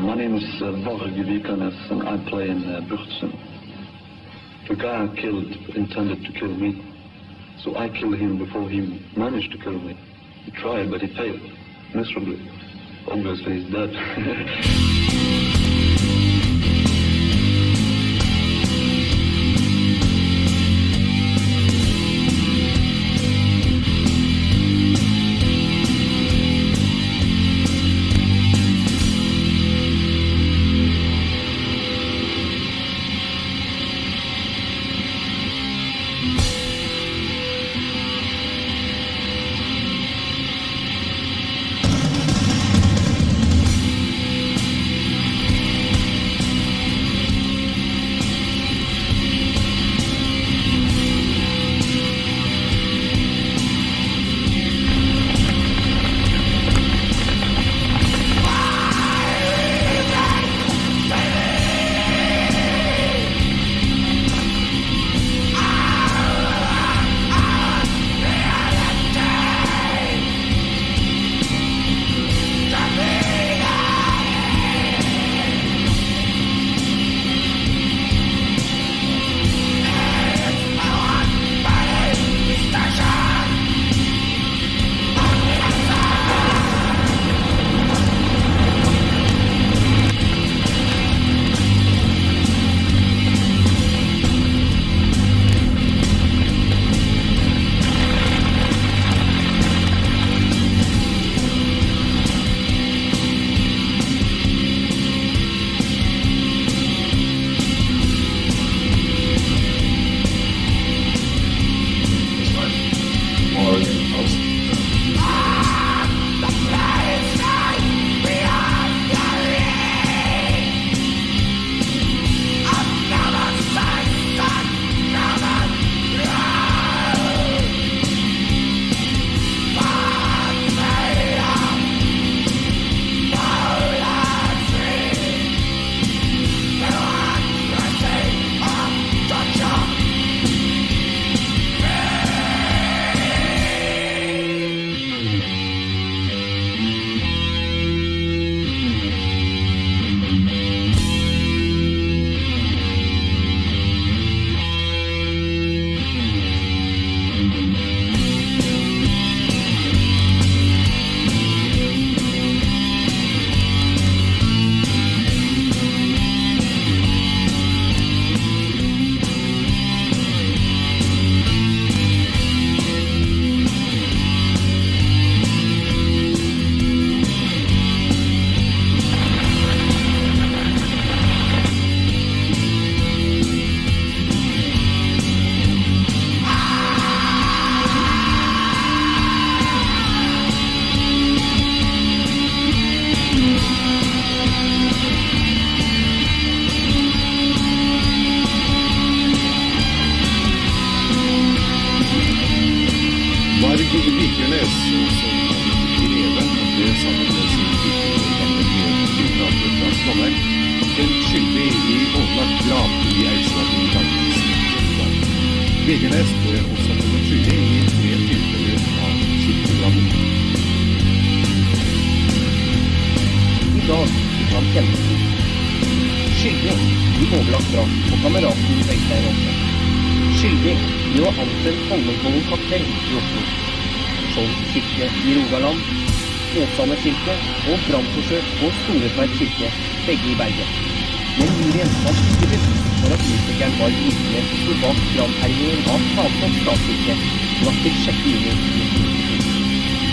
My name is Varg Vikanes, and I play in Burtsen. The guy I killed intended to kill me, so I killed him before he managed to kill me. He tried, but he failed, miserably. Obviously, he's dead. Vegernes ble også funnet skyldig i 3 tilfeller av skytterdrap. I dag fikk han kjennelsen. Skyldig i overlagt drap på kameraten Øystein Aase. Skyldig i å ha ansendt Holmenkollen kaptell i Oslo. Skjold kirke i Rogaland, Åsane kirke og brannforsøk på Storetveit kirke, begge i Bergen. Men juryen var ikke bevisst for at musikeren var virkelig for bak brannherjingen av Tantopp statskirke natt til 6. juni 1992.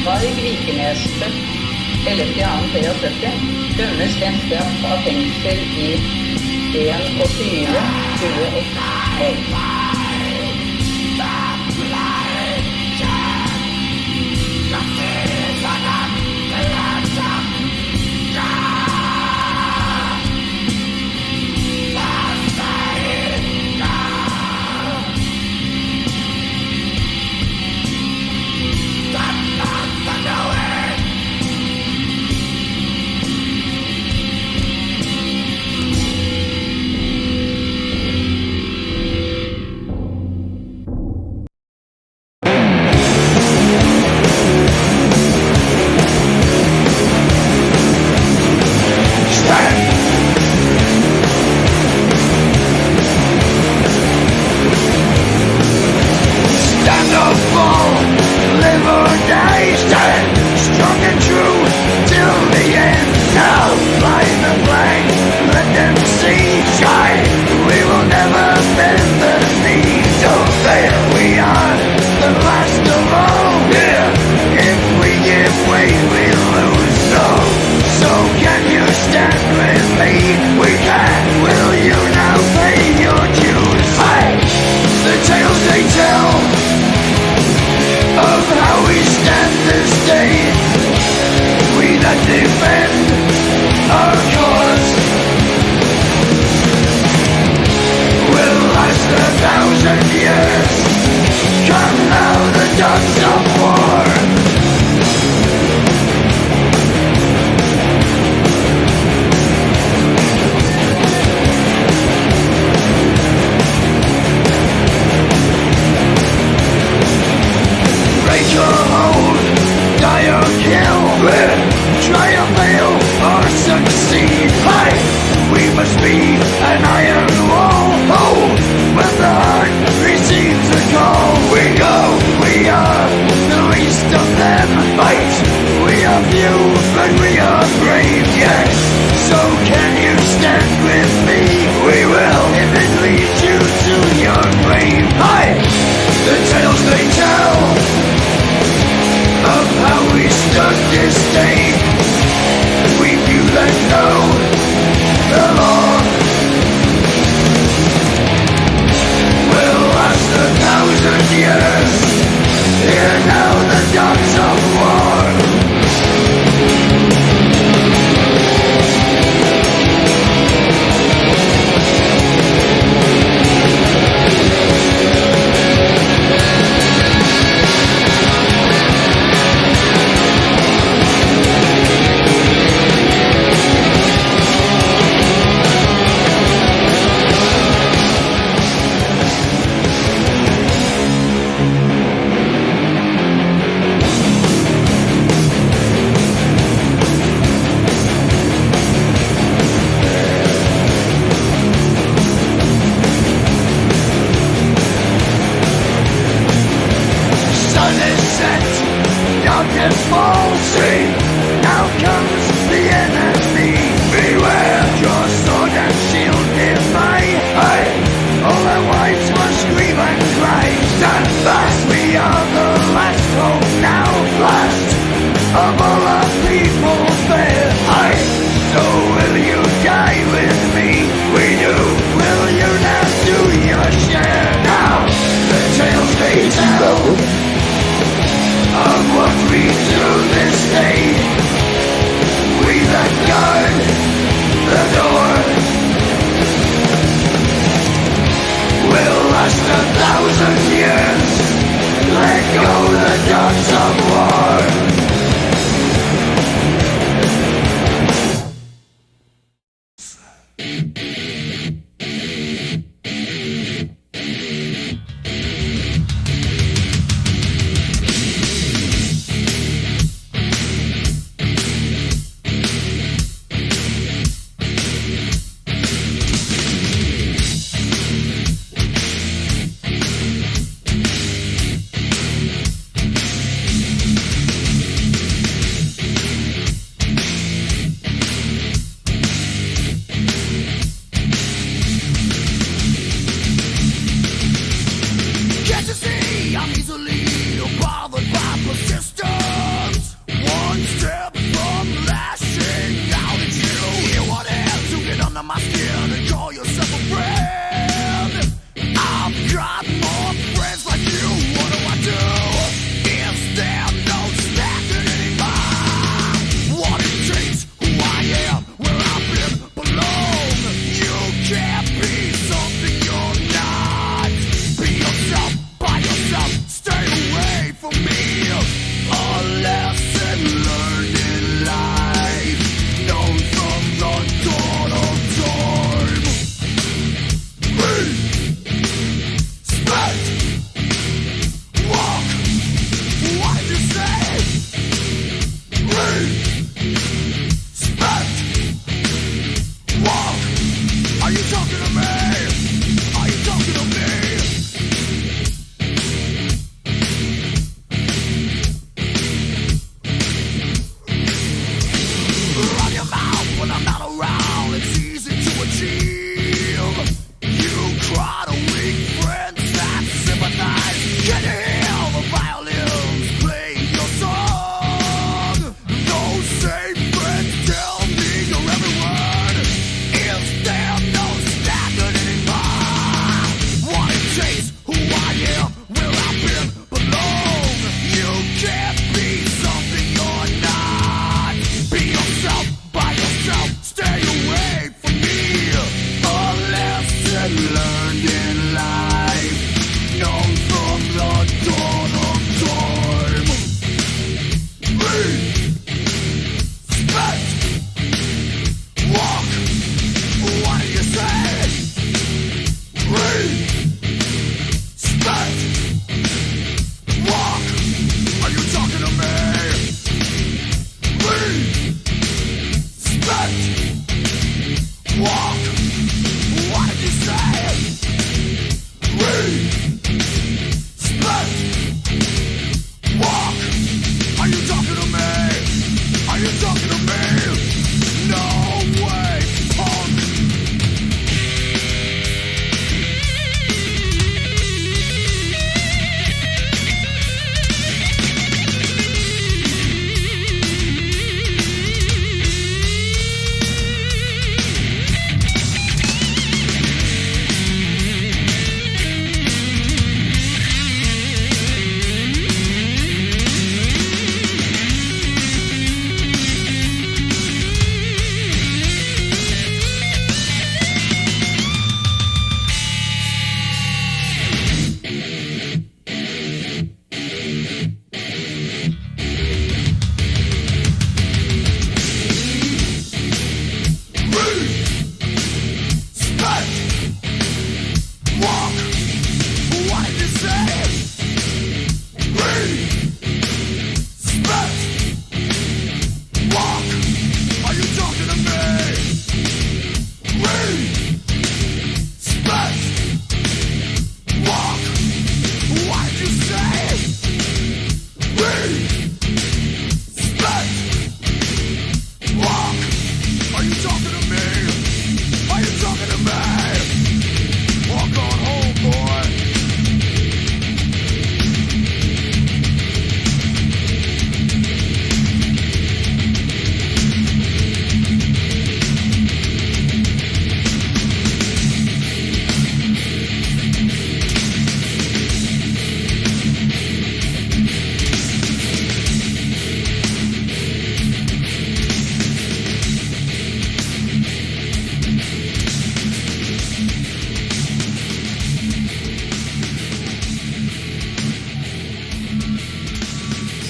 Varg Vikenes, født 11.2.73, dømmes til en straff av fengsel i 21 år.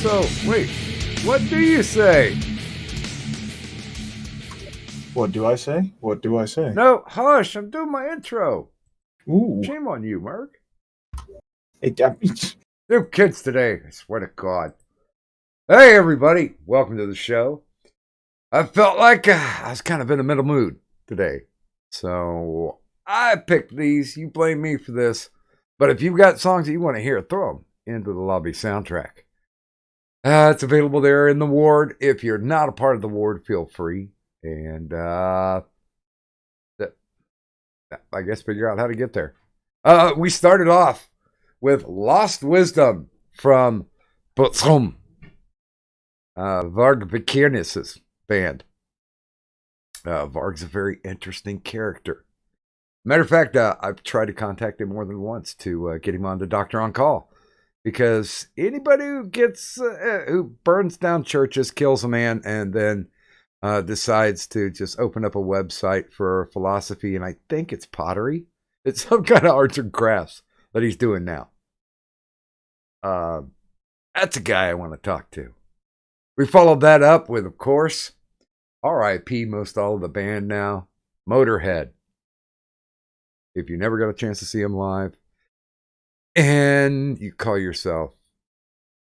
So, wait, what do you say? What do I say? What do I say? No, hush, I'm doing my intro. Ooh. Shame on you, Mark. It, Them kids today, I swear to God. Hey, everybody, welcome to the show. I felt like I was kind of in a middle mood today. So I picked these. You blame me for this. But if you've got songs that you want to hear, throw them into the lobby soundtrack. It's available there in the ward. If you're not a part of the ward, feel free. And I guess figure out how to get there. We started off with Lost Wisdom from Butzum, Varg Vikernes' band. Varg's a very interesting character. Matter of fact, I've tried to contact him more than once to get him on to Doctor on Call, because anybody who gets who burns down churches, kills a man, and then decides to just open up a website for philosophy, and I think it's pottery. It's some kind of arts and crafts that he's doing now. That's a guy I want to talk to. We followed that up with, of course, R.I.P. most all of the band now, Motorhead. If you never got a chance to see him live, and you call yourself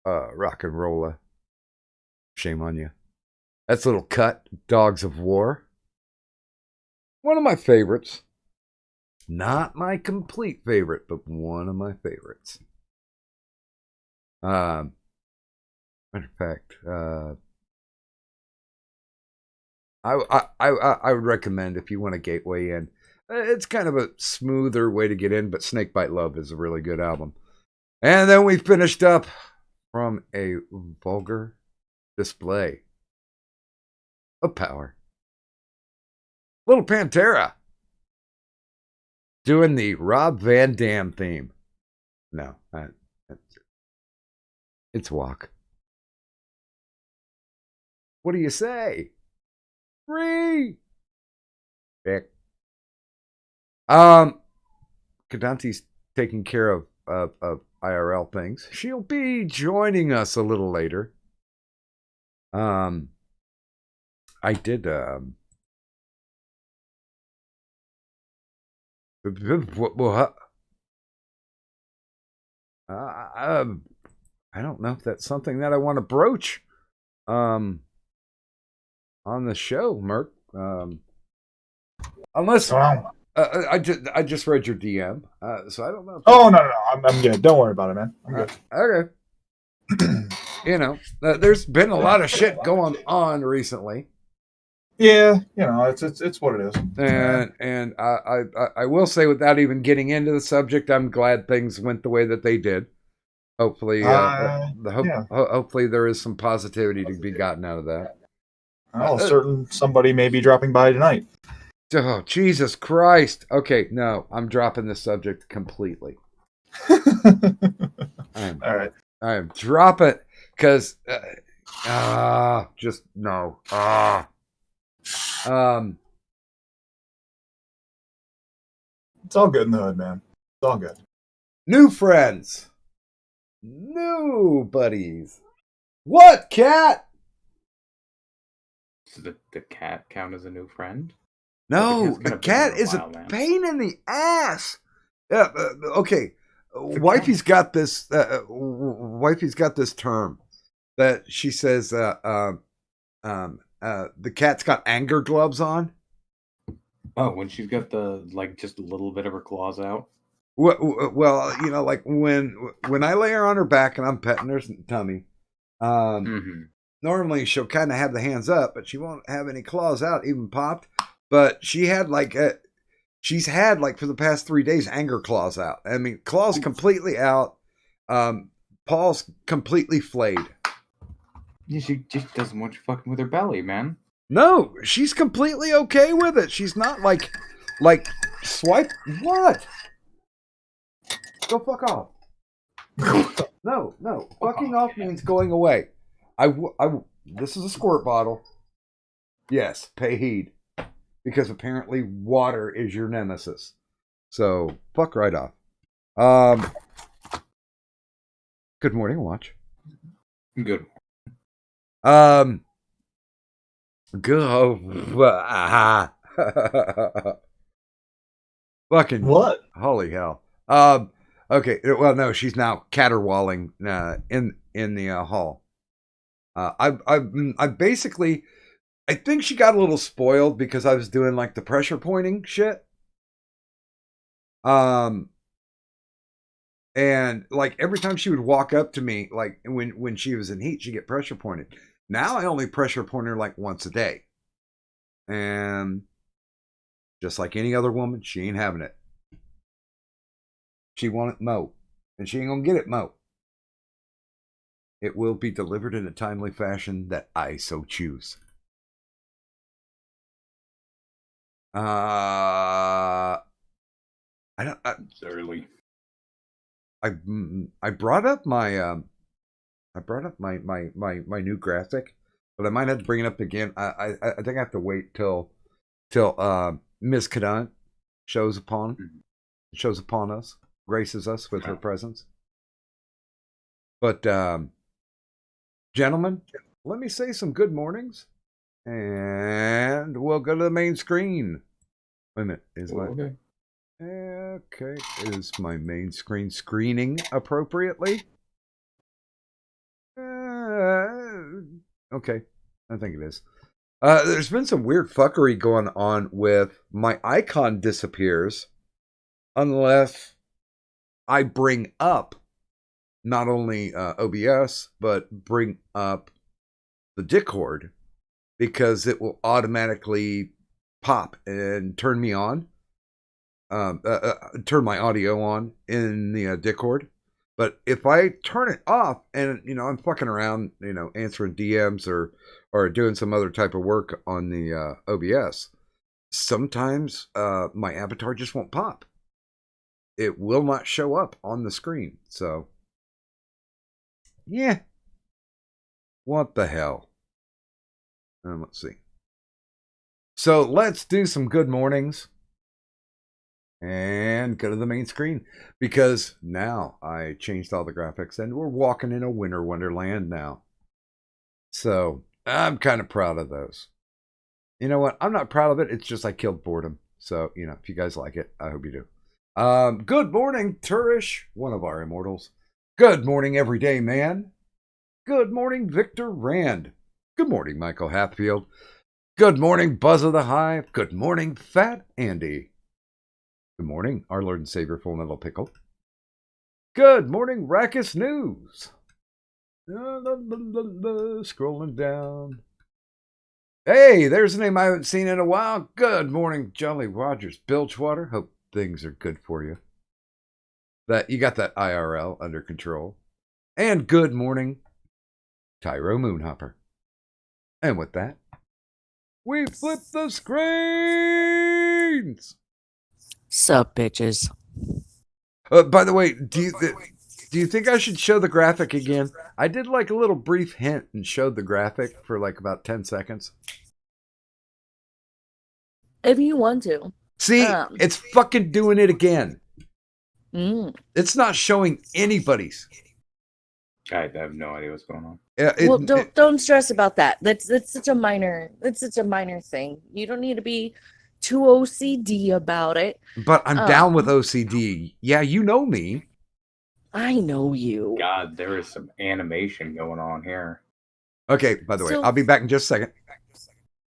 rock and roller, shame on you. That's Little Cut, Dogs of War. One of my favorites. Not my complete favorite, but one of my favorites. Matter of fact, I would recommend, if you want a gateway in, it's kind of a smoother way to get in, but Snakebite Love is a really good album. And then we finished up from a vulgar display of power. Little Pantera doing the Rob Van Dam theme. No, it's Walk. What do you say? Free. Vic. Kadanti's taking care of IRL things. She'll be joining us a little later. I did I don't know if that's something that I want to broach on the show, Merc. Unless I just read your DM, so I don't know. no, I'm good. Don't worry about it, man. I'm good. Okay. You know, there's been a lot of shit going on recently. Yeah, you know, it's what it is. And I will say, without even getting into the subject, I'm glad things went the way that they did. Hopefully, hopefully there is some positivity to be gotten out of that. Oh, certain somebody may be dropping by tonight. Oh, Jesus Christ. Okay, no, I'm dropping this subject completely. All right. I am dropping, because, just no. It's all good in the hood, man. It's all good. New friends. New buddies. What, cat? Does the cat count as a new friend? No, the cat is a pain in the ass. Yeah, okay. Wifey's got this. Wifey's got this term that she says. The cat's got anger gloves on. Oh, when she's got just a little bit of her claws out. Well, you know, like when I lay her on her back and I'm petting her tummy. Normally she'll kind of have the hands up, but she won't have any claws out, even popped. But she's had for the past 3 days anger claws out. I mean, claws completely out, paws completely flayed. Yeah, she just doesn't want you fucking with her belly, man. No, she's completely okay with it. She's not like swipe. What? Go fuck off. No. Fucking off means going away. This is a squirt bottle. Yes, pay heed. Because apparently water is your nemesis. So, fuck right off. Good morning, Watch. Good. Go. Fucking What? holy hell. Okay. Well, no, she's now caterwauling in the hall. I basically, I think she got a little spoiled because I was doing like the pressure pointing shit. And like every time she would walk up to me, like when she was in heat, she'd get pressure pointed. Now I only pressure point her like once a day. And just like any other woman, she ain't having it. She want it mo. And she ain't gonna get it mo. It will be delivered in a timely fashion that I so choose. I don't. It's early. I brought up my my new graphic, but I might have to bring it up again. I think I have to wait till Miss Kadant shows upon us, graces us with her presence. But gentlemen, let me say some good mornings, and we'll go to the main screen. Wait a minute, Okay, is my main screen screening appropriately? Okay, I think it is. There's been some weird fuckery going on with my icon disappears unless I bring up not only OBS, but bring up the Discord, because it will automatically pop and turn me on. Turn my audio on in the Discord. But if I turn it off and, I'm fucking around, answering DMs or doing some other type of work on the OBS, sometimes my avatar just won't pop. It will not show up on the screen. So, yeah. What the hell? Let's see. So let's do some good mornings. And go to the main screen, because now I changed all the graphics and we're walking in a winter wonderland now. So I'm kind of proud of those. You know what? I'm not proud of it. It's just I killed boredom. So, if you guys like it, I hope you do. Good morning, Turish, one of our immortals. Good morning, everyday man. Good morning, Victor Rand. Good morning, Michael Hatfield. Good morning, Buzz of the Hive. Good morning, Fat Andy. Good morning, our Lord and Savior, Full Metal Pickle. Good morning, Rackus News. Scrolling down. Hey, there's a name I haven't seen in a while. Good morning, Jolly Rogers Bilgewater. Hope things are good for you. That you got that IRL under control. And good morning, Tyro Moonhopper. And with that, we flip the screens. Sup, bitches. By the way, do you think I should show the graphic again? I did like a little brief hint and showed the graphic for like about 10 seconds. If you want to. See, it's fucking doing it again. It's not showing anybody's. I have no idea what's going on. Well, don't stress about that. That's such a minor thing. You don't need to be too OCD about it. But I'm down with OCD. Yeah, you know me. I know you. God, there is some animation going on here. Okay, by the way, I'll be back in just a second.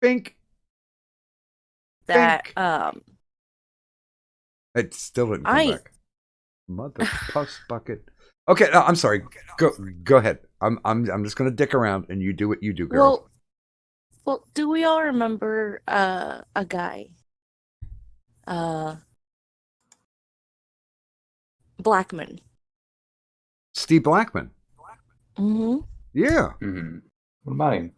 Bink. That Bink. It still didn't come back. Mother puss bucket. Okay, no, I'm sorry. Go ahead. I'm just gonna dick around and you do what you do, girl. Well, do we all remember a guy? Blackman. Steve Blackman. Mm-hmm. Yeah. Mm-hmm. What about him?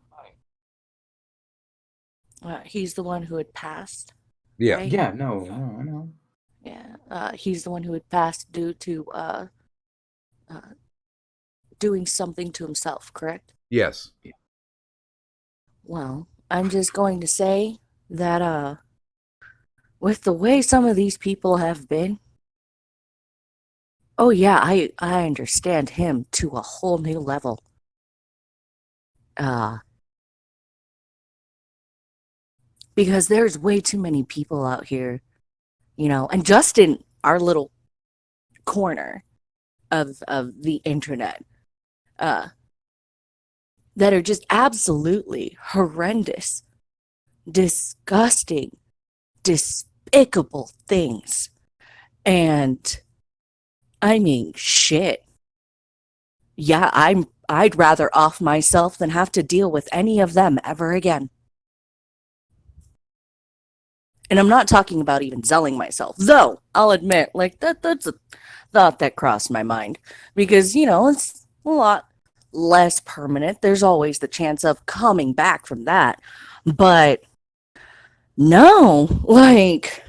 He's the one who had passed. Yeah. Right? Yeah, no, I know. Yeah. He's the one who had passed due to doing something to himself, correct? Yes. Well, I'm just going to say that with the way some of these people have been, oh yeah, I understand him to a whole new level. Because there's way too many people out here, and just in our little corner of the internet, that are just absolutely horrendous, disgusting, despicable things. And I mean, shit. Yeah, I'd rather off myself than have to deal with any of them ever again. And I'm not talking about even zelling myself, though I'll admit, like, that's a thought that crossed my mind. Because, it's a lot less permanent. There's always the chance of coming back from that. But no, like,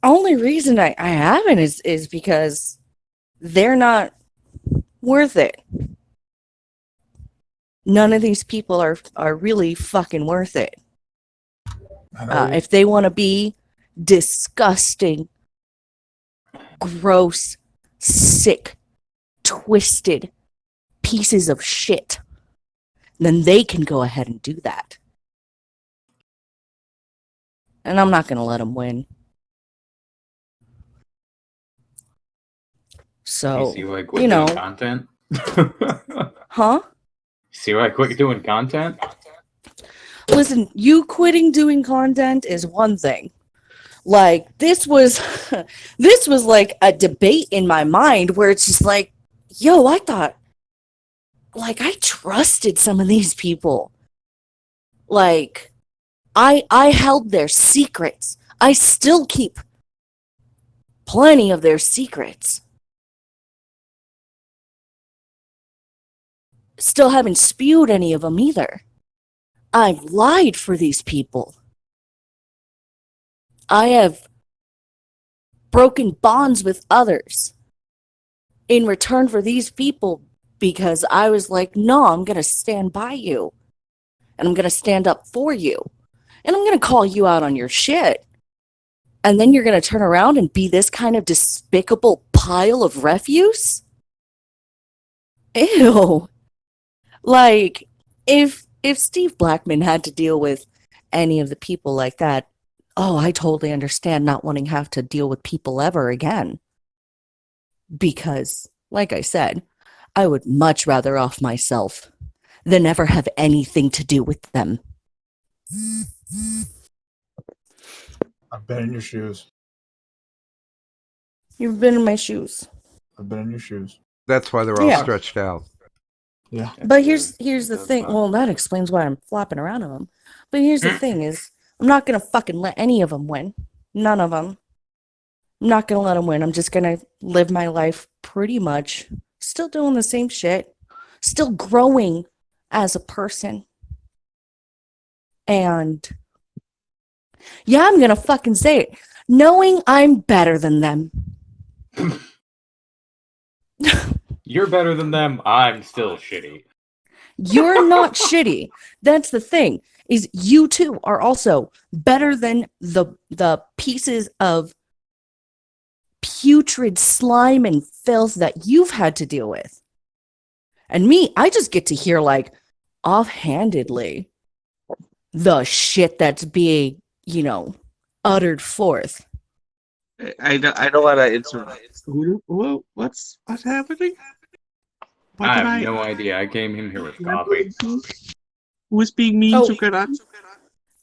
only reason I haven't is because they're not worth it. None of these people are really fucking worth it. If they want to be disgusting, gross, sick, twisted pieces of shit, then they can go ahead and do that. And I'm not going to let them win. So, You see why I quit doing content? Huh? See why I quit doing content? Listen, you quitting doing content is one thing. Like, this was like a debate in my mind where it's just like, yo, I thought, like, I trusted some of these people. Like, I held their secrets. I still keep plenty of their secrets. Still haven't spewed any of them either. I've lied for these people. I have broken bonds with others in return for these people because I was like, no, I'm going to stand by you. And I'm going to stand up for you. And I'm going to call you out on your shit. And then you're going to turn around and be this kind of despicable pile of refuse? Ew. Like, if Steve Blackman had to deal with any of the people like that, oh, I totally understand not wanting to have to deal with people ever again. Because, like I said, I would much rather off myself than ever have anything to do with them. I've been in your shoes. You've been in my shoes. I've been in your shoes. That's why they're all Yeah. stretched out. Yeah. But here's the thing. Well, that explains why I'm flopping around in them. But here's the thing is, I'm not going to fucking let any of them win. None of them. I'm not going to let them win. I'm just going to live my life pretty much still doing the same shit. Still growing as a person. And yeah, I'm going to fucking say it. Knowing I'm better than them. You're better than them. I'm still shitty. You're not shitty. That's the thing. Is you too are also better than the pieces of putrid slime and filth that you've had to deal with. And me, I just get to hear, like, offhandedly the shit that's being, uttered forth. I don't want to interrupt. What's happening? What I did have no idea. I came in here with coffee. Who's being mean Oh. to Karan?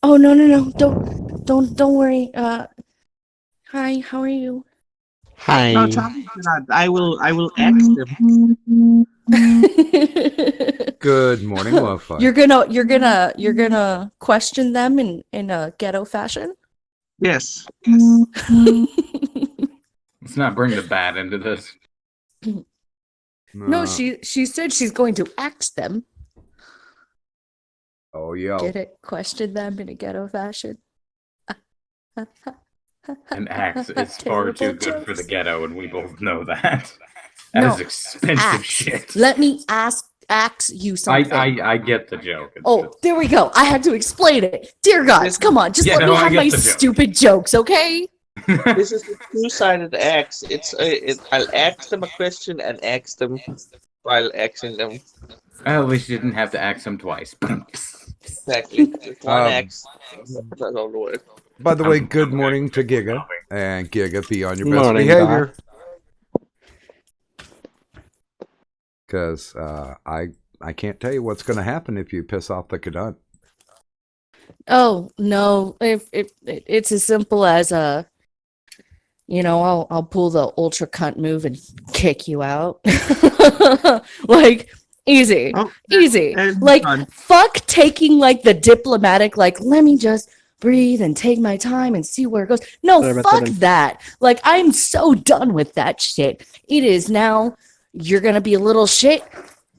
Oh no! Don't worry. Hi. How are you? Hi. No, tell me, Karan. I will ask them. Good morning, Lo-Fi. You're gonna question them in a ghetto fashion. Yes. Let's not bring the bad into this. No, she said she's going to ask them. Oh, yeah. Get it? Question them in a ghetto fashion. An axe is far too good for the ghetto, and we both know that. No, That is expensive axe. shit. Let me ask you something. I get the joke. It's Oh, just- there we go. I had to explain it. Dear God, come on, just Yeah, let no, me I have get my the joke. stupid jokes, okay? This is a two-sided axe. I'll ask them a question and ask them while asking them. I wish you didn't have to axe him twice. Exactly. With one Um, X. That's all the way. By the way, good morning to Giga. And Giga, be on your best Morning, behavior. Because I can't tell you what's going to happen if you piss off the Kadant. Oh no, if it's as simple as I'll pull the ultra cunt move and kick you out. Like easy. Oh, Easy. and Like done. fuck taking like the diplomatic, like let me just breathe and take my time and see where it goes. No, Sorry about fuck that. that. Like I'm so done with that shit. It is now you're gonna be a little shit.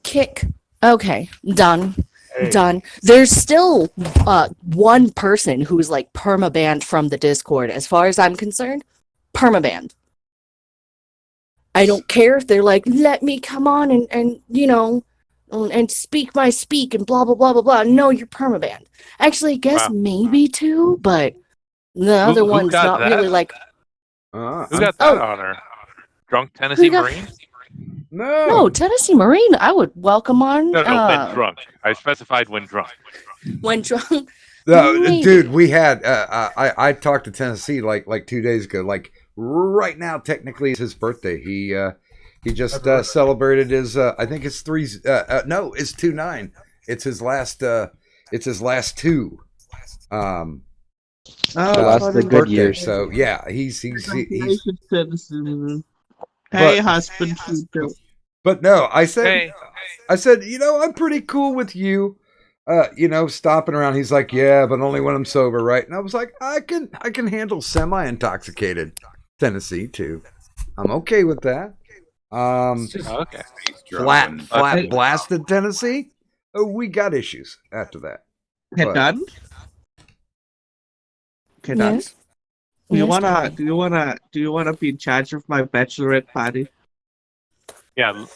Kick. Okay, done. Done. There's still one person who's like permabanned from the Discord. As far as I'm concerned, permabanned. I don't care if they're like, let me come on and speak my speak and blah blah blah blah blah. No, you're permabanned. Actually, I guess Wow. maybe two, but the other who one's got not that? really like. Who got that honor? Drunk Tennessee Who got- Marine? No, Tennessee Marine. I would welcome on. No, when drunk. I specified when drunk. When drunk. No, Maybe. dude, we had I talked to Tennessee like 2 days ago. Like right now, technically, it's his birthday. He just celebrated his I think it's no, it's 2-9. It's his last two. Last the good birthday. years. So yeah, he's Congratulations, Tennessee. Hey, husband. But no, I said Hey. I'm pretty cool with you. Stopping around. He's like, yeah, but only when I'm sober, right? And I was like, I can handle semi-intoxicated Tennessee too. I'm okay with that. Okay. Flat blasted Tennessee. Oh, we got issues after that. Okay, done. Okay, done. Yes. Do you Yes, wanna be in charge of my bachelorette party? Yeah,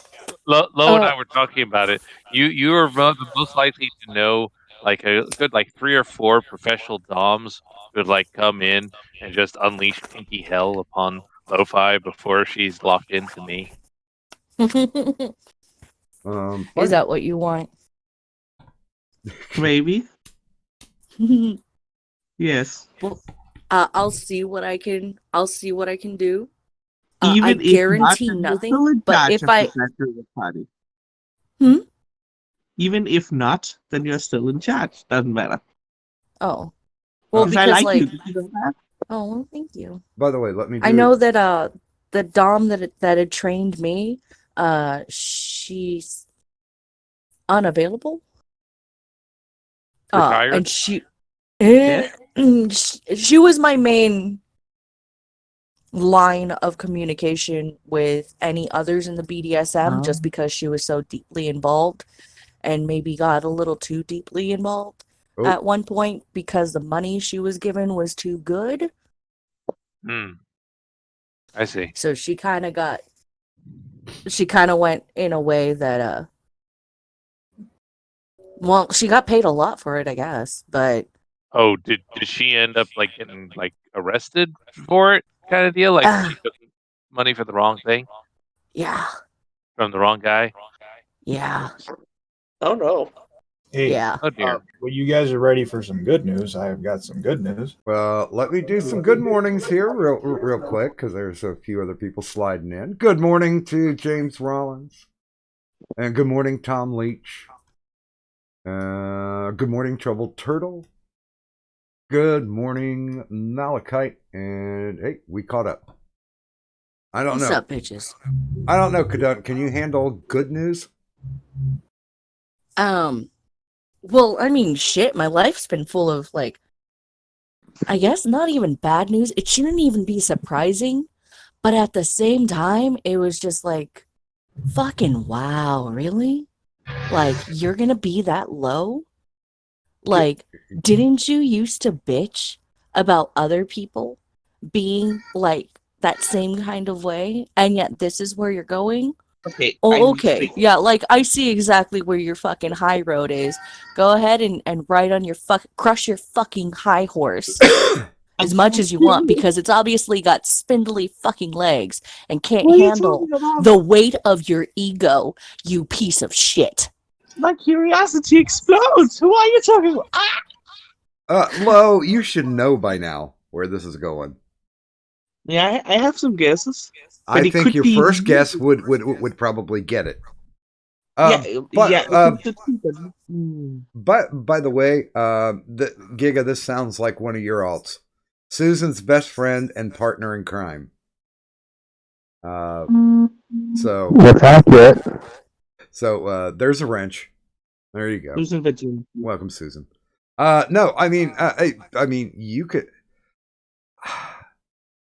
Lo and I were talking about it. You are most likely to know like a good 3 or 4 professional doms would like come in and just unleash pinky hell upon Lo-Fi before she's locked into me. Is that what you want? Maybe. Yes. Well, I'll see what I can do. Even I if guarantee not, then you're nothing. still in But charge if of I the bachelorette party. Hmm? Even if not, then you're still in charge. Doesn't matter. well, because I like like you. Did you know that? oh, well, thank you. By the way, let me. I know that the dom that had trained me, she's unavailable. Retired? And she was my main line of communication with any others in the BDSM, just because she was so deeply involved and maybe got a little too deeply involved at one point because the money she was given was too good. I see. So she kind of went in a way that she got paid a lot for it, I guess, but Oh, did she end up like getting like arrested for it, kind of deal? Like she took money for the wrong thing yeah, from the wrong guy? yeah, Oh no. Hey, yeah. Oh dear. well, you guys are ready for some good news. I have got some good news. Well, let me do some good mornings here real quick because there's a few other people sliding in. Good morning to James Rollins. And good morning, Tom Leach. Good morning, Troubled Turtle. Good morning, Malachite. And hey, we caught up. I don't What's know. up, bitches? I don't know, Kadut. Can you handle good news? Well, I mean, shit, my life's been full of, like, I guess not even bad news. It shouldn't even be surprising, but at the same time, it was just like, fucking wow, really? Like, you're gonna be that low? Like, didn't you used to bitch about other people being, like, that same kind of way, and yet this is where you're going? Okay. Oh, okay. Yeah, like I see exactly where your fucking high road is. Go ahead and ride on your crush your fucking high horse as much as you want, because it's obviously got spindly fucking legs and can't handle the weight of your ego, you piece of shit. My curiosity explodes. Who are you talking about? Lo, you should know by now where this is going. Yeah, I have some guesses. I But it think could your be- first guess would probably get it. But by the way, the Giga, this sounds like one of your alts. Susan's best friend and partner in crime. So That's accurate. So there's a wrench. There you go. Susan Virginia. Welcome, Susan. No, I mean, you could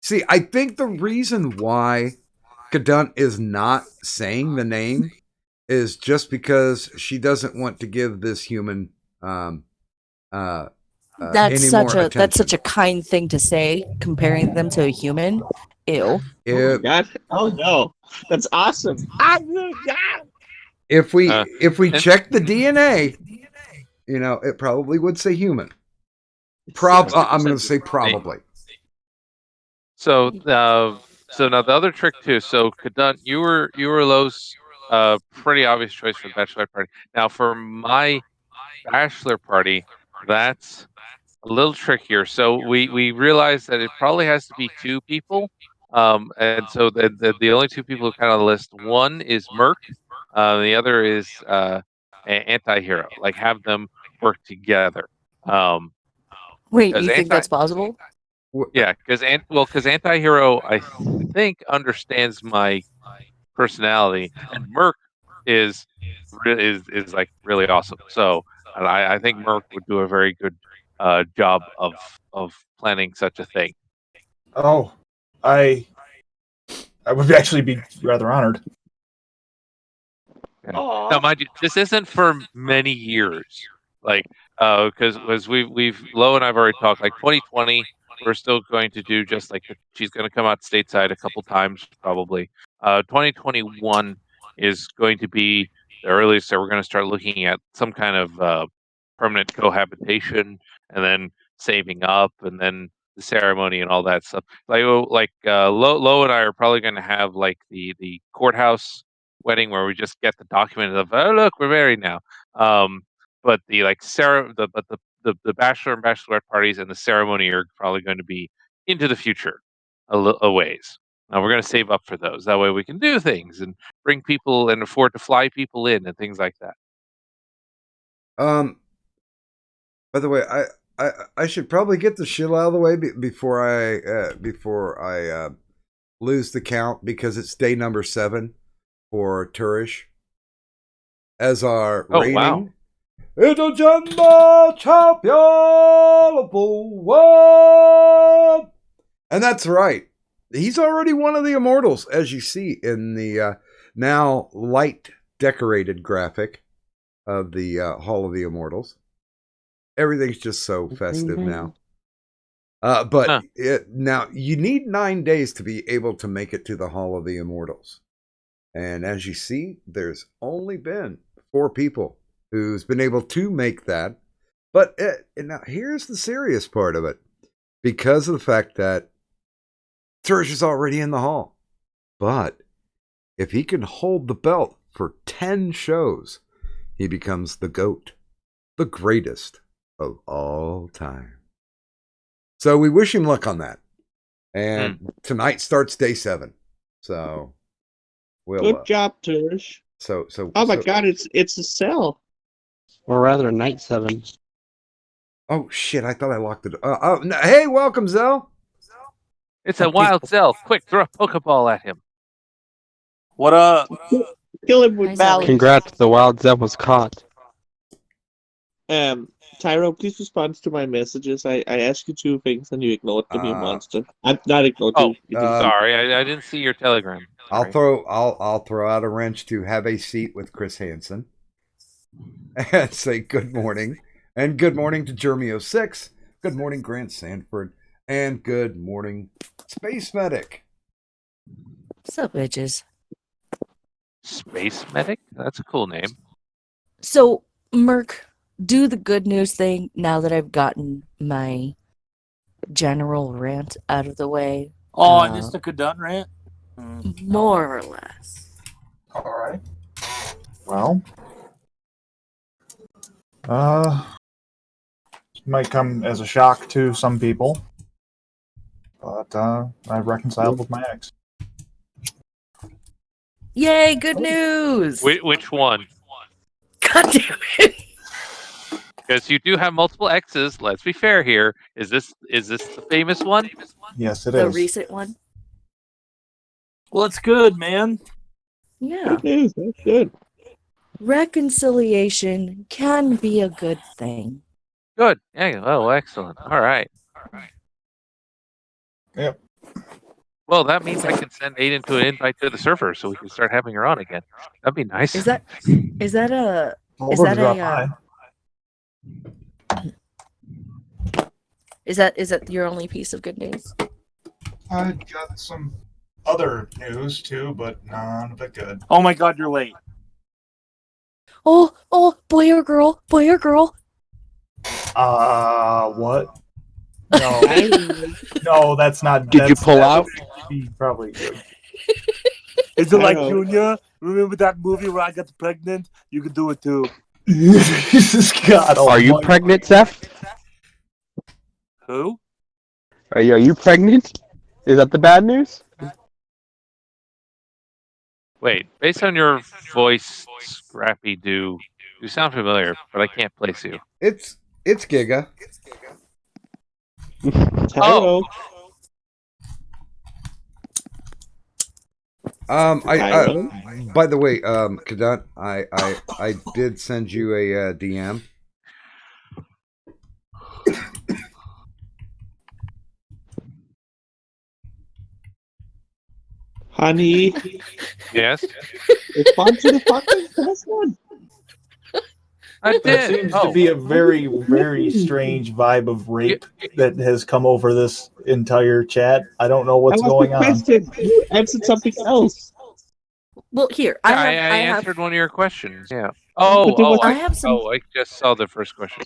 see. I think the reason why Cadunt is not saying the name is just because she doesn't want to give this human any more attention. That's such a kind thing to say, comparing them to a human. Ew. Oh, God. Oh no, that's awesome. If we check the DNA, you know, it probably would say human. I'm going to say probably. So now the other trick too. So Cadunt, you were Lo's pretty obvious choice for the bachelor party. Now for my bachelor party, that's a little trickier. So we realized that it probably has to be two people. And so the only two people who kind of list, one is Merc, the other is Anti-Hero. Like have them work together. Wait, you think that's possible? Yeah, because Anti-Hero I think understands my personality, and Merc is like really awesome. So I think Merc would do a very good job of planning such a thing. Oh, I would actually be rather honored. Now, mind you, this isn't for many years. Like, because we've Lo and I've already talked. Like 2020, we're still going to do just like she's going to come out stateside a couple times probably. 2021 is going to be the earliest that we're going to start looking at some kind of permanent cohabitation, and then saving up, and then the ceremony and all that stuff. Lo and I are probably going to have like the courthouse wedding where we just get the document of, oh look, we're married now. But the bachelor and bachelorette parties and the ceremony are probably going to be into the future a ways. Now we're going to save up for those. That way we can do things and bring people and afford to fly people in and things like that. By the way, I should probably get the shit out of the way before I lose the count, because it's day number 7 for Turish as our reigning. Wow. Intergender champion of the world. And that's right. He's already one of the immortals, as you see in the now light decorated graphic of the Hall of the Immortals. Everything's just so festive now. Now you need 9 days to be able to make it to the Hall of the Immortals. And as you see, there's only been 4 people who's been able to make that. But now here's the serious part of it. Because of the fact that Turish is already in the hall. But if he can hold the belt for 10 shows, he becomes the GOAT. The greatest of all time. So we wish him luck on that. And tonight starts day 7. So we'll good job, Turish. Oh my God, it's a cell. Or rather, night 7. Oh shit! I thought I locked it. Hey, welcome, Zell. It's a wild Zell. Quick, throw a Pokeball at him. What up? Kill him with balance. Congrats, the wild Zeb was caught. Tyro, please respond to my messages. I asked you 2 things and you ignored them, you monster. I'm not ignored you. Sorry, I didn't see your telegram. I'll throw out a wrench to have a seat with Chris Hansen and say good morning. And good morning to Jeremy06. Good morning, Grant Sanford. And good morning, Space Medic. What's up, bitches? Space Medic? That's a cool name. So, Merc, do the good news thing now that I've gotten my general rant out of the way. Oh, and it's the Cadunt rant? More or less. All right. Well, Might come as a shock to some people, but I've reconciled with my ex. Yay, good news! Which one? God damn it. Because you do have multiple X's. Let's be fair here. Is this the famous one? Yes, it The is. recent one? Well, it's good, man. Yeah. Good news. That's good. Reconciliation can be a good thing. Good. Yeah. Oh, excellent. All right. Yep. Well, that means I can send Aiden to an invite to the server so we can start having her on again. That'd be nice. Is that a Told her to drop by. is that your only piece of good news? I got some other news too, but none of it good. Oh my God, you're late. Oh, boy or girl? Boy or girl? What? No, no, that's not. Did you pull out? Probably. Is it like Junior? Remember that movie where I got pregnant? You can do it too. Jesus God! Are you pregnant, Seth? Who? Are you pregnant? Is that the bad news? Wait, based on your voice, Scrappy Doo, you sound familiar, but I can't place you. It's Giga. Oh. By the way, Kadant, I did send you a DM. Honey. Yes. Respond to the fucking first one. I did. There seems to be a very, very strange vibe of rape that has come over this entire chat. I don't know what's going on. You answered something else. Well, here I I answered have one of your questions. Yeah. I just saw the first question.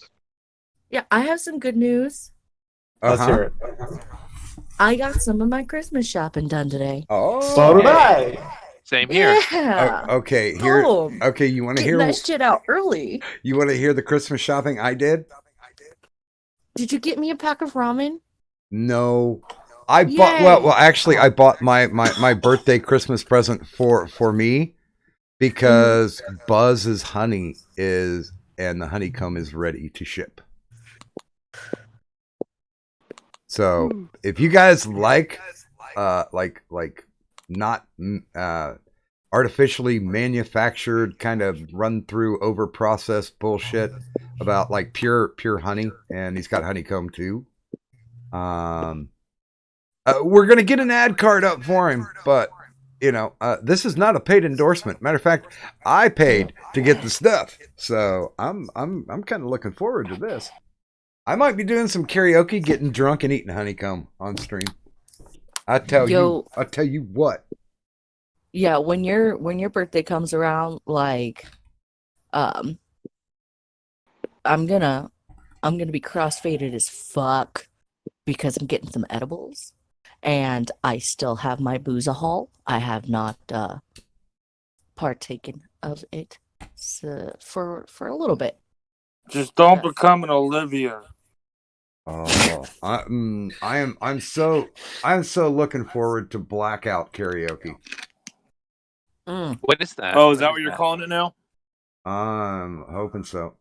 Yeah, I have some good news. Let's hear it. I got some of my Christmas shopping done today. Oh, so did I. Same here. Yeah. Okay, here. Boom. Okay, you want to Getting hear that shit out early? You want to hear the Christmas shopping I did? Did you get me a pack of ramen? No, I Yay. bought. Well, actually, I bought my birthday Christmas present for me because Buzz's honey is and the honeycomb is ready to ship. So if you guys like not artificially manufactured kind of run through over processed bullshit about like pure honey, and he's got honeycomb too. We're gonna get an ad card up for him, but this is not a paid endorsement. Matter of fact, I paid to get the stuff, so I'm kind of looking forward to this. I might be doing some karaoke, getting drunk, and eating honeycomb on stream. I tell you what. Yeah, when your birthday comes around, like, I'm gonna be crossfaded as fuck because I'm getting some edibles, and I still have my boozahol. I have not partaken of it for a little bit. Just don't become an Olivia. Oh, I'm so looking forward to blackout karaoke. What is that? Oh, is that what you're calling it now? I'm hoping so.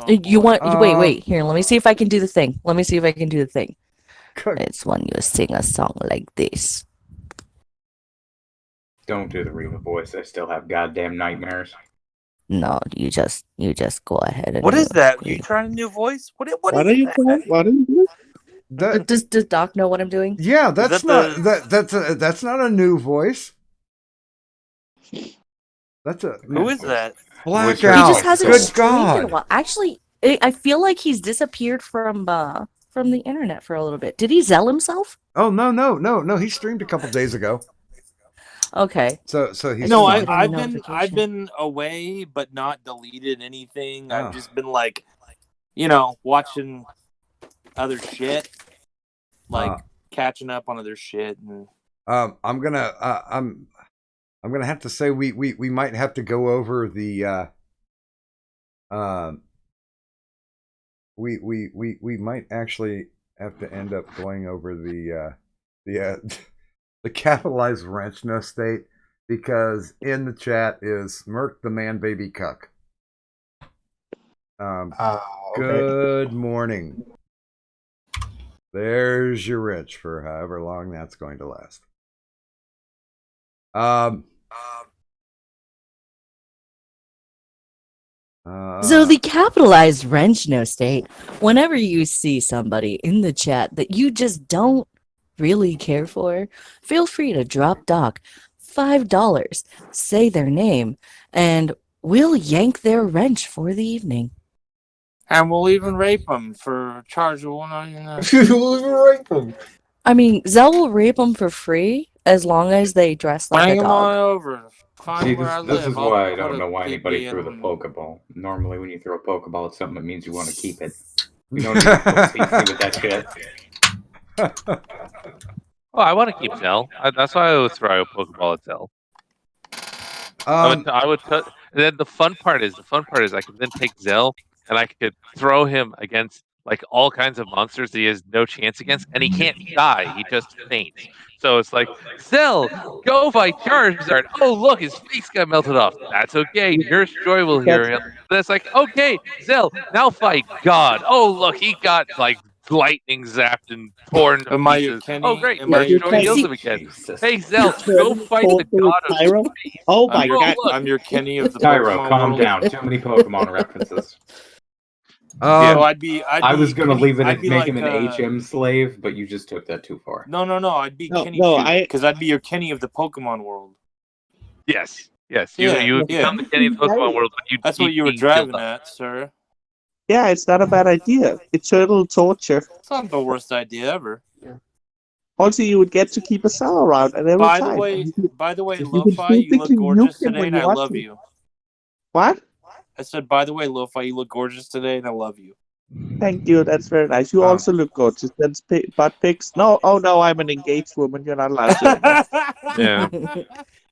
You want wait here, let me see if I can do the thing. It's when you sing a song like this. Don't do the Reba voice. I still have goddamn nightmares. No, you just go ahead and What is that? You trying a new voice? What What is are you that? doing? What are you doing? Does Doc know what I'm doing? Yeah, that's that that's not a new voice. That's a Who is that? blackout. He just hasn't Good streamed in a God. while. Actually, I feel like he's disappeared from the internet for a little bit. Did he sell himself? Oh no! He streamed a couple days ago. Okay. So he's No, fine. I've been away, but not deleted anything. Oh. I've just been like, watching other shit, like catching up on other shit. And I'm gonna have to say we might have to go over the We might actually have to end up going over the capitalized wrench no state, because in the chat is Merc the man baby cuck. Okay. Good morning. There's your wrench for however long that's going to last. So the capitalized wrench no state, whenever you see somebody in the chat that you just don't really care for, feel free to drop Doc $5, say their name, and we'll yank their wrench for the evening. And we'll even rape them for charge of $199. We'll even rape them. I mean, Zell will rape them for free as long as they dress like Bring a them dog. on over. Find See, where I this live. is I'll why I put don't a know why big anybody B threw the in- Pokeball. Normally, when you throw a Pokeball at something, it means you want to keep it. We don't need to go CC with that shit. Oh, I want to keep Zell. That's why I would throw a Pokeball at Zell. I would put. And then the fun part is I could then take Zell and I could throw him against like all kinds of monsters that he has no chance against, and he can't die. He just faints. So it's like, Zell, go fight Charizard. Oh, look, his face got melted off. That's okay. Nurse Joy will hear him. Then it's like, okay, Zell, now fight God. Oh, look, he got like lightning zapped and torn to Am I your pieces. Kenny? Oh, great. Am I Nurse your Joy Kenny? heals him again. Hey, Zell, go fight the god of Tyro? Oh my god. I'm your Kenny of the Tyro, Pokemon calm world. down. Too many Pokemon references. So I'd be gonna Kenny, leave it I'd and be make like, him an HM slave, but you just took that too far. No, I'd be Kenny no, because I'd be your Kenny of the Pokemon world. Yes. You would become the Kenny of the Pokemon world, but you'd That's what keep you were being killed driving up. at, sir. Yeah, it's not a bad idea. Eternal torture. It's not the worst idea ever. Also, you would get to keep a cell around at every By time. the way, You could Lo-Fi, you look physically gorgeous nuke him today, when and you I want love to. you. What? I said, by the way, Lo-Fi, you look gorgeous today, and I love you. Thank you. That's very nice. You also look gorgeous. That's butt pics. No, oh no, I'm an engaged woman. You're not allowed to.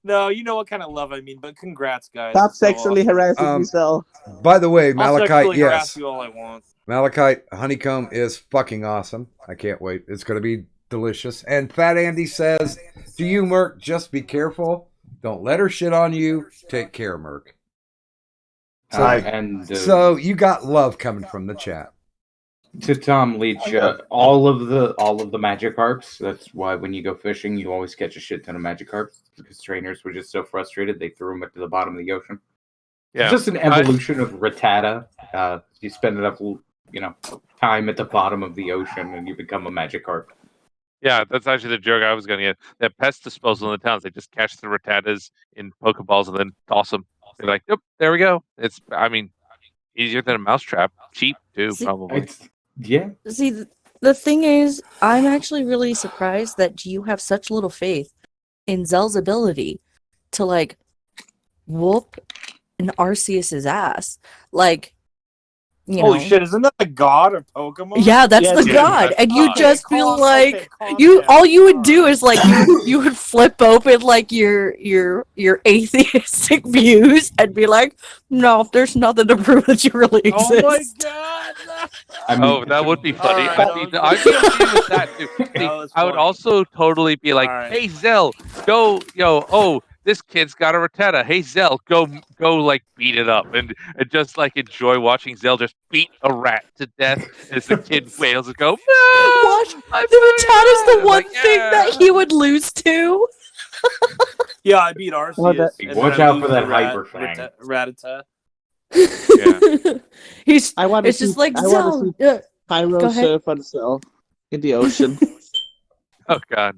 No, you know what kind of love I mean, but congrats, guys. Stop It's so sexually awesome. harassing yourself. By the way, I'll sexually Malachite, harass yes. you all I want. Malachite Honeycomb is fucking awesome. I can't wait. It's going to be delicious. And Fat Andy says, to you, Merc, just be careful. Don't let her shit on you. Take care, Merc. So, so you got love coming from the chat. To Tom Leach, all of the Magikarps. That's why when you go fishing, you always catch a shit ton of Magikarps, because trainers were just so frustrated they threw them at the bottom of the ocean. Yeah. It's just an evolution of Rattata. You spend enough, time at the bottom of the ocean, and you become a Magikarp. Yeah, that's actually the joke I was going to get. That pest disposal in the towns, they just catch the Rattatas in Pokeballs and then toss them. They're like, yep, there we go. It's, easier than a mousetrap. Cheap, too, probably. Yeah. See, the thing is, I'm actually really surprised that you have such little faith in Zell's ability to, like, whoop an Arceus's ass. Like, you Holy know. shit, isn't that the god of Pokemon? Yeah, that's the god, and you just feel like all you would do is like you would flip open like your atheistic views and be like, no, there's nothing to prove that you really exist. Oh my god! That would be funny. Right, I'd be okay with that too. See, I would also totally be like, hey Zell, go, this kid's got a Rattata. Hey Zell, go like beat it up and just like enjoy watching Zell just beat a rat to death as the kid wails and go, no! What? The Rattata's the one thing that he would lose to. Yeah, I beat Arceus. Watch out for that Hyper Fang. Rattata. It's just like Zell. Pyro Go ahead. surf on Cell in the ocean. Oh god.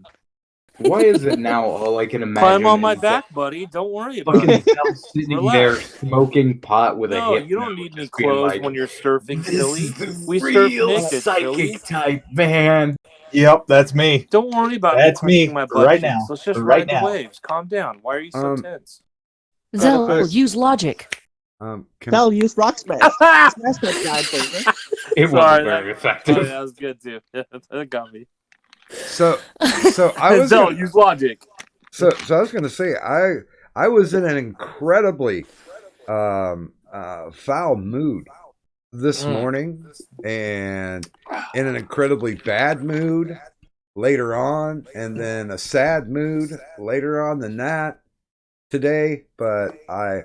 Why is it now all I can imagine? Climb on my is back, buddy. Don't worry about fucking it. Cell sitting there smoking pot with a No, hip. you don't need any just being clothes like, when you're surfing, silly. This is the We surf real naked, psychic silly. type, man. Yep, that's me. Don't worry about That's me clenching my butt right cheeks. now. Let's just Right ride now. the waves. Calm down. Why are you so tense? Zell, use logic. Cell, use Rock Smash. Smash that guy, baby. It wasn't very effective. Sorry, that was good too. That got me. So I was Zell, use logic. So I was going to say I was in an incredibly foul mood this morning, and in an incredibly bad mood later on, and then a sad mood later on than that today. But I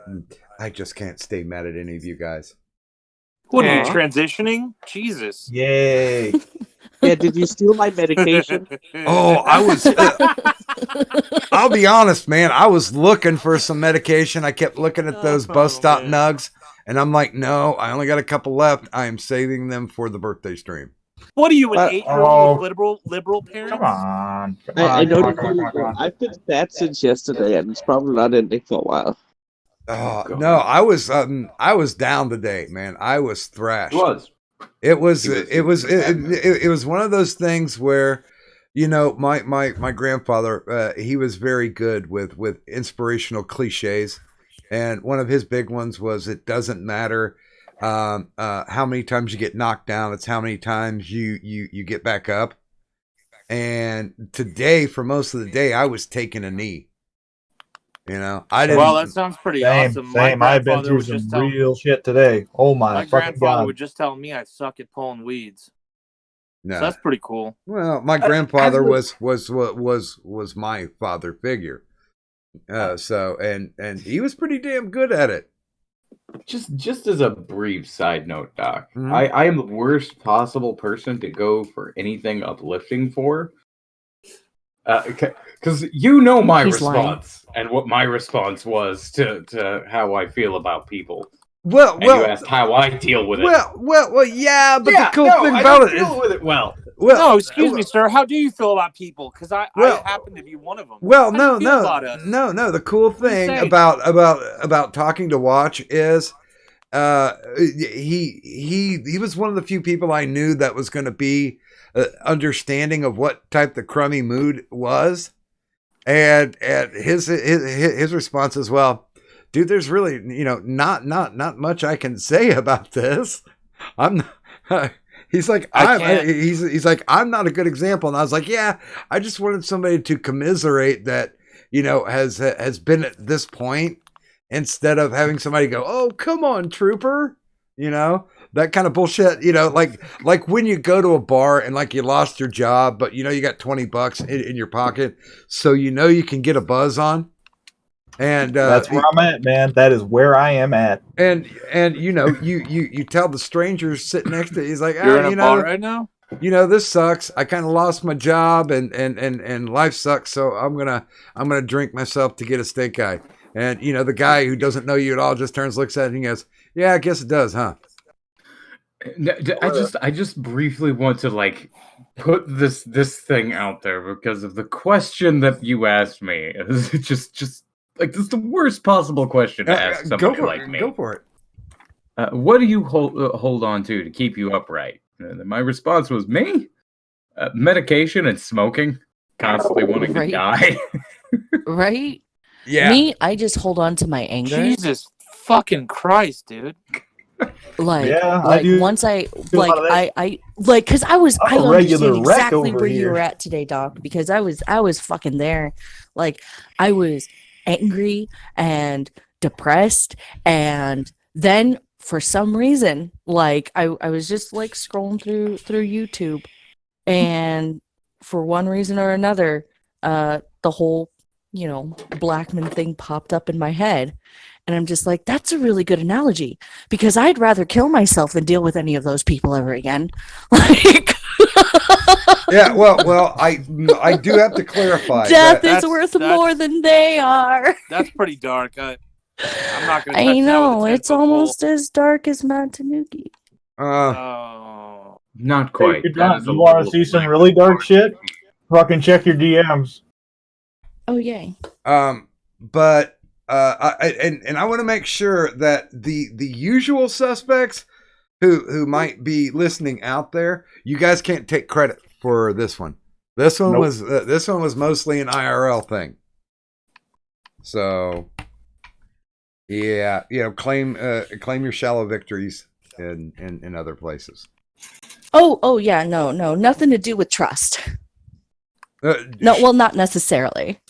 just can't stay mad at any of you guys. What are you transitioning? Jesus. Yay. Yeah, did you steal my medication? Oh, I was. I'll be honest, man. I was looking for some medication. I kept looking at those bus stop nugs, and I'm like, no, I only got a couple left. I am saving them for the birthday stream. What are you, an 8-year-old liberal parent? Come on. I know I've been fat since yesterday, and it's probably not ending for a while. Oh no, I was down today, man. I was thrashed. It was one of those things where, you know, my grandfather, he was very good with inspirational cliches, and one of his big ones was, it doesn't matter how many times you get knocked down, it's how many times you get back up. And today, for most of the day, I was taking a knee. You know, I didn't. Well, that sounds pretty awesome. Same. I've been through some real shit today. Oh my fucking grandfather God. would just tell me I suck at pulling weeds. No. So that's pretty cool. Well, my grandfather was my father figure. So and he was pretty damn good at it. Just as a brief side note, Doc, I am the worst possible person to go for anything uplifting for. Because you know my response and what my response was to how I feel about people. Well, you asked how I deal with it. Well, yeah, but the cool thing about it is, deal with it well. No, excuse me, sir. How do you feel about people? Because I happen to be one of them. Well, How do you feel about us? no. The cool thing about talking to Watch is, he was one of the few people I knew that was going to be understanding of what type the crummy mood was, and his response as well. Dude, there's really, not much I can say about this. He's like, he's like, I'm not a good example. And I was like, yeah, I just wanted somebody to commiserate that, has been at this point, instead of having somebody go, oh, come on, trooper, that kind of bullshit, like when you go to a bar and like you lost your job, but you got $20 in your pocket. So, you can get a buzz on. And that's where I'm at, man. That is where I am at. And you tell the stranger sitting next to you, he's like, you're in a bar right now. This sucks. I kind of lost my job, and life sucks. So I'm gonna drink myself to get a stink eye. And the guy who doesn't know you at all just turns, looks at it, and he goes, "Yeah, I guess it does, huh?" I just briefly want to put this thing out there because of the question that you asked me. It's just. This is the worst possible question to ask somebody like me. Go for it. What do you hold on to keep you upright? And my response was me, medication and smoking. Constantly wanting to die. Right? Yeah. Me, I just hold on to my anger. Jesus fucking Christ, dude. Once I because I understand exactly where you were at today, Doc, because I was fucking there. I was angry and depressed, and then for some reason I was just scrolling through YouTube, and for one reason or another the whole Blackman thing popped up in my head, and I'm just like, that's a really good analogy, because I'd rather kill myself than deal with any of those people ever again. Yeah, well, I do have to clarify. Death is worth more than they are. That's pretty dark. I'm not gonna. I know, it's almost as dark as Mount Tanuki. Not quite. Hey, you want to see some really dark shit? Fucking check your DMs. Oh yay. But I want to make sure that the usual suspects who might be listening out there, you guys can't take credit for this one. This one was mostly an IRL thing. So yeah, claim your shallow victories in other places. Oh yeah, no, nothing to do with trust. No, well, not necessarily.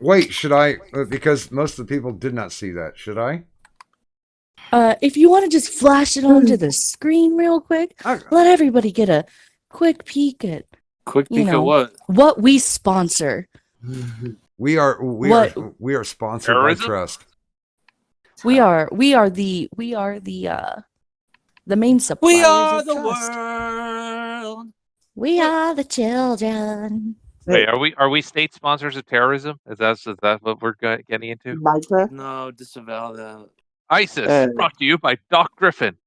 Wait, should I? Because most of the people did not see that. Should I? If you want to just flash it onto the screen real quick, let everybody get a quick peek at Quick you peek at know what we sponsor. We are sponsored by Terrorism? Trust. We are the main suppliers. We are of the Trust. world. We are the children. Wait, are we state sponsors of terrorism? Is that what we're getting into? Minecraft? No, disavow that. ISIS, brought to you by Doc Griffin.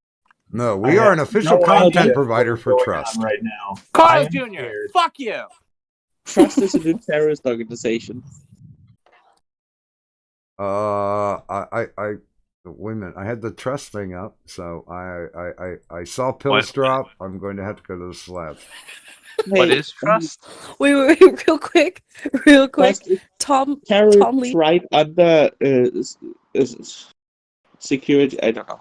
No, we are an official no content idea provider for what's Trust. going on right now. Carl I'm Jr. scared. Fuck you. Trust is a new terrorist organization. I wait a minute. I had the Trust thing up, so I saw pills drop. I'm going to have to go to the slab. What is Trust? Wait, real quick. Trust is Tom terrorists Lee. right under security. I don't know.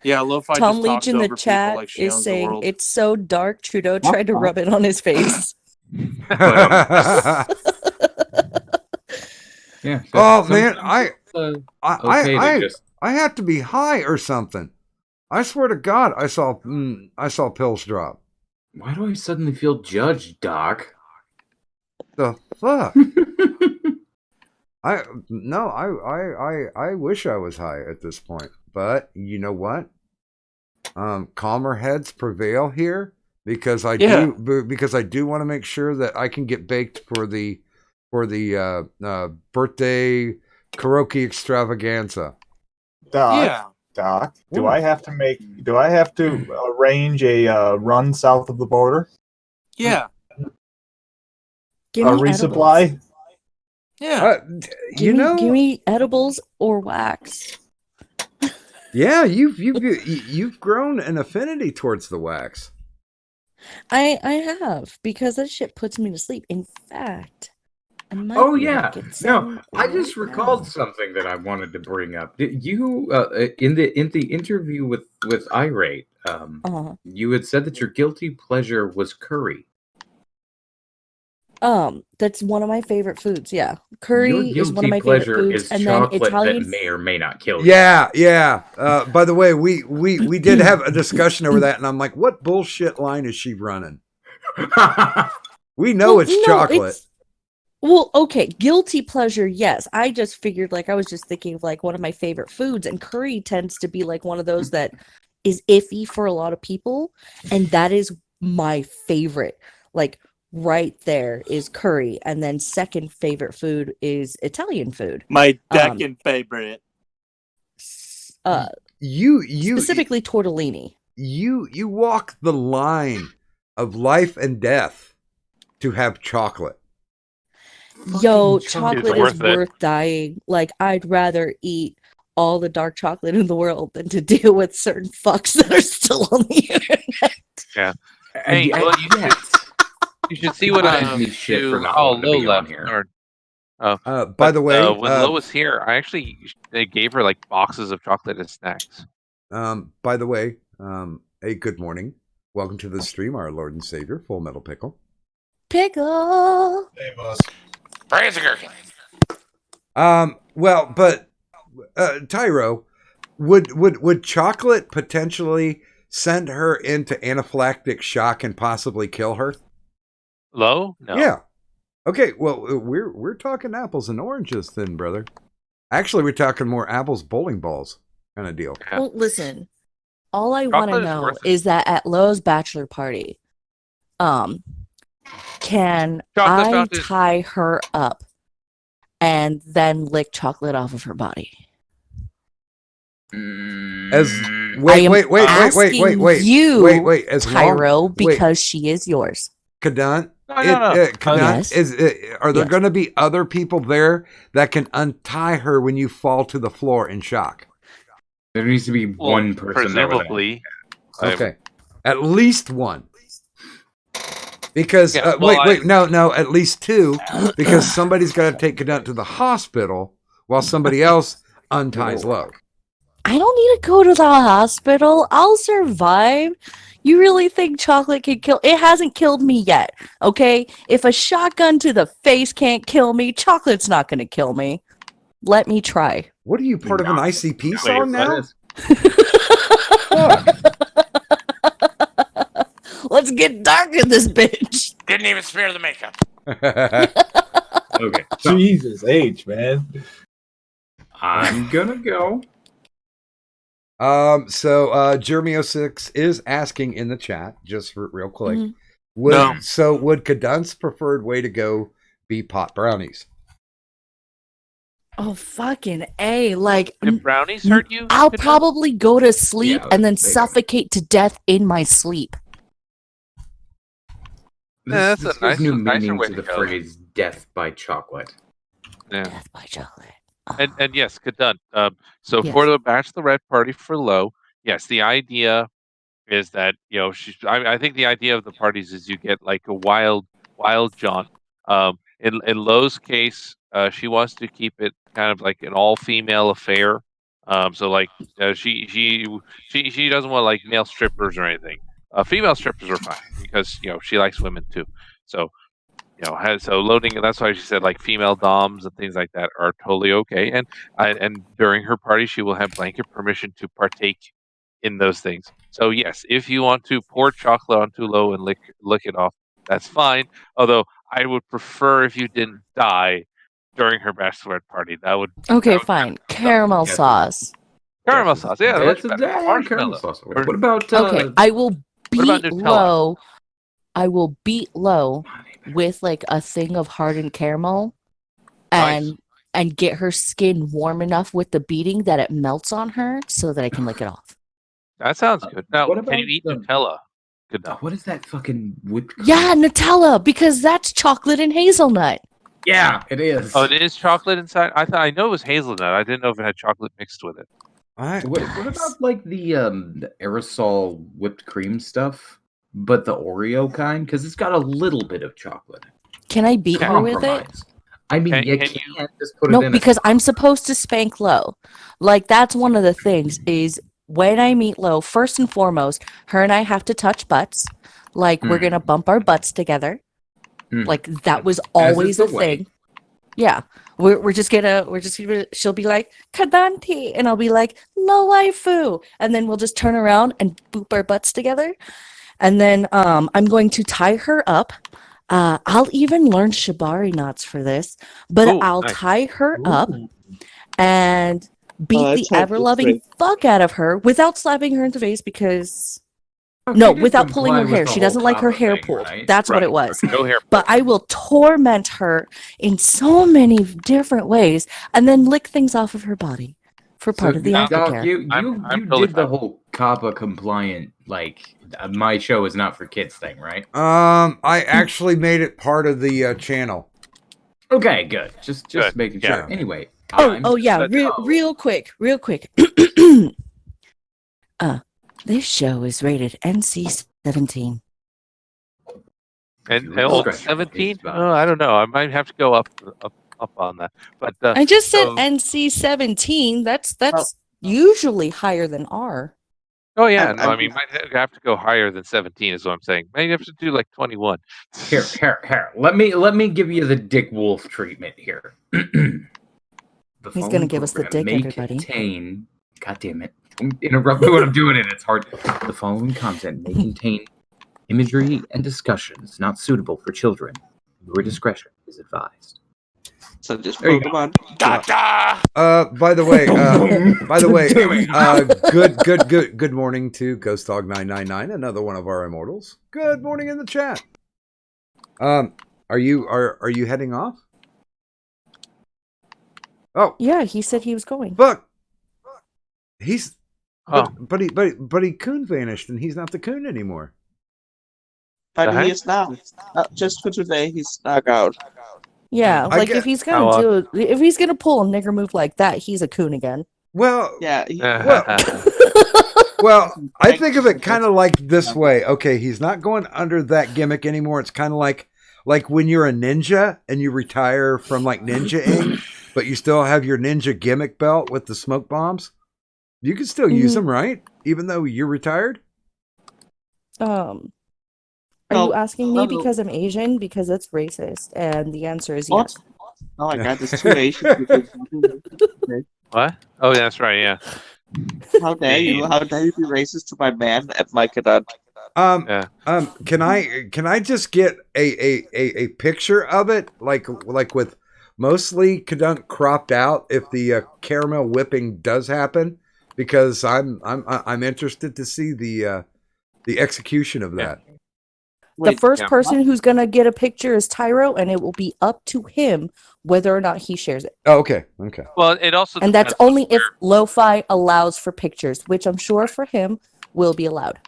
Yeah, Lo-Fi Tom just Leach talks in the over people chat like she is owns the saying world. it's so dark. Trudeau tried to rub it on his face. Yeah. Oh man, I to just had to be high or something. I swear to God, I saw pills drop. Why do I suddenly feel judged, Doc? The fuck? I wish I was high at this point, but you know what? Calmer heads prevail here because I do want to make sure that I can get baked for the birthday karaoke extravaganza. Doc, do I have to arrange a run south of the border? Yeah. Give A me resupply? edibles. Yeah. Give me edibles or wax. Yeah, you've grown an affinity towards the wax. I have, because that shit puts me to sleep. In fact, I might Oh be able yeah, to get some no, I just right recalled now. something that I wanted to bring up. Did you in the interview with Irate, you had said that your guilty pleasure was curry. That's one of my favorite foods. Yeah, curry Your is one of my guilty favorite pleasure foods, is and then chocolate Italian. that may or may not kill you. Yeah. By the way, we did have a discussion over that, and I'm like, what bullshit line is she running? We know it's chocolate. Well, okay, guilty pleasure, yes. I just figured, like, I was just thinking of, like, one of my favorite foods, and curry tends to be, like, one of those that is iffy for a lot of people, and that is my favorite. Like, right there is curry, and then second favorite food is Italian food. My second favorite. You specifically tortellini. You walk the line of life and death to have chocolate. Yo, chocolate chocolate is is worth it. worth dying. Like, I'd rather eat all the dark chocolate in the world than to deal with certain fucks that are still on the internet. Yeah. Hey, well, you should see what I me shit for not Oh, wanting to Lo be on left. here. By the way, when Lo was here, they gave her like boxes of chocolate as snacks. By the way, hey, good morning. Welcome to the stream, our Lord and Savior, Full Metal Pickle. Pickle. Well, but Tyro, would chocolate potentially send her into anaphylactic shock and possibly kill her? Lo? No. Yeah. Okay. Well, we're talking apples and oranges, then, brother. Actually, we're talking more apples, bowling balls, kind of deal. Well, listen. All I want to Chocolate is know worth it. is that at Lo's bachelor party, can Chocolate I fountain. tie her up and then lick chocolate off of her body? As I wait, am wait, asking you, wait. As Tyro, long, because she is yours. Kadant, No. Kadant, Yes. are there Yes. going to be other people there that can untie her when you fall to the floor in shock? There needs to be one person there with presumably. Okay, at least one. Because Yeah, well, no, at least two, because somebody's got to take Kadant to the hospital while somebody else unties Lo. I don't need to go to the hospital. I'll survive. You really think chocolate can kill? It hasn't killed me yet, okay? If a shotgun to the face can't kill me, chocolate's not going to kill me. Let me try. What are you, part of an ICP song what now? is- Let's get dark in this bitch. Didn't even smear the makeup. Okay. So Jesus H, man. I'm gonna go. So Jeremy06 is asking in the chat, just for real quick. Mhm. No. So would Kadun's preferred way to go be pot brownies? Oh, fucking A. Like, Did brownies hurt you? I'll Kadun? probably go to sleep Yeah, and then they do. suffocate to death in my sleep. Yeah, that's a gives nice- new nicer meaning way to to the go. phrase "death by chocolate." Yeah. Death by chocolate. And yes, Kadun. So Yes. for the bachelorette party for Lo, yes, the idea is that I think the idea of the parties is you get like a wild John. In Lo's case, she wants to keep it kind of like an all female affair. So like she doesn't want like male strippers or anything. Female strippers are fine because she likes women too. So loading, and that's why she said like female doms and things like that are totally okay. And during her party, she will have blanket permission to partake in those things. So yes, if you want to pour chocolate onto Lo and lick it off, that's fine. Although I would prefer if you didn't die during her bachelorette party. That would Okay, fine. Caramel Yeah. sauce. caramel sauce. Yeah, That's much a better. damn Marshmallow. caramel sauce. What about Okay, I will What about beat Nutella? Lo. I will beat Lo with like a thing of hardened caramel and get her skin warm enough with the beating that it melts on her so that I can lick it off. That sounds good. Now, what can about you eat the- Nutella? Good enough. what is that fucking whipped cream? Yeah, Nutella, because that's chocolate and hazelnut. Yeah, it is. Oh, it is chocolate inside. I know it was hazelnut. I didn't know if it had chocolate mixed with it. What about like the aerosol whipped cream stuff, but the Oreo kind? Because it's got a little bit of chocolate. Can I beat her with it? Compromise. I mean, you Can can't just put it No, in. because I'm supposed to spank Lo. Like, that's one of the things is when I meet Lo, first and foremost, her and I have to touch butts. Like, we're going to bump our butts together. Like, that was always a the way. thing. Yeah. We're just gonna, she'll be like, Kadante. And I'll be like, no waifu. And then we'll just turn around and boop our butts together. And then I'm going to tie her up. I'll even learn shibari knots for this, but Ooh, I'll nice. tie her up and beat that the sounds ever-loving great. fuck out of her without slapping her in the face because... Oh, No, she did without pulling comply her with hair. the She whole doesn't like her Kappa hair thing, pulled. right? That's what Right. it was. No hair. But I will torment her in so many different ways and then lick things off of her body for part of the Doc, aftercare. you I'm totally did the fine. whole COPPA compliant, like, my show is not for kids thing, right? I actually made it part of the channel. Okay, good. Just Good, making yeah. sure. Anyway. Oh yeah, But- real quick. This show is rated NC-17. And Your old discretion 17? is advised. Oh, I don't know. I might have to go up on that. But I just said so- NC-17. That's usually higher than R. Oh yeah, I'm- no, I mean, might have to go higher than 17 is what I'm saying. Maybe you have to do like 21. Here. Let me give you the Dick Wolf treatment here. The He's gonna following give us the program dick, may everybody. Contain, God damn it! Don't interrupt me when I'm doing it. It's hard. The following content may contain imagery and discussions not suitable for children. Your discretion is advised. So just There you go. Pokemon. By the way, good morning to Ghost Dog 999, another one of our immortals. Good morning in the chat. Are you heading off? Oh, Yeah, he said he was going. fuck. He's Oh. but he coon vanished and he's not the coon anymore. But The he heck? is now. Just for today, he's stuck out. Yeah, I like get- if he's gonna if he's gonna pull a nigger move like that, he's a coon again. Well, Yeah. well, I think of it kind of like this way. Okay, he's not going under that gimmick anymore. It's kind of like when you're a ninja and you retire from like ninja-ing, but you still have your ninja gimmick belt with the smoke bombs. You can still use them, right? Even though you're retired? Are No, you asking me no. because I'm Asian? Because it's racist, and the answer is What? yes. Oh my god, there's two Asians. What? Oh, yeah, that's right. Yeah. How dare you? How dare you be racist to my man at my cadet? Can I just get a picture of it, like with mostly Kadunk cropped out, if the caramel whipping does happen, because I'm interested to see the execution of that. The first person who's going to get a picture is Tyro, and it will be up to him whether or not he shares it. Oh, okay. Well, it also And that's only if Lo-Fi allows for pictures, which I'm sure for him will be allowed.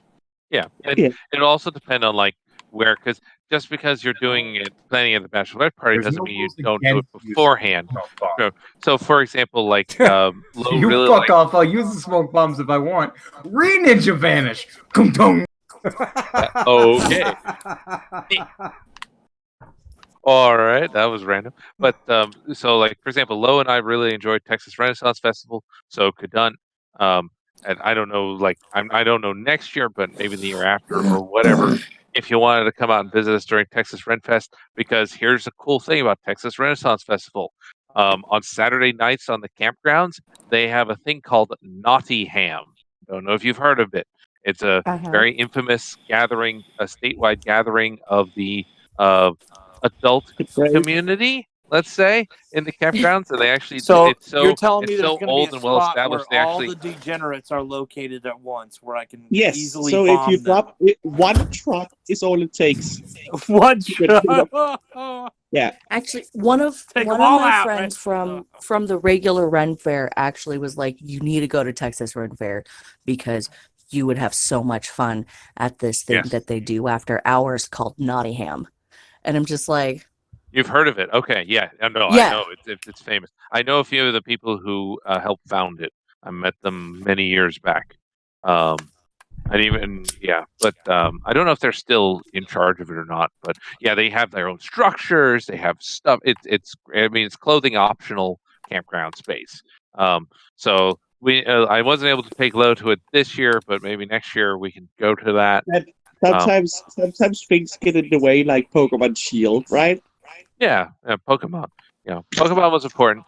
Yeah, it'll also depend on like where, because just because you're doing it, planning at the bachelorette party doesn't mean you don't do it beforehand. So for example, like Lo You really fuck off! I'll use the smoke bombs if I want. Re-ninja vanish. Kum-tung. Okay. All right, that was random. But so like for example, Lo and I really enjoyed Texas Renaissance Festival. So Kadun, and I don't know, like I don't know next year, but maybe the year after or whatever. If you wanted to come out and visit us during Texas Renfest, because here's a cool thing about Texas Renaissance Festival. On Saturday nights on the campgrounds, they have a thing called Naughty Ham. Don't know if you've heard of it. It's a very infamous gathering, a statewide gathering of the adult community, let's say, in the campgrounds, and they actually So it's so you're telling me it's there's so going to old be a and well spot established. where They all actually the degenerates are located at once, where I can Yes. easily So bomb if you them. drop one truck, is all it takes. One truck. Yeah. Actually, one of Take my them all out, friends from the regular Ren Fair actually was like, you need to go to Texas Ren Fair because you would have so much fun at this thing that they do after hours called Naughty Ham. And I'm just like, You've heard of it? Okay, yeah, I know. Yeah. I know it's famous. I know a few of the people who helped found it. I met them many years back. And even but I don't know if they're still in charge of it or not. But yeah, they have their own structures. They have stuff. It's clothing optional campground space. So I wasn't able to take Lo to it this year, but maybe next year we can go to that. Sometimes things get in the way, like Pokemon Shield, right? Yeah, Pokemon. Pokemon was important.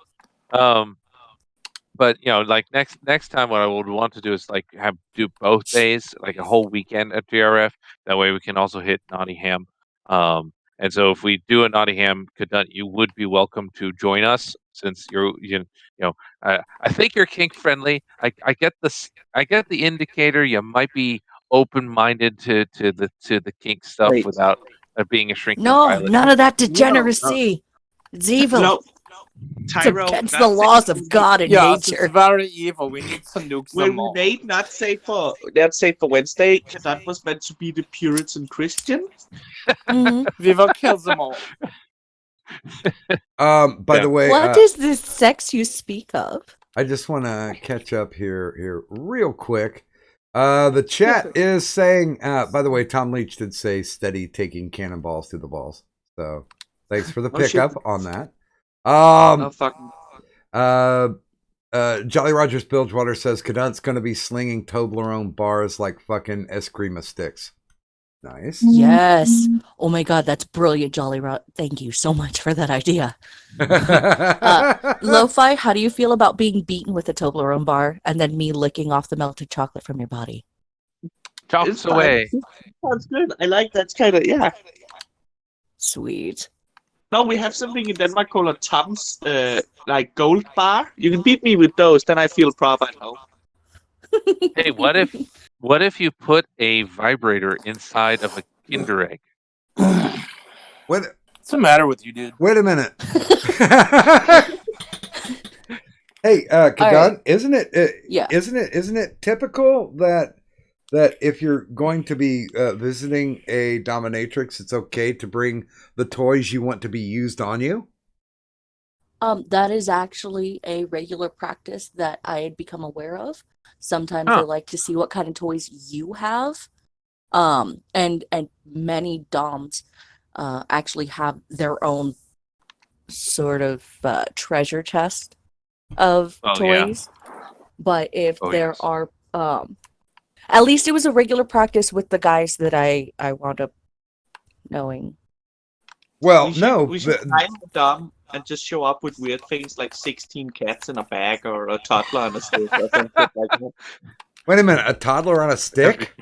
But like next time, what I would want to do is like do both days, like a whole weekend at DRF. That way, we can also hit Nottingham. And so, if we do a Nottingham, Kadut, you would be welcome to join us, since I think you're kink friendly. I get this. I get the indicator. You might be open-minded to the kink stuff without being a shrinking violet. none of that degeneracy. It's evil. No. It's Tyro, against the laws of God and nature. It's very evil. We need to nuke When them we all. made not safe for Wednesday, that was meant to be the Puritan Christian. We will kill them all. By the way, What is this sex you speak of? I just want to catch up here real quick. The chat is saying, by the way, Tom Leach did say steady taking cannonballs to the balls. So thanks for the pickup on that. Jolly Rogers Bilgewater says Kadut's going to be slinging Toblerone bars like fucking Eskrima sticks. Nice. Yes. Oh my God, that's brilliant, Jolly Rod. Thank you so much for that idea. Lo-Fi, how do you feel about being beaten with a Toblerone bar and then me licking off the melted chocolate from your body? Chocolates away. Sounds good. I like that kind of, Sweet. No, we have something in Denmark called a Tom's, like gold bar. You can beat me with those, then I feel proper at home. Hey, what if you put a vibrator inside of a Kinder Egg? What's the matter with you, dude? Wait a minute. Hey, Kadun, right. isn't it typical that if you're going to be visiting a dominatrix, it's okay to bring the toys you want to be used on you? That is actually a regular practice that I had become aware of. Sometimes they like to see what kind of toys you have. And many doms actually have their own sort of treasure chest of toys. Yeah. But if there are at least it was a regular practice with the guys that I wound up knowing. Well, we should find a dom and just show up with weird things like 16 cats in a bag or a toddler on a stick or something like that. Wait a minute, a toddler on a stick?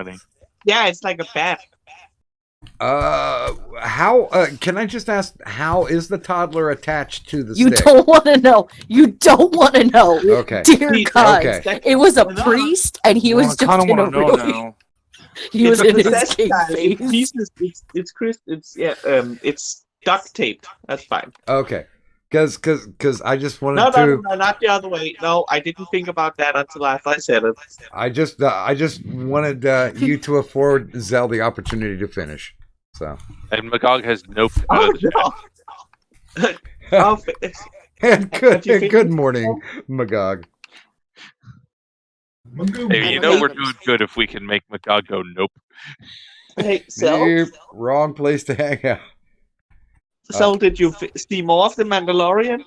Yeah, it's like a bat. How? Can I just ask? How is the toddler attached to the You stick? don't want to know. You don't want to know. Okay. Dear God. Okay. It was a priest, and he was just in a really... He was in his king phase. It's duct tape. That's fine. Okay. Because I just wanted No, not the other way. No, I didn't think about that until after I said it. I just wanted you to afford Zell the opportunity to finish. So. And Magog has no. And good morning, Magog. Hey, you know we're doing good if we can make Magog go nope. Hey, Zell? Nope, wrong place to hang out. So, did you see more of The Mandalorian?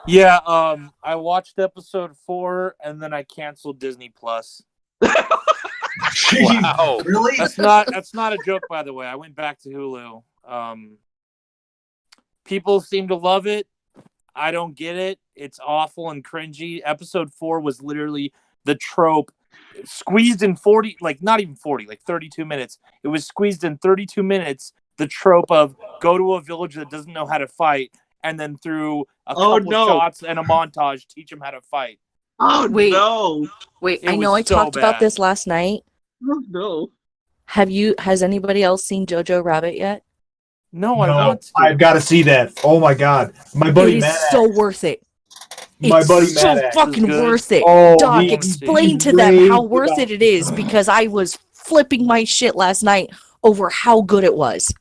Yeah, I watched episode 4 and then I canceled Disney Plus. Wow, really? That's not a joke, by the way. I went back to Hulu. People seem to love it. I don't get it. It's awful and cringy. Episode 4 was literally the trope squeezed in 40, like not even 40, like 32 minutes. It was squeezed in 32 minutes. The trope of go to a village that doesn't know how to fight, and then through a couple shots and a montage, teach them how to fight. Oh, Wait. no. Wait, It I know was I so talked about bad. this last night. Oh, no. Has anybody else seen Jojo Rabbit yet? No, I No, want to. I've got to see that. Oh my God, my buddy It is Matt. so worth it. My It's buddy so Matt fucking is good. worth it. Oh, Doc, he- explain he's to them how raved worth about it is, because I was flipping my shit last night over how good it was.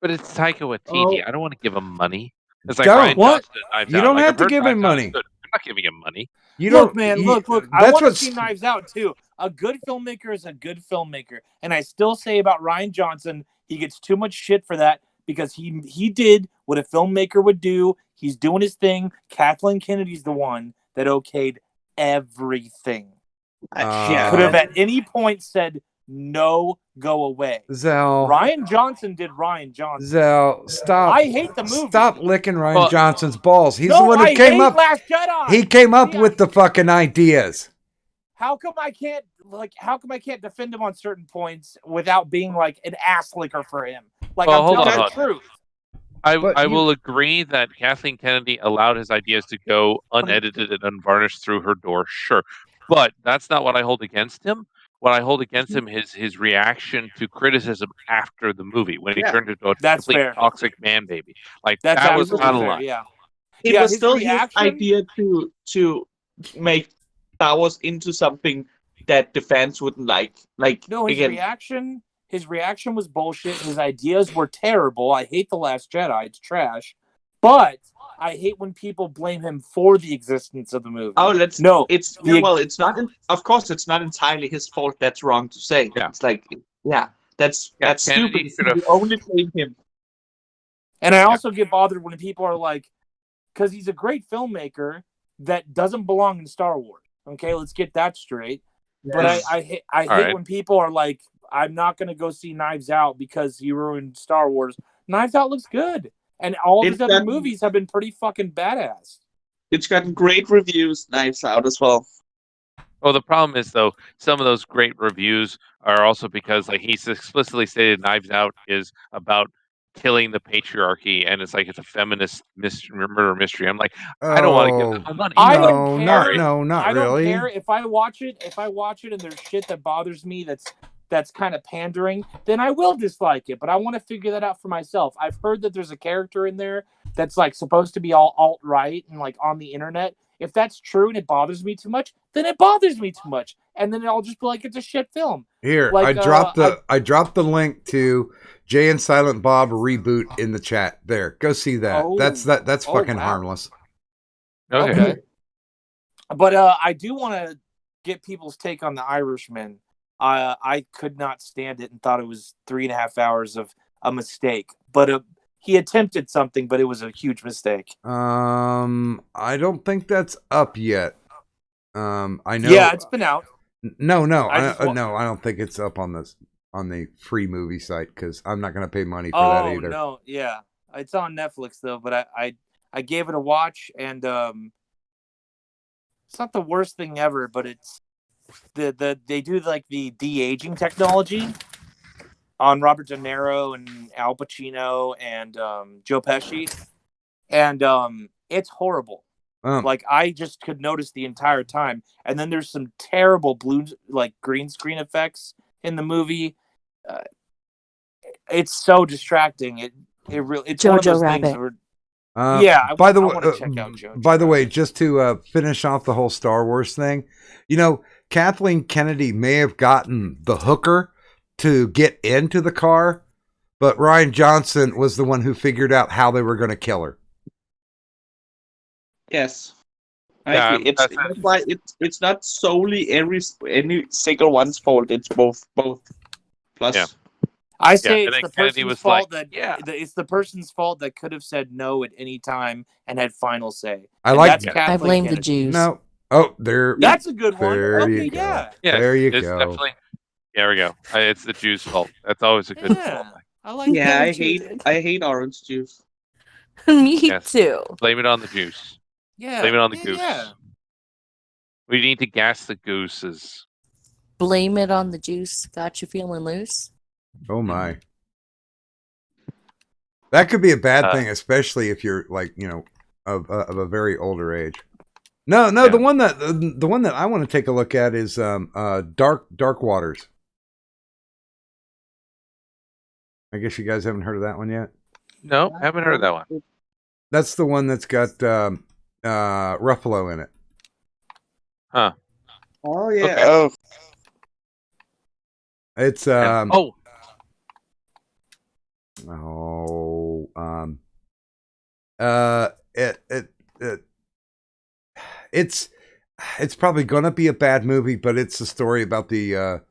but it's Taika Waititi. Oh. I don't want to give him money. It's like Don't. Ryan What? Johnson, Knives You Out. don't Like, have I've to heard give him Knives Out is money. good. I'm not giving him money. You Look, don't, man, you- look. I That's want to what's see Knives Out too. A good filmmaker is a good filmmaker, and I still say about Ryan Johnson, he gets too much shit for that because he did what a filmmaker would do. He's doing his thing. Kathleen Kennedy's the one that okayed everything. She could have at any point said no, go away. Zell. Ryan Johnson did Ryan Johnson. Zell, stop. I hate the movie. Stop licking Ryan Well, Johnson's balls. He's no, the one who I came hate up. Last Jedi. He came up See, with the fucking ideas. How come I can't defend him on certain points without being like an ass licker for him? Like Well, I'm hold telling on. the truth. I will agree that Kathleen Kennedy allowed his ideas to go unedited and unvarnished through her door, sure. But that's not what I hold against him. What I hold against him is his reaction to criticism after the movie when he turned into a That's complete fair. toxic man baby. Like That's that was absolutely out of fair, line. yeah. It Yeah, was his still reaction- his idea to make Star Wars into something that the fans wouldn't like. Like, No, his again, reaction was bullshit. His ideas were terrible. I hate The Last Jedi. It's trash. But I hate when people blame him for the existence of the movie. it's the- it's not. Of course, it's not entirely his fault. That's wrong to say. Yeah. It's like, that's Kennedy stupid. should have- You only blame him. And I also get bothered when people are like, because he's a great filmmaker that doesn't belong in Star Wars. Okay, let's get that straight. But I hate right. when people are like, I'm not going to go see Knives Out because he ruined Star Wars. Knives Out looks good. And all his It's other got- movies have been pretty fucking badass. It's gotten great reviews. Knives Out as well. Well, the problem is though, some of those great reviews are also because like he's explicitly stated Knives Out is about killing the patriarchy and it's like it's a feminist murder mystery. I'm like, I don't want to give them money. I no, don't care. not I don't really. care if I watch it. If I watch it and there's shit that bothers me that's kind of pandering, then I will dislike it. But I want to figure that out for myself. I've heard that there's a character in there that's like supposed to be all alt-right and like on the internet. If that's true and it bothers me too much, then it bothers me too much, and then I'll just be like, it's a shit film. Here, Like, I dropped the link to Jay and Silent Bob reboot in the chat. There, go see that. Oh. That's Oh, fucking wow. harmless. Okay. But I do want to get people's take on The Irishman. I could not stand it and thought it was 3.5 hours of a mistake. But he attempted something, but it was a huge mistake. I don't think that's up yet. I know. Yeah, it's been out. No, I don't think it's up on the free movie site because I'm not going to pay money for that either. No, yeah. It's on Netflix though, but I gave it a watch, and it's not the worst thing ever, but it's they do like the de-aging technology on Robert De Niro and Al Pacino and Joe Pesci, and it's horrible. Like I just could notice the entire time, and then there's some terrible green screen effects in the movie. It's so distracting. It's one of Jojo those Rabbit. things where, I by the want to way, check out Jojo. by the way, just to finish off the whole Star Wars thing, Kathleen Kennedy may have gotten the hooker to get into the car, but Ryan Johnson was the one who figured out how they were going to kill her. Yes. I agree. That's why it's not solely any single one's fault. It's both plus. Yeah. I say and it's then the Kennedy person's was fault like, it's the person's fault that could have said no at any time and had final say. I And like that's that. Kathleen I blame the Kennedy. Jews. No. Oh, there. That's a good one. There Okay, you go. yeah. There you it's go. Definitely. There we go. It's the Jews' fault. That's always a good fault. I like Yeah, that. I hate orange juice. Me Yes. too. Blame it on the juice. Yeah. Blame it on the goose. Yeah. We need to gas the gooses. Blame it on the juice. Got you feeling loose? Oh my. That could be a bad thing, especially if you're of a very older age. No, the one that I want to take a look at is Dark Waters. I guess you guys haven't heard of that one yet. No, haven't heard of that one. That's the one that's got Ruffalo in it. Huh. Oh yeah. Okay. Oh. It's it's probably gonna be a bad movie, but it's a story about the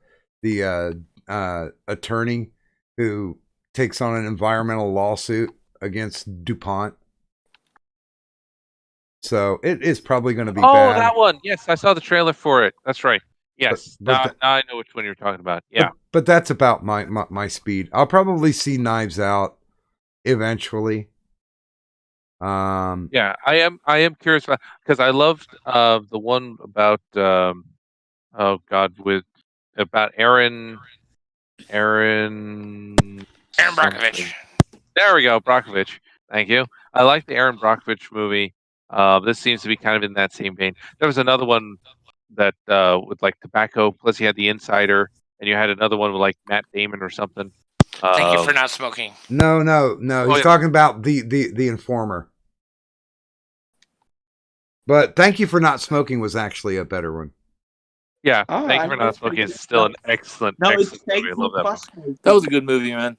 attorney who takes on an environmental lawsuit against DuPont. So it is probably going to be bad. Oh, that one. Yes, I saw the trailer for it. That's right. Yes. But now I know which one you're talking about. Yeah. But that's about my speed. I'll probably see Knives Out eventually. Yeah, I am curious because I loved the one about about Aaron Brockovich. There we go, Brockovich. Thank you. I like the Aaron Brockovich movie. This seems to be kind of in that same vein. There was another one that with like tobacco, plus you had The Insider, and you had another one with like Matt Damon or something. Thank you for not smoking. No. He's talking about the Informer. But Thank You for Not Smoking was actually a better one. Yeah, Thank You for Not Smoking is still an excellent movie. I love that movie. That was a good movie, man.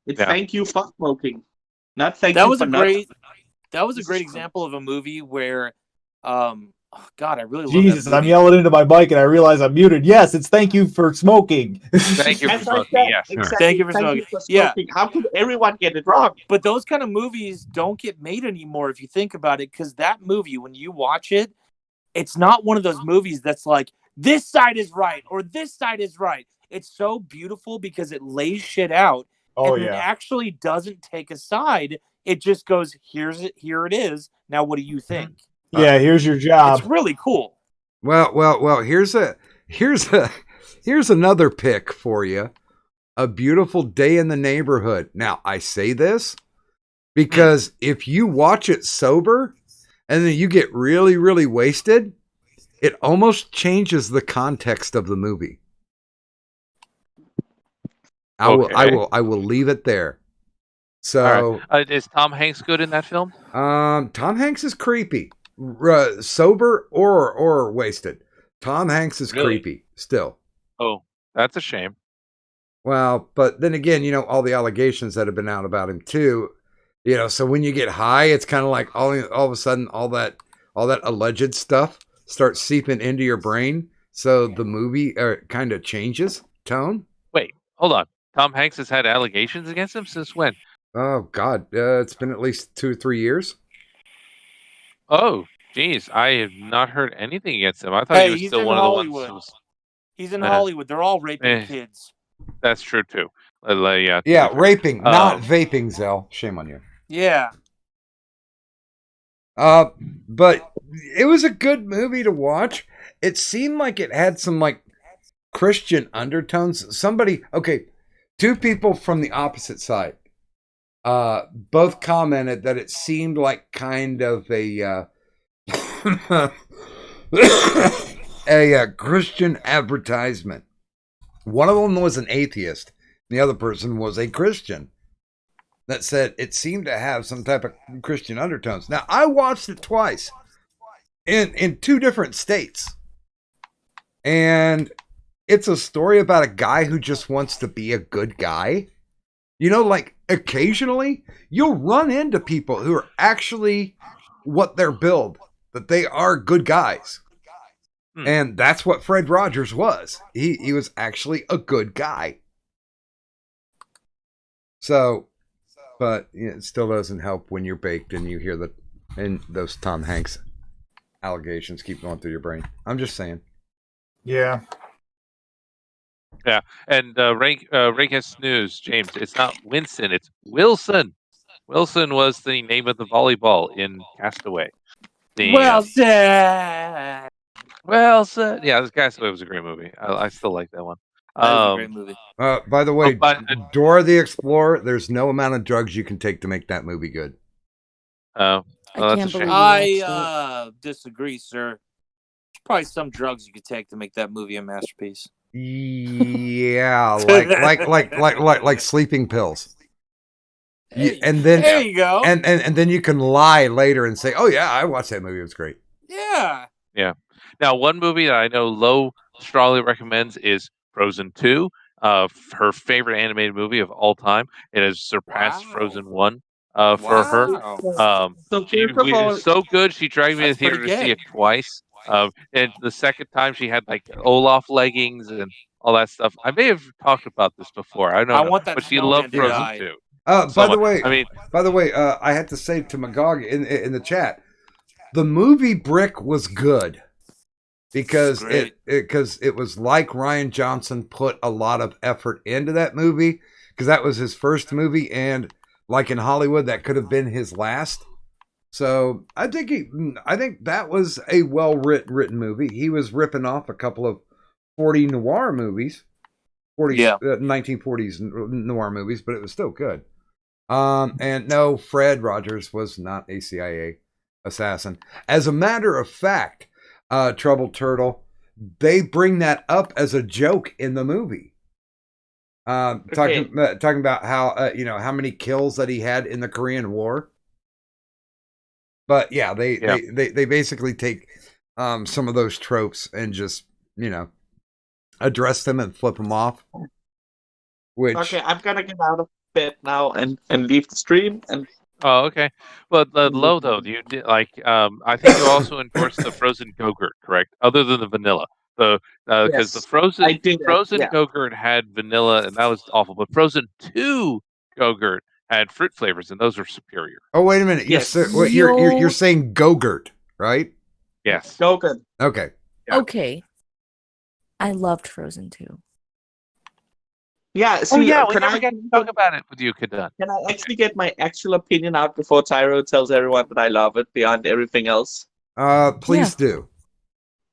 It's Thank You for Smoking, not Thank You for Not. That was a great example of a movie where, oh God, I really love Jesus, that movie. I'm yelling into my mic and I realize I'm muted. Yes, it's Thank You for Smoking. Thank you for smoking. Yes. Exactly. Thank you for smoking. Yeah. How could everyone get it wrong? But those kind of movies don't get made anymore if you think about it, because that movie, when you watch it, it's not one of those movies that's like, this side is right or this side is right. It's so beautiful because it lays shit out. Oh, and it actually doesn't take a side. It just goes, here it is. Now, what do you think? Yeah, here's your job. It's really cool. Well. Here's another pick for you. A Beautiful Day in the Neighborhood. Now, I say this because if you watch it sober and then you get really, really wasted, it almost changes the context of the movie. I will leave it there. So, is Tom Hanks good in that film? Tom Hanks is creepy, sober or wasted. Tom Hanks is creepy still. Oh, that's a shame. Well, but then again, all the allegations that have been out about him too. So when you get high, it's kind of like all of a sudden all that alleged stuff starts seeping into your brain. So the movie kind of changes tone. Wait, hold on. Tom Hanks has had allegations against him since when? Oh God, it's been at least 2 or 3 years. Oh, geez, I have not heard anything against him. I thought he was still one of the ones. Who was... He's in Hollywood. They're all raping kids. That's true too. Yeah, raping, not vaping, Zell. Shame on you. Yeah. But it was a good movie to watch. It seemed like it had some like Christian undertones. Two people from the opposite side, both commented that it seemed like kind of a Christian advertisement. One of them was an atheist. The other person was a Christian that said it seemed to have some type of Christian undertones. Now, I watched it twice in two different states. And it's a story about a guy who just wants to be a good guy. You know, like occasionally you'll run into people who are actually what they're billed, that they are good guys. And that's what Fred Rogers was. He was actually a good guy. So, but it still doesn't help when you're baked and you hear and those Tom Hanks allegations keep going through your brain. I'm just saying. Yeah. Yeah, and Rankest News, James. It's not Winston, it's Wilson. Wilson was the name of the volleyball in Castaway. Wilson. Wilson. Yeah, Castaway was a great movie. I still like that one. That was a great movie. By the way, Dora the Explorer. There's no amount of drugs you can take to make that movie good. I can't believe I disagree, sir. There's probably some drugs you could take to make that movie a masterpiece. Yeah, like sleeping pills. And then there you go. And then you can lie later and say, "Oh yeah, I watched that movie. It was great." Yeah. Yeah. Now, one movie that I know Lo strongly recommends is Frozen 2. Her favorite animated movie of all time. It has surpassed Frozen 1 for her. So good. She dragged me to the theater to see it twice. And the second time she had like Olaf leggings and all that stuff. I may have talked about this before. I don't know. Want that, but she loved Frozen 2. By the way, I had to say to Magog in the chat, the movie Brick was good because it was like Rian Johnson put a lot of effort into that movie because that was his first movie, and like in Hollywood, that could have been his last. So I think that was a well written movie. He was ripping off a couple of 40 noir movies, 1940s noir movies, but it was still good. And no, Fred Rogers was not a CIA assassin. As a matter of fact, Troubled Turtle, they bring that up as a joke in the movie. Talking about how how many kills that he had in the Korean War. But yeah, they basically take some of those tropes and just address them and flip them off. Okay, I'm gonna get out of bed now and leave the stream. And oh, okay. But Lo, though, you did I think you also endorsed the frozen Go-Gurt, correct? Other than the vanilla, because the frozen Go-Gurt had vanilla, and that was awful. But Frozen 2 Go-Gurt had fruit flavors, and those were superior. Oh, wait a minute! Yes. You're saying Go-Gurt, right? Yes. Go-Gurt. Okay. Yeah. Okay. I loved Frozen 2. Yeah. See, we never get to talk about it with you, Kadan. Can I actually get my actual opinion out before Tyro tells everyone that I love it beyond everything else? Please do.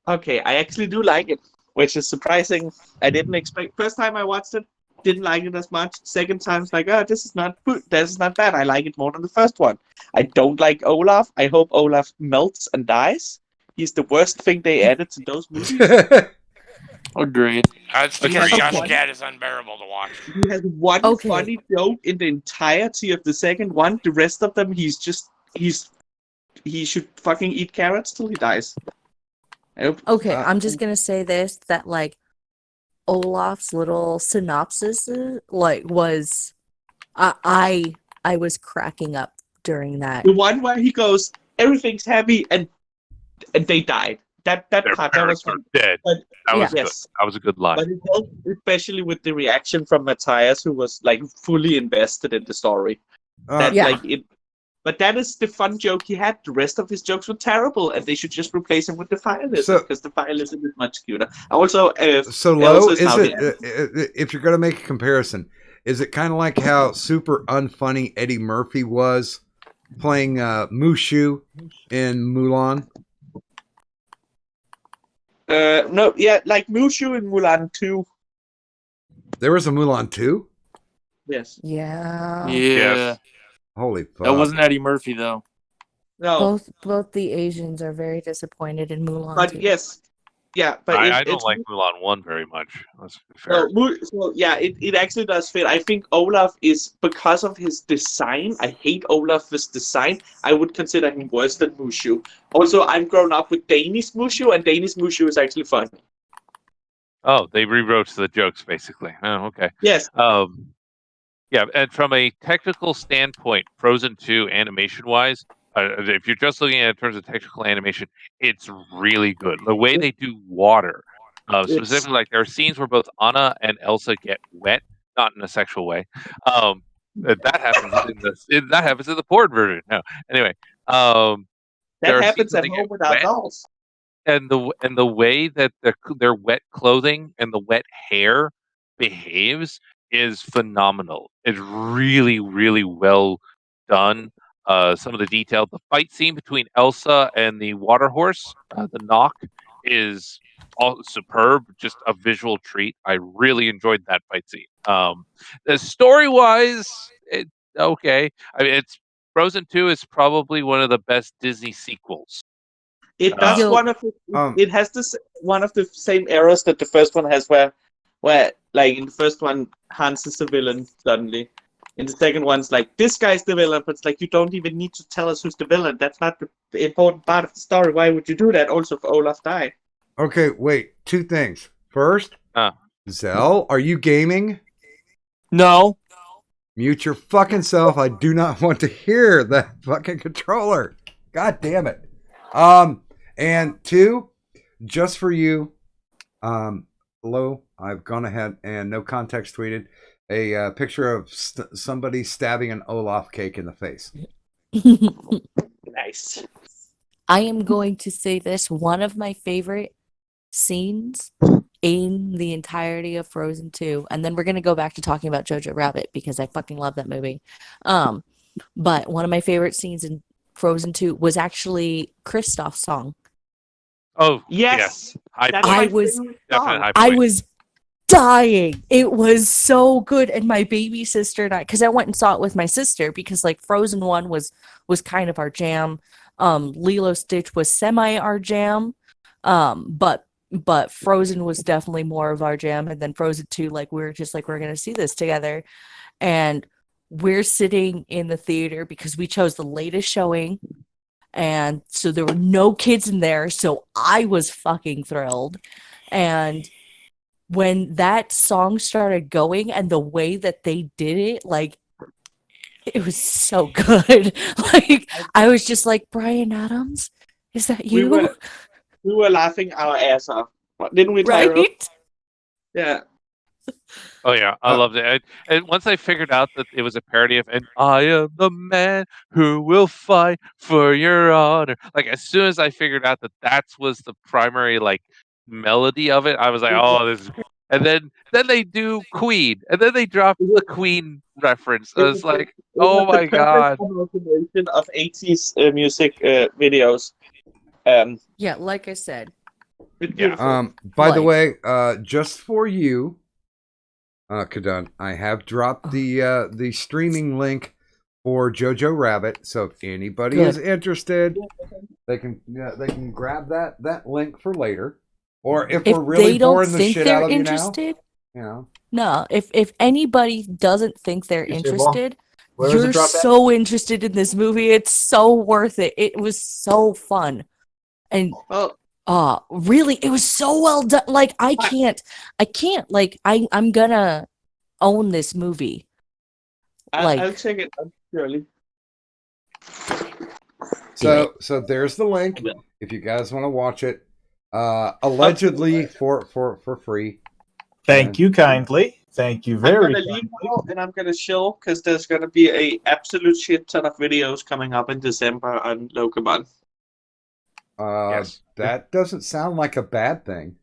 Okay, I actually do like it, which is surprising. I didn't expect. First time I watched it, didn't like it as much. Second time, it's like, this is not good. This is not bad. I like it more than the first one. I don't like Olaf. I hope Olaf melts and dies. He's the worst thing they added to those movies. Agreed. That's the Josh Gad is unbearable to watch. He has one funny joke in the entirety of the second one. The rest of them, he should fucking eat carrots till he dies. Okay, I'm just gonna say this, that like Olaf's little synopsis was I was cracking up during that. The one where he goes, everything's heavy and they died. That part that was dead. But, that was good. That was a good line. But it helped, especially with the reaction from Matthias, who was like fully invested in the story. But that is the fun joke he had. The rest of his jokes were terrible, and they should just replace him with the fire lizard because the fire lizard is much cuter. Also, Lo, is it if you're going to make a comparison, is it kind of like how super unfunny Eddie Murphy was playing Mushu in Mulan? No, yeah, like Mushu in Mulan 2. There was a Mulan 2? Yes. Yeah. Yeah. Holy fuck. That wasn't Eddie Murphy though. No, Both the Asians are very disappointed in Mulan but too. yes. Yeah, but I don't it's like Mulan 1 very much. Let's be fair. so yeah, it actually does fit. I think Olaf is, because of his design, I hate Olaf's design. I would consider him worse than Mushu. Also, I've grown up with Danish Mushu, and Danish Mushu is actually fun. Oh, they rewrote the jokes basically. Oh, okay. Yes. Yeah, and from a technical standpoint, Frozen 2 animation-wise, if you're just looking at it in terms of technical animation, it's really good. The way they do water, specifically, like there are scenes where both Anna and Elsa get wet, not in a sexual way. That happens in the porn version. No, anyway, That there are happens scenes where at they home get without wet, dolls. and the way that their wet clothing and the wet hair behaves is phenomenal. It's really, really well done. Some of the detail, the fight scene between Elsa and the water horse, the Knock, is all superb. Just a visual treat. I really enjoyed that fight scene. The story wise, okay. I mean, it's Frozen 2 is probably one of the best Disney sequels. It does it has this one of the same errors that the first one has, where like in the first one Hans is the villain suddenly. In the second one's like, this guy's the villain, but it's like, you don't even need to tell us who's the villain. That's not the important part of the story. Why would you do that? Also, if Olaf died. Okay, wait. Two things. First, Zell, are you gaming? No. Mute your fucking self. I do not want to hear that fucking controller. God damn it. And two, just for you, hello, I've gone ahead and no context tweeted a picture of somebody stabbing an Olaf cake in the face. Nice. I am going to say this. One of my favorite scenes in the entirety of Frozen 2, and then we're going to go back to talking about Jojo Rabbit because I fucking love that movie. But one of my favorite scenes in Frozen 2 was actually Kristoff's song. Oh, yes. I was dying. It was so good. And my baby sister and I, because I went and saw it with my sister, because like Frozen 1 was kind of our jam. Lilo Stitch was semi our jam. But Frozen was definitely more of our jam. And then Frozen 2, like we were just like, we're gonna see this together. And we're sitting in the theater because we chose the latest showing. And so there were no kids in there. So I was fucking thrilled. And when that song started going and the way that they did it, like, it was so good. Like, I was just like, Bryan Adams, is that you? We were laughing our ass off. Didn't we, Tyro? Right? Yeah. Oh yeah, I loved it. And once I figured out that it was a parody of "And I am the man who will fight for your honor," like as soon as I figured out that was the primary like melody of it, I was like, "Oh, this is great." And then they do Queen, and then they drop the Queen reference. I was like, "Oh my god!" Amalgamation of 80s music videos. Yeah, like I said. By the way, just for you, Kadan, I have dropped the streaming link for Jojo Rabbit. So if anybody is interested, they can grab that link for later. Or if we're really boring the shit out of you now, you know. No, if anybody doesn't think they're interested, Where does it you're drop at? so interested in this movie. It's so worth it. It was so fun. And really, it was so well done. Like I can't like I'm gonna own this movie. I'll check it out surely. So there's the link if you guys want to watch it. Allegedly for free. Thank you kindly. Thank you very I'm gonna leave now and I'm gonna chill because there's gonna be a absolute shit ton of videos coming up in December on Lokemon. Yes. That doesn't sound like a bad thing.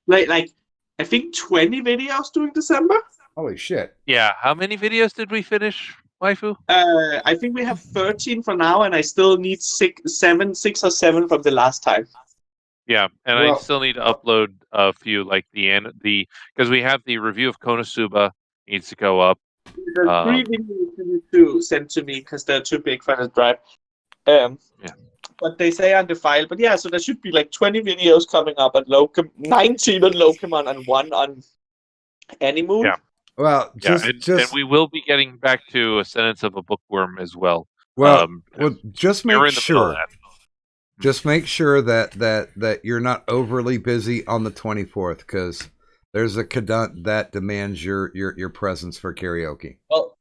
Like I think 20 videos during December. Holy shit! Yeah, how many videos did we finish waifu? I think we have 13 for now, and I still need six or seven from the last time. Yeah, and I still need to upload a few, like because we have the review of Konosuba needs to go up. There's 3 videos you need to send to me because they're too big for the drive. Yeah. But they say on the file. But yeah, so there should be like 20 videos coming up on 19 on Lokemon and 1 on Animoon. Yeah. Well, and we will be getting back to Ascendance of a Bookworm as well. Well, just we're make in the middle of sure. that. Just make sure that you're not overly busy on the 24th, because there's a cadunt that demands your presence for karaoke. Well,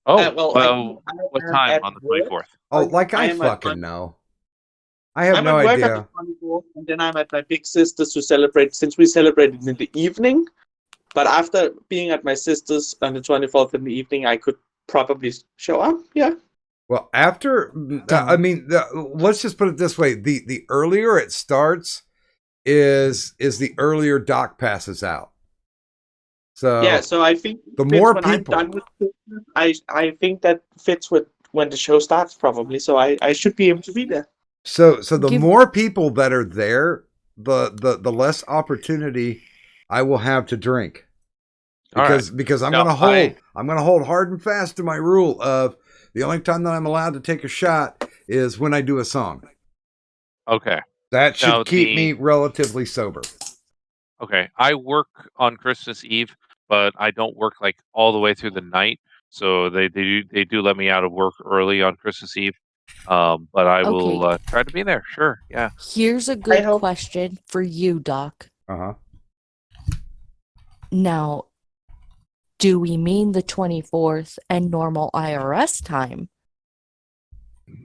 what time on the 24th? Oh, like I fucking know. I have no I'm at idea. work on the 24th, and then I'm at my big sister's to celebrate, since we celebrated in the evening. But after being at my sister's on the 24th in the evening, I could probably show up. Yeah. Well, after, I mean, let's just put it this way: the earlier it starts, is the earlier Doc passes out. So yeah, so I think the more when people, I'm done with Christmas, I think that fits with when the show starts probably. So I should be able to be there. So the more people that are there, the less opportunity I will have to drink, because I'm gonna hold hard and fast to my rule of the only time that I'm allowed to take a shot is when I do a song. Okay. That should keep me relatively sober. Okay. I work on Christmas Eve, but I don't work like all the way through the night. So they do let me out of work early on Christmas Eve. But I will try to be there. Sure. Yeah. Here's a good question for you, Doc. Uh-huh. Now, do we mean the 24th and normal IRS time,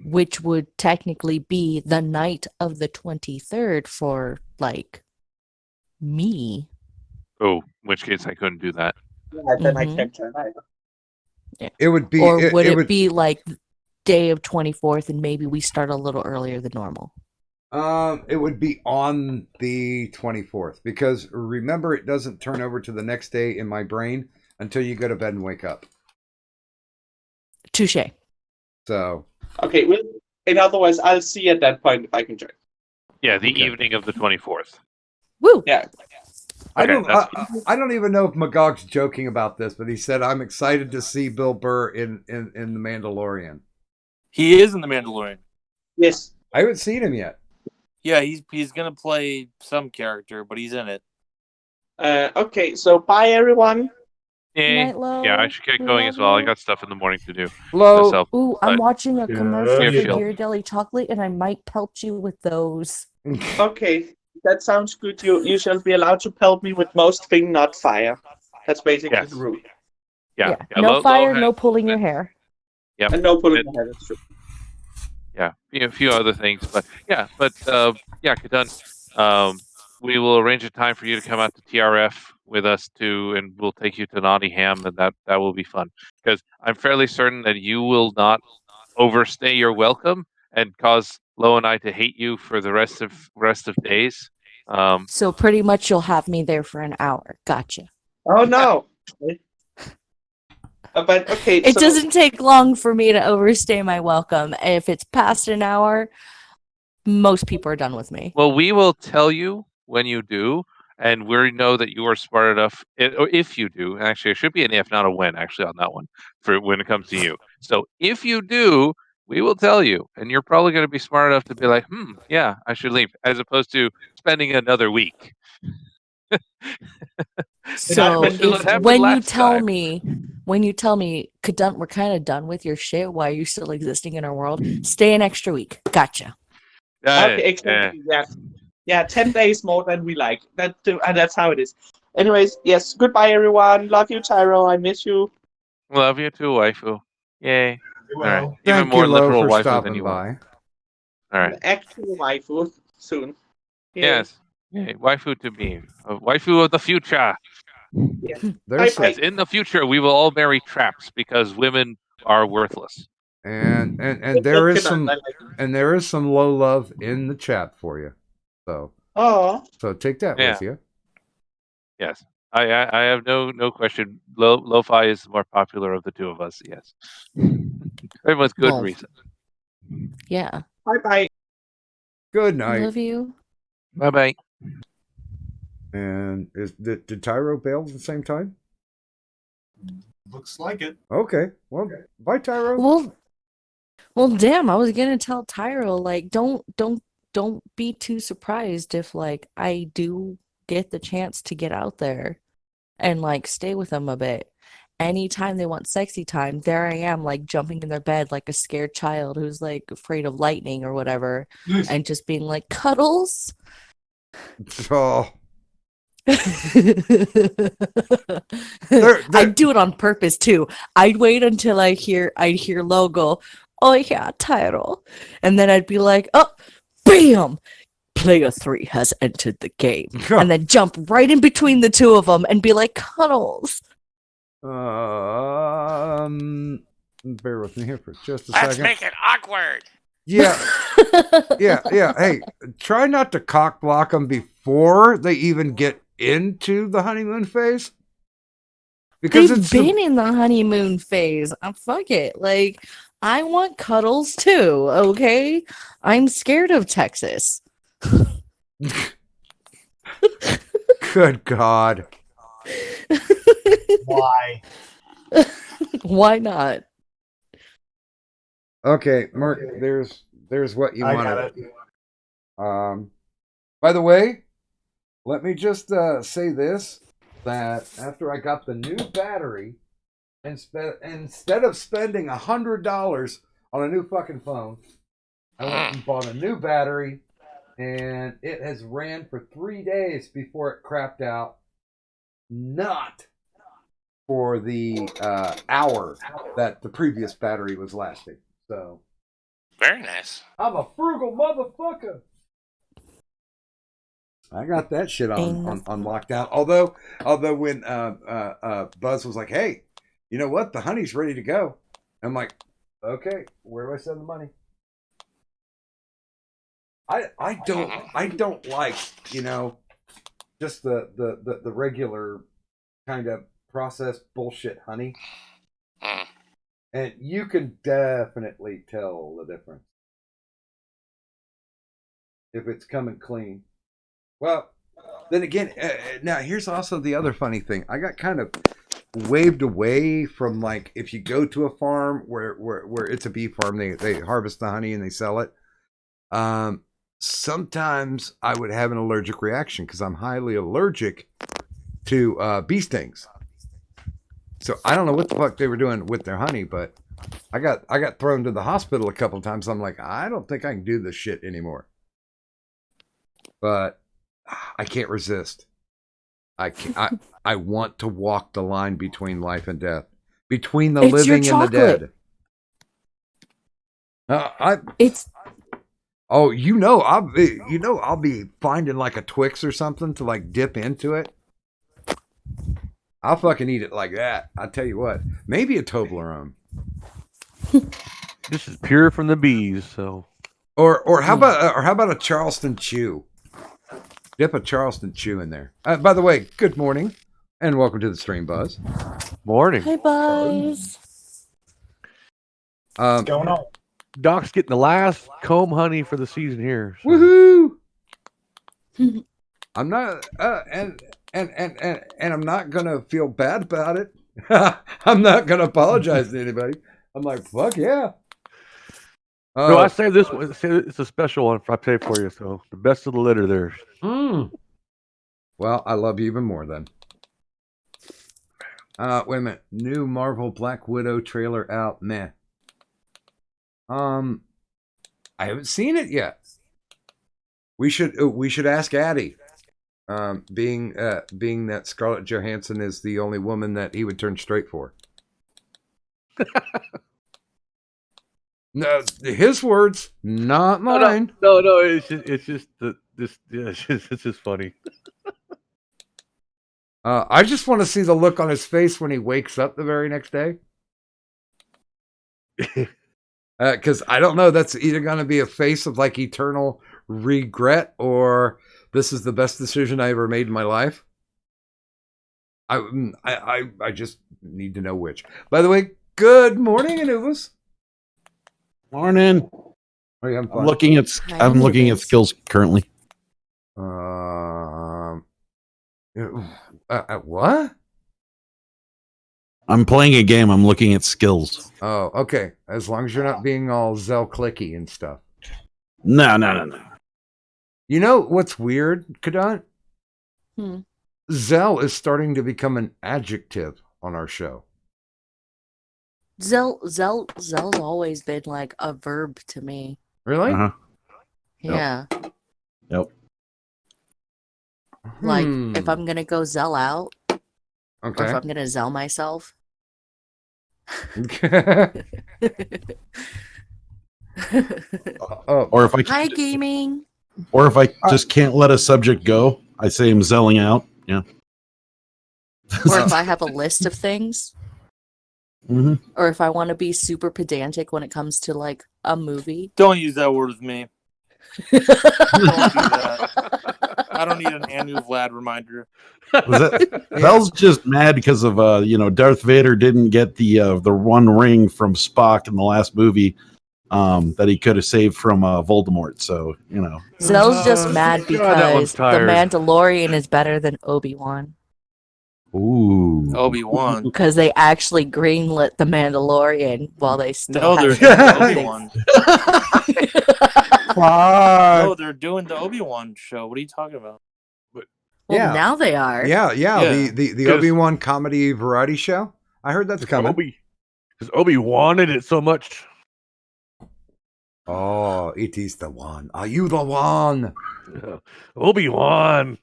which would technically be the night of the 23rd for, like, me? Oh, in which case I couldn't do that. Yeah, then I can't turn either. Yeah. It would be, or would it be like day of 24th and maybe we start a little earlier than normal? It would be on the 24th, because remember, it doesn't turn over to the next day in my brain until you go to bed and wake up. Touche. So. Okay, well, in other words, I'll see at that point if I can join. Yeah, the evening of the 24th. Woo! Yeah. I don't even know if Magog's joking about this, but he said, "I'm excited to see Bill Burr in The Mandalorian." He is in The Mandalorian. Yes. I haven't seen him yet. Yeah, he's gonna play some character, but he's in it. Okay, so bye everyone. Yeah, I should get going as well. I got stuff in the morning to do. Hello. Ooh, I'm watching a commercial for Shield. Ghirardelli chocolate, and I might pelt you with those. Okay, that sounds good. You shall be allowed to pelt me with most thing, not fire. That's basically the rule. Yeah. No fire, no pulling your hair. Yeah. And no pulling your hair. That's true. Yeah, a few other things, but Kadun, we will arrange a time for you to come out to TRF with us too, and we'll take you to Nottingham, and that will be fun, because I'm fairly certain that you will not overstay your welcome and cause Lo and I to hate you for the rest of days. So pretty much you'll have me there for an hour. Gotcha. Oh no. But okay, it doesn't take long for me to overstay my welcome. If it's past an hour, most people are done with me. Well, we will tell you when you do, and we know that you are smart enough. Or if you do, actually, it should be an if, not a when. Actually, on that one, for when it comes to you. So if you do, we will tell you, and you're probably going to be smart enough to be like, yeah, I should leave, as opposed to spending another week. So when you tell me, Kadunt, we're kind of done with your shit. Why are you still existing in our world? Stay an extra week. Gotcha. Okay, exactly. Yeah, 10 days more than we like. And that's how it is. Anyways, yes. Goodbye, everyone. Love you, Tyro. I miss you. Love you too, waifu. Yay. Well, all right. Thank Even more you, Lo, literal for waifu stopping than you by. want. All right. Actual waifu soon. Yeah. Yes. Yay. Waifu to be. A waifu of the future. Yes. As in the future, we will all marry traps because women are worthless. And there is some low love in the chat for you. So Oh. take that with you. Yes. I have no question. Lo-fi is the more popular of the two of us. Yes, and with good Well, reason. Yeah. Bye bye. Good night. Love you. Bye bye. And did Tyro bail at the same time? Looks like it. Okay. Well, bye, Tyro. Well, damn, I was gonna tell Tyro, like, don't be too surprised if, like, I do get the chance to get out there and, like, stay with them a bit. Anytime they want sexy time, there I am, like, jumping in their bed like a scared child who's, like, afraid of lightning or whatever, and just being like, cuddles? Oh. I'd do it on purpose too. I'd wait until I'd hear logo, oh yeah, Tyro. And then I'd be like, oh, bam! Player 3 has entered the game. And then jump right in between the two of them and be like, cuddles. Bear with me here for just a Let's second. make it awkward. Yeah. Yeah. Hey, try not to cock block them before they even get into the honeymoon phase. Because They've been in the honeymoon phase. Fuck it. Like, I want cuddles too, okay? I'm scared of Texas. Good God. Why? Why not? Okay, Mark, there's what you I wanted. got it. By the way, let me just say this, that after I got the new battery, instead of spending $100 on a new fucking phone, I went and bought a new battery, and it has ran for 3 days before it crapped out. Not for the hour that the previous battery was lasting. So Very nice. I'm a frugal motherfucker. I got that shit on lockdown. Although when Buzz was like, "Hey, you know what? The honey's ready to go," I'm like, "Okay, where do I send the money?" I don't like, just the regular kind of processed bullshit honey. And you can definitely tell the difference if it's coming clean. Well, then again, now here's also the other funny thing. I got kind of waved away from, like, if you go to a farm where it's a bee farm, they harvest the honey and they sell it. Sometimes I would have an allergic reaction because I'm highly allergic to bee stings. So I don't know what the fuck they were doing with their honey, but I got thrown to the hospital a couple of times. I'm like, I don't think I can do this shit anymore. But I can't resist. I want to walk the line between life and death, between the living and the dead. I'll be finding like a Twix or something to like dip into it. I'll fucking eat it like that. I tell you what, maybe a Toblerone. This is pure from the bees, so. Or how about a Charleston Chew? Dip a Charleston Chew in there. By the way, good morning and welcome to the stream, Buzz. Morning. Hey, Buzz. What's going on? Doc's getting the last comb honey for the season here. So. Woohoo! I'm not and I'm not gonna feel bad about it. I'm not gonna apologize to anybody. I'm like, fuck yeah. No, I saved this one. It's a special one. I paid for you. So the best of the litter there. Well, I love you even more then. Wait a minute. New Marvel Black Widow trailer out. Meh. I haven't seen it yet. We should ask Addie. Being that Scarlett Johansson is the only woman that he would turn straight for. No, his words, not mine. No, it's just funny. I just want to see the look on his face when he wakes up the very next day. Because I don't know, that's either going to be a face of like eternal regret or this is the best decision I ever made in my life. I just need to know which. By the way, good morning, Anubis. Morning. Are you having fun? I'm looking at skills currently. What? I'm playing a game. I'm looking at skills. Oh, okay. As long as you're not being all Zell clicky and stuff. No. You know what's weird, Kadant? Zell is starting to become an adjective on our show. Zell's always been like a verb to me. Really? Yeah. Yep. Like if I'm gonna go Zell out, or Okay. if I'm gonna Zell myself. Or if I Hi, gaming. Or if I just can't let a subject go, I say I'm zelling out. Yeah. Or if I have a list of things. Mhm. Or if I want to be super pedantic when it comes to like a movie. Don't use that word with me. Don't do that. I don't need an Anu Vlad reminder. Zell's just mad because of Darth Vader didn't get the one ring from Spock in the last movie that he could have saved from Voldemort. So Zell's just mad that one's because The tired. Mandalorian is better than Obi-Wan. Ooh. Obi-Wan. Because they actually greenlit The Mandalorian while they still No, they're had doing Obi-Wan. No, they're doing the Obi-Wan show. What are you talking about? Well, now they are. Yeah. Yeah. The Obi-Wan comedy variety show. I heard that's coming. Because Obi wanted it so much. Oh, it is the one. Are you the one? Obi-Wan.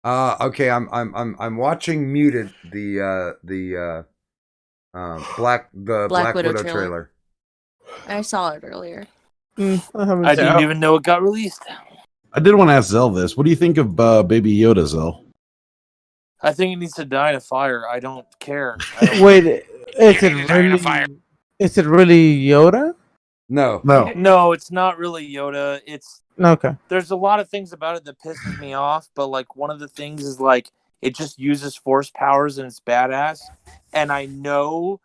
Okay, I'm watching Muted, the Black Widow trailer. I saw it earlier. I didn't even know it got released. I did want to ask Zell this. What do you think of Baby Yoda, Zell? I think it needs to die in a fire. I don't care. Wait, is it really Yoda? No. No, it's not really Yoda. It's Okay. There's a lot of things about it that pisses me off, but like one of the things is like it just uses force powers and it's badass. And I know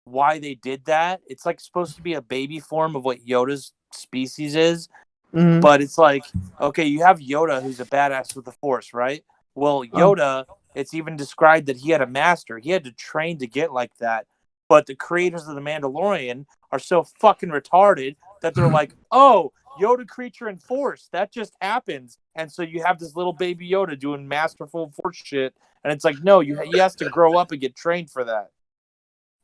why they did that. It's like supposed to be a baby form of what Yoda's species is. Mhm. But it's like, okay, you have Yoda who's a badass with the force, right? Well, Yoda, it's even described that he had a master. He had to train to get like that. But the creators of The Mandalorian are so fucking retarded that they're like, oh, Yoda creature and force, that just happens. And so you have this little baby Yoda doing masterful force shit. And it's like, no, he has to grow up and get trained for that.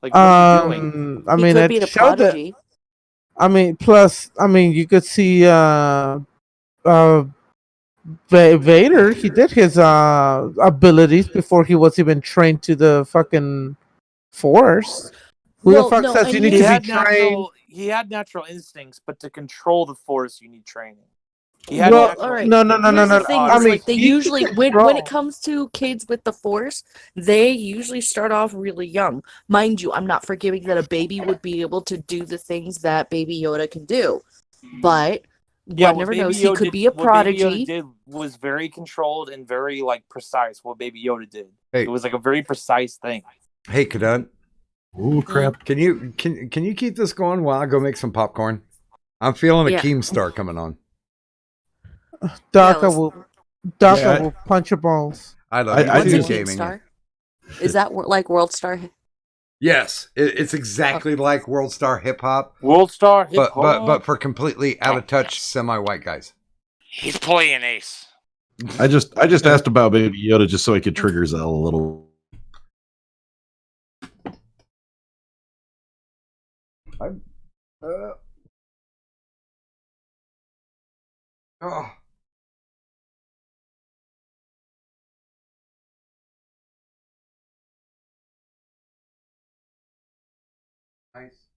Like, what are you doing? I mean, it showed that. I mean, plus, I mean, you could see Vader. He did his abilities before he was even trained to the fucking Force. Who the fuck says you need to be trained? He had natural instincts, but to control the force, you need training. Well, all right. No. Here's the thing, I is, mean, like, they usually when it comes to kids with the force, they usually start off really young. Mind you, I'm not forgiving that a baby would be able to do the things that Baby Yoda can do, but Yeah, one never knows. He could be a prodigy. What Baby Yoda did was very controlled and very like precise. What Baby Yoda did, it was like a very precise thing. Hey, Kadant. Ooh, crap! Can you keep this going while I go make some popcorn? I'm feeling a Yeah. Keemstar coming on. Daka will punch your balls. I love What's a gaming. Keemstar? Is that like World Star? Yes, it's exactly like World Star Hip Hop. World Star Hip Hop, but for completely out of touch semi-white guys. He's playing Ace. I just asked about Baby Yoda just so I could trigger Zell a little. Oh. Nice.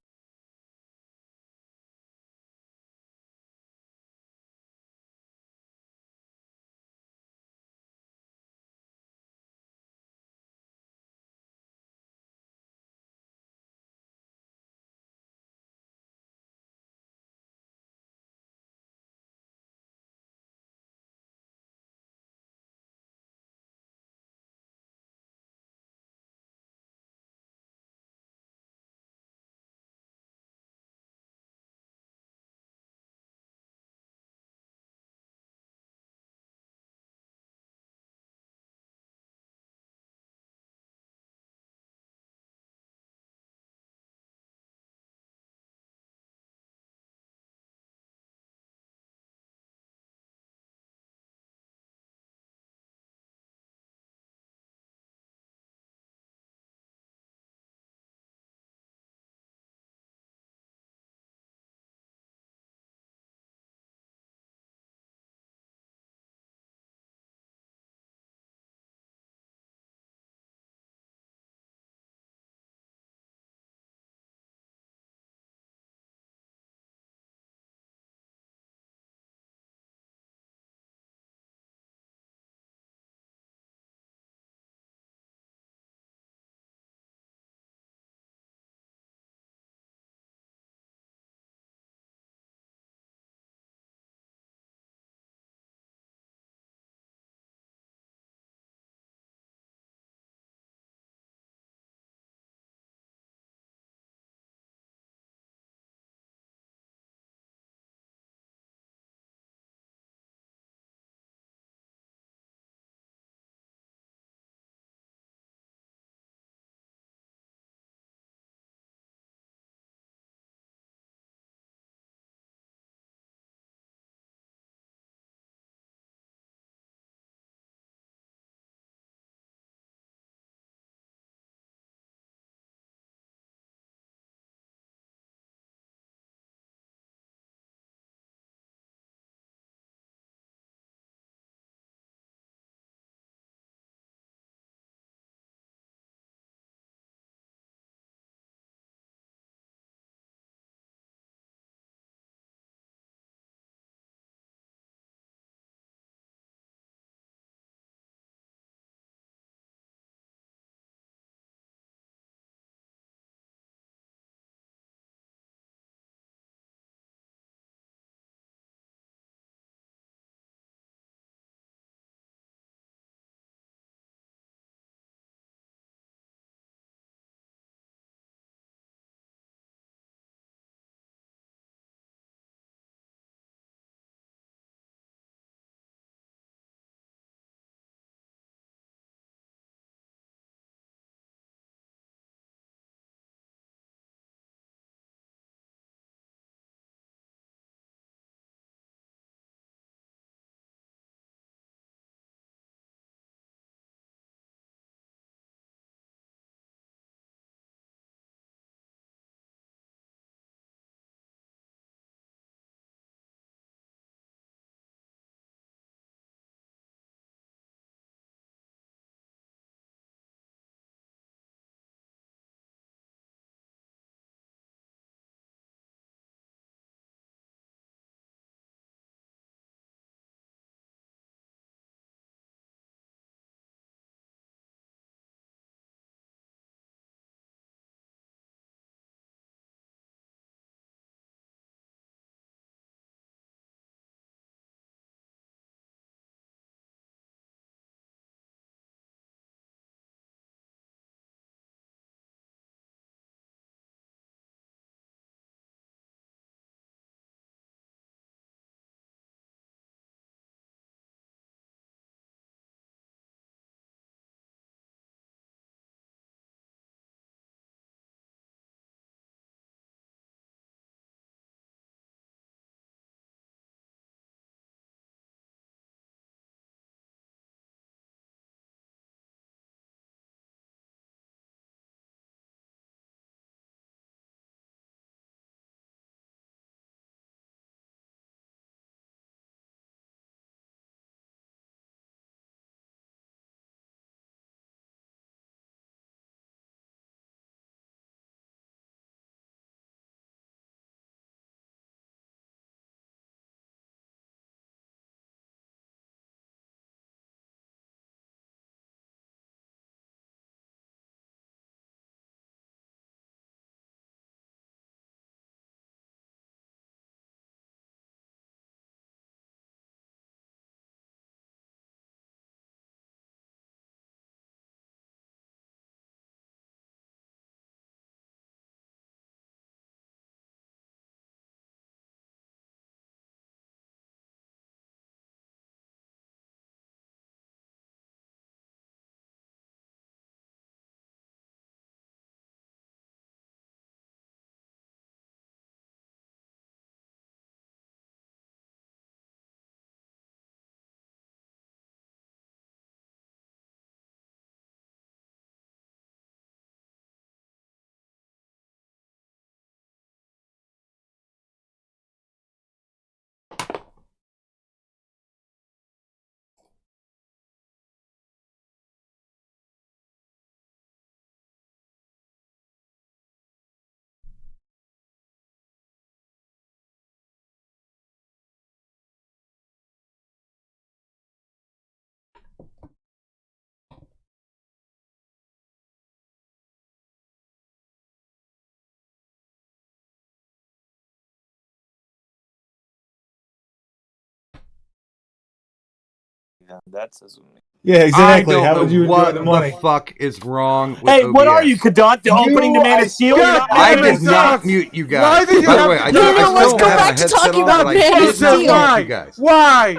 that says. Yeah, exactly. I don't How know would you enjoy what the money? fuck is wrong with Hey, what OBS? are you, Kadant? The opening to Man of Steel? I did not mute you guys. Why did you By the have way, to- I No, don't- I no, let's still go have my back to headset talking on, about but I Man of did not Steel. mute you guys. Why?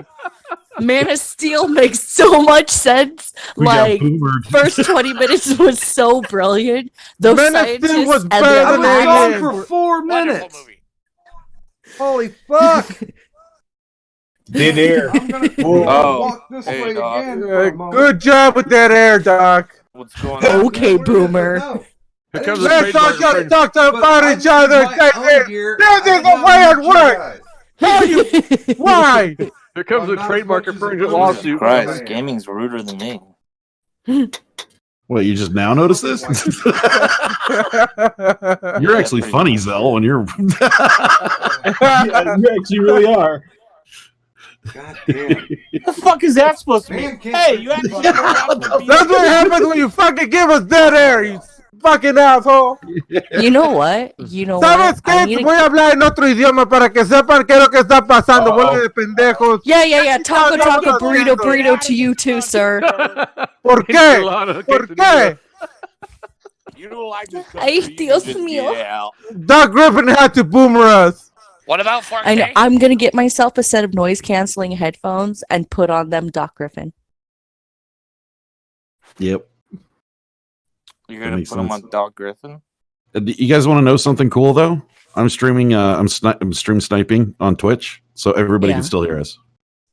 Man of Steel makes so much sense. We got Like, boomered. first 20 minutes was so brilliant. Those Man of scientists Steel was and better the than I was Allies- gone for 4 Wonderful minutes. movie. Holy fuck! Dead air. I'm gonna Oh, walk this hey, way Doc. again for a moment. Good job with that air, Doc. What's going on? Okay, boomer. No. Here comes the Let's all trademark just talk But about I each other. need my own gear. This I is did the not way it mute you works. guys. How you? Why? Here comes Well, the not trademark as much as infringement it was. lawsuit. Christ, gaming's ruder than me. What, you just now notice this? You're actually pretty funny, much. Zell, when you're. Yeah, you actually really are. God damn. The fuck is that supposed to Man mean? can't Hey, be you actually funny. That's what happens when you fucking give us dead air, you fucking asshole. You know what? You know ¿Sabes what? I qué? need Voy a hablar en otro idioma para que sepan qué es lo que está pasando. Bola de pendejos. Yeah. Taco, No, taco, no, burrito, no. burrito to you too, sir. ¿Por qué? ¿Por qué? You don't like this stuff, Ay, so you Dios just mío. get out. Doc Griffin had to boomer us. What about 4K? I know. I'm gonna get myself a set of noise canceling headphones and put on them Doc Griffin. Yep. You're That gonna makes put him sense. on Doc Griffin? You guys want to know something cool though? I'm streaming. I'm stream sniping on Twitch, so everybody Yeah. can still hear us.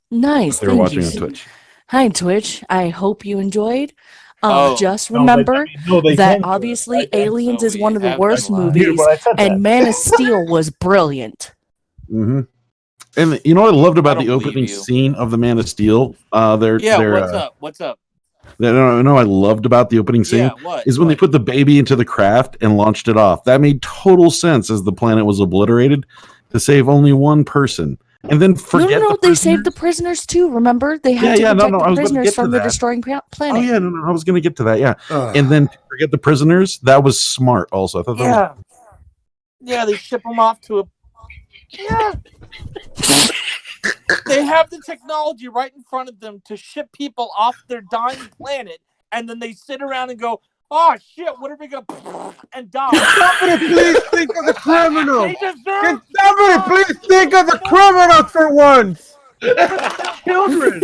Nice. If they're Thank watching you. on Twitch. Hi, Twitch. I hope you enjoyed. Oh, Just no, remember they that can. obviously I- Aliens so is we one of the have worst been live. Dude, movies, when I said and that. Man of Steel was brilliant. hmm And you know what I loved about I the don't believe opening you. scene of the Man of Steel? They're What's up? What's up? No, I loved about the opening scene Yeah, what? is when they put the baby into the craft and launched it off. That made total sense as the planet was obliterated to save only one person, and then forget. No, the they saved the prisoners. prisoners too. Remember, they had to Yeah, protect no, I the was gonna prisoners get to from the that. destroying Oh planet. yeah, no, I was going to get to that. Yeah, Ugh. and then forget the prisoners. That was smart. Also, I thought that was Yeah, they ship them off to a. Yeah. They have the technology right in front of them to ship people off their dying planet, and then they sit around and go, "Oh shit, what are we gonna?" and die. Somebody please think of the criminals. They deserve Can to somebody die. please think of the criminals for once? Children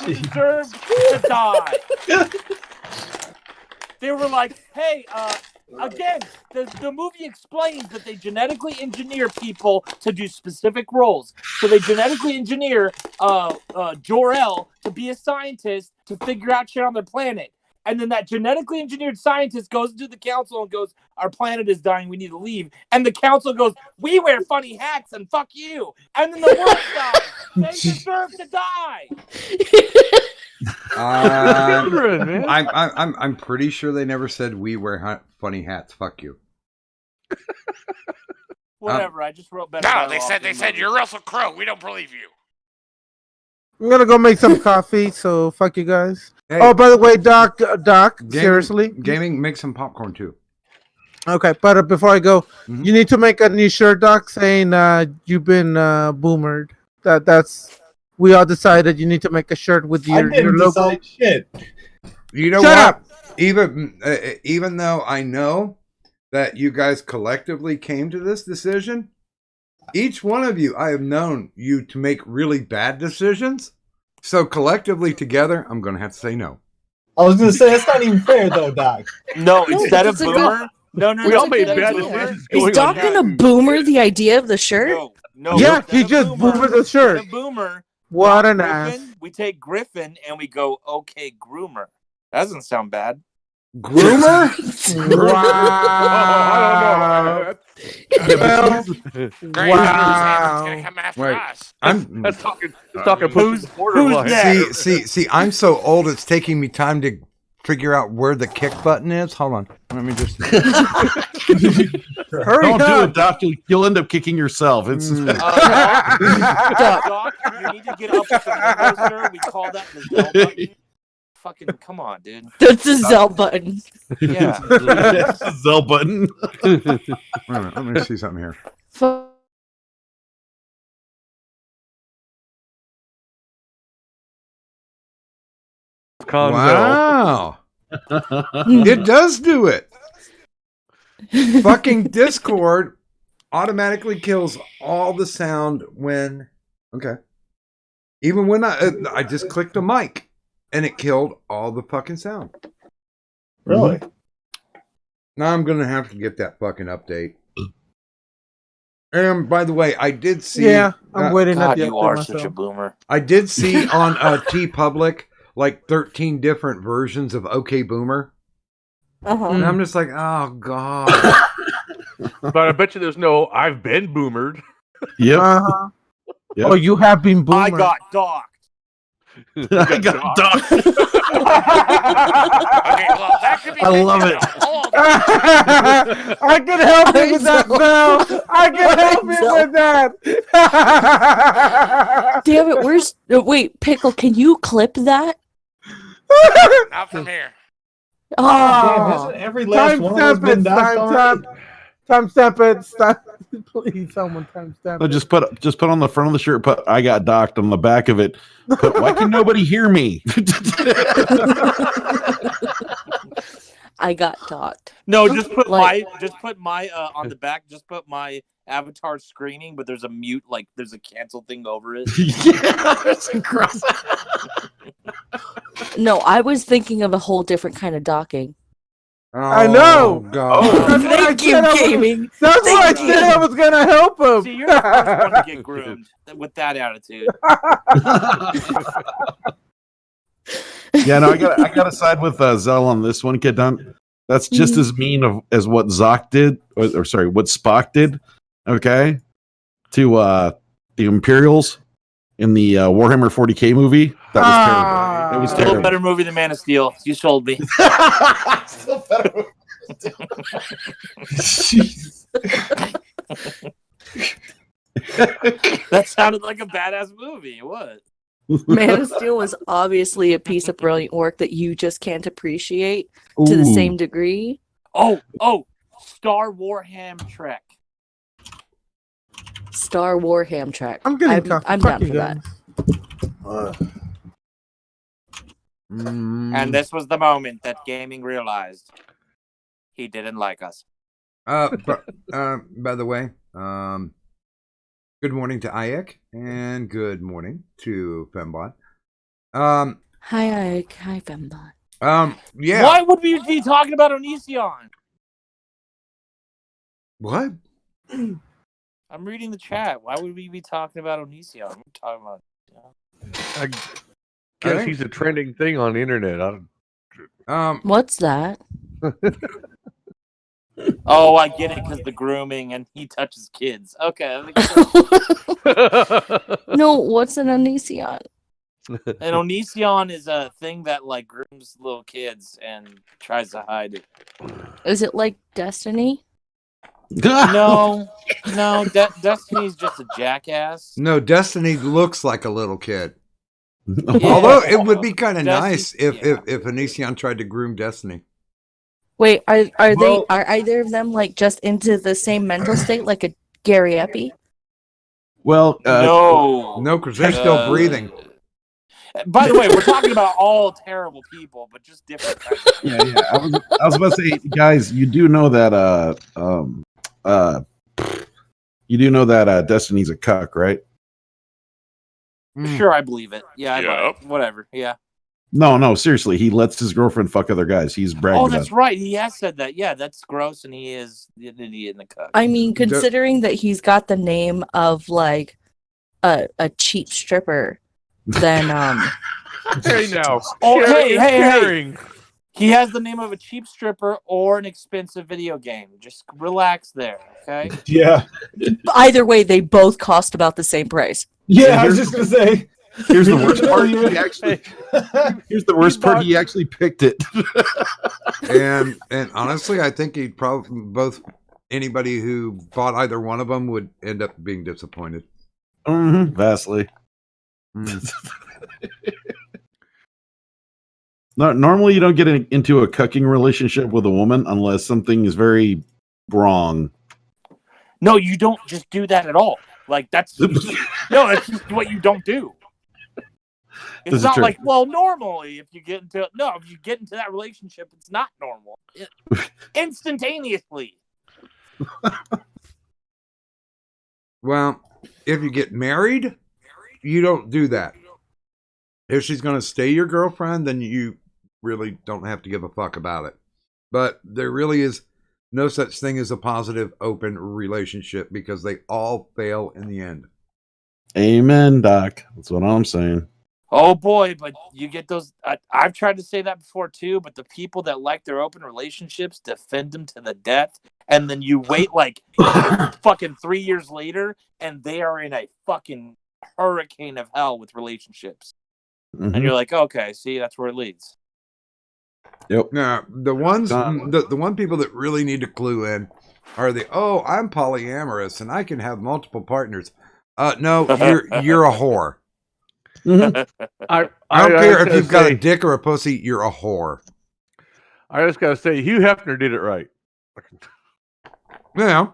deserve to die. They were like, "Hey, again, the movie explains that they genetically engineer people to do specific roles. So they genetically engineer Jor-El to be a scientist to figure out shit on their planet. And then that genetically engineered scientist goes to the council and goes, our planet is dying, we need to leave. And the council goes, we wear funny hats and fuck you. And then the world dies. They deserve to die. Children, man. I'm pretty sure they never said we wear funny hats. Fuck you. Whatever, I just wrote better. No, they said you're Russell Crowe. We don't believe you. I'm gonna go make some coffee, so fuck you guys. Hey. Oh, by the way, Doc, Gaming, seriously? gaming, make some popcorn too. Okay, but before I go, Mhm. you need to make a new shirt, Doc, saying you've been boomered. That's we all decided you need to make a shirt with I your didn't logo. decide shit. You know Shut what? up! Even though I know that you guys collectively came to this decision, each one of you, I have known you to make really bad decisions. So collectively together, I'm going to have to say no. I was gonna say that's not even fair though, Doc. No, No, instead of it's a good- boomer, no. We all That's a made good bad idea. decisions Is going Doc on. gonna boomer the idea of the shirt? No. Yeah, instead he of just boomered the shirt. Instead of boomer. What not an Griffin, ass! We take Griffin and we go, okay, groomer. That doesn't sound bad. Groomer? Wow! Well, Great. wow. It's gonna come after Wait. us. That's talking push the borderline. that? See, I'm so old, it's taking me time to figure out where the kick button is. Hold on. Let me just. Hurry Don't do up! it, Doc. You'll end up kicking yourself. It's Doc, you need to get up with the logo, sir. We call that the Zell button. Fucking, come on, dude. That's the Zell button. Yeah. That's the Zell button. Wait a minute, let me see something here. Fuck. Wow. It does do it. Fucking Discord automatically kills all the sound when... Okay. Even when I just clicked a mic and it killed all the fucking sound. Really? Now I'm going to have to get that fucking update. And by the way, I did see... Yeah, I'm waiting God, at the you update are myself. such a boomer. I did see on TeePublic like 13 different versions of OK Boomer. And I'm just like, oh, God. But I bet you there's no I've been boomered. Yep. Uh-huh. Yep. Oh, you have been boomer. I got docked. I got docked. Okay, well, that could be. I love it. I can help you with that, Val. I can help you with that. Damn it, where's... Wait, Pickle, can you clip that? Not from here. Damn, isn't every last one of us been docked already? Timestamp it. Stop. Please, someone timestamp No, it. just put on the front of the shirt. Put I got docked on the back of it. Put why can nobody hear me? I got docked. No, just put Like- my on the back. Just put my avatar screening, but there's a mute, like there's a cancel thing over it. Yeah, it's gross. No, I was thinking of a whole different kind of docking. I know. God. That's what I Thank you, said I was- gaming. That's why I Thank said I was gonna help him. See, you're the first one to get groomed with that attitude. Yeah, no, I gotta side with Zell on this one, Kid Done. That's just as mean as what Zoc did, or sorry, what Spock did. Okay, to the Imperials in the Warhammer 40K movie. That was terrible. That was Still a terrible. better movie than Man of Steel. You sold me. Still better. That sounded like a badass movie. What? Man of Steel was obviously a piece of brilliant work that you just can't appreciate to the Ooh. same degree. Oh, Star Warham Trek. Star Warham Trek. I'm getting tough. I'm Fuck down you for that. And this was the moment that gaming realized he didn't like us. By the way, good morning to Ayek and good morning to Fembot. Hi, Ike. Hi, Fembot. Yeah. Why would we be talking about Onision? What? I'm reading the chat. Why would we be talking about Onision? We're talking about. I guess he's a trending thing on the internet. What's that? Oh, I get it, because the grooming and he touches kids. Okay. No, what's an Onision? An Onision is a thing that like grooms little kids and tries to hide it. Is it like Destiny? No, Destiny's just a jackass. No, Destiny looks like a little kid. Yeah. Although it would be kind of Destiny- nice if Onision tried to groom Destiny. Wait, are Well- either of them like just into the same mental state like a Gary Epi? Well, No, because they're still breathing. By the way, we're talking about all terrible people, but just different types. yeah. I was about to say, guys, you do know that Destiny's a cuck, right? Sure, I believe it. Yeah, Yep. whatever. Yeah. No, seriously, he lets his girlfriend fuck other guys. He's bragged Oh, about that's right. He has said that. Yeah, that's gross, and he is an idiot in the cuck. I mean, considering that he's got the name of like a cheap stripper, then Hey now. Oh, Sharing is hey. caring. He has the name of a cheap stripper or an expensive video game. Just relax there, okay? Yeah. either way, they both cost about the same price. Yeah, I was just gonna say. Here's the worst part. Here's the worst part. He actually picked it. and honestly, I think he'd probably anybody who bought either one of them would end up being disappointed. Vastly. Normally, you don't get into a cucking relationship with a woman unless something is very wrong. No, you don't just do that at all. Like that's no, that's just what you don't do. It's This is not true. like, well, normally if you get into that relationship, it's not normal. Instantaneously. Well, if you get married, you don't do that. If she's going to stay your girlfriend, then you really don't have to give a fuck about it. But there really is no such thing as a positive, open relationship because they all fail in the end. Amen, Doc. That's what I'm saying. Oh boy, but you get those. I've tried to say that before too, but the people that like their open relationships defend them to the death, and then you wait like fucking 3 years later, and they are in a fucking hurricane of hell with relationships, and you're like, okay, see, that's where it leads. Yep. Now, the one people that really need to clue in are I'm polyamorous and I can have multiple partners. No, you're a whore. I don't care if you've got a dick or a pussy, you're a whore. I just gotta say, Hugh Hefner did it right. Yeah.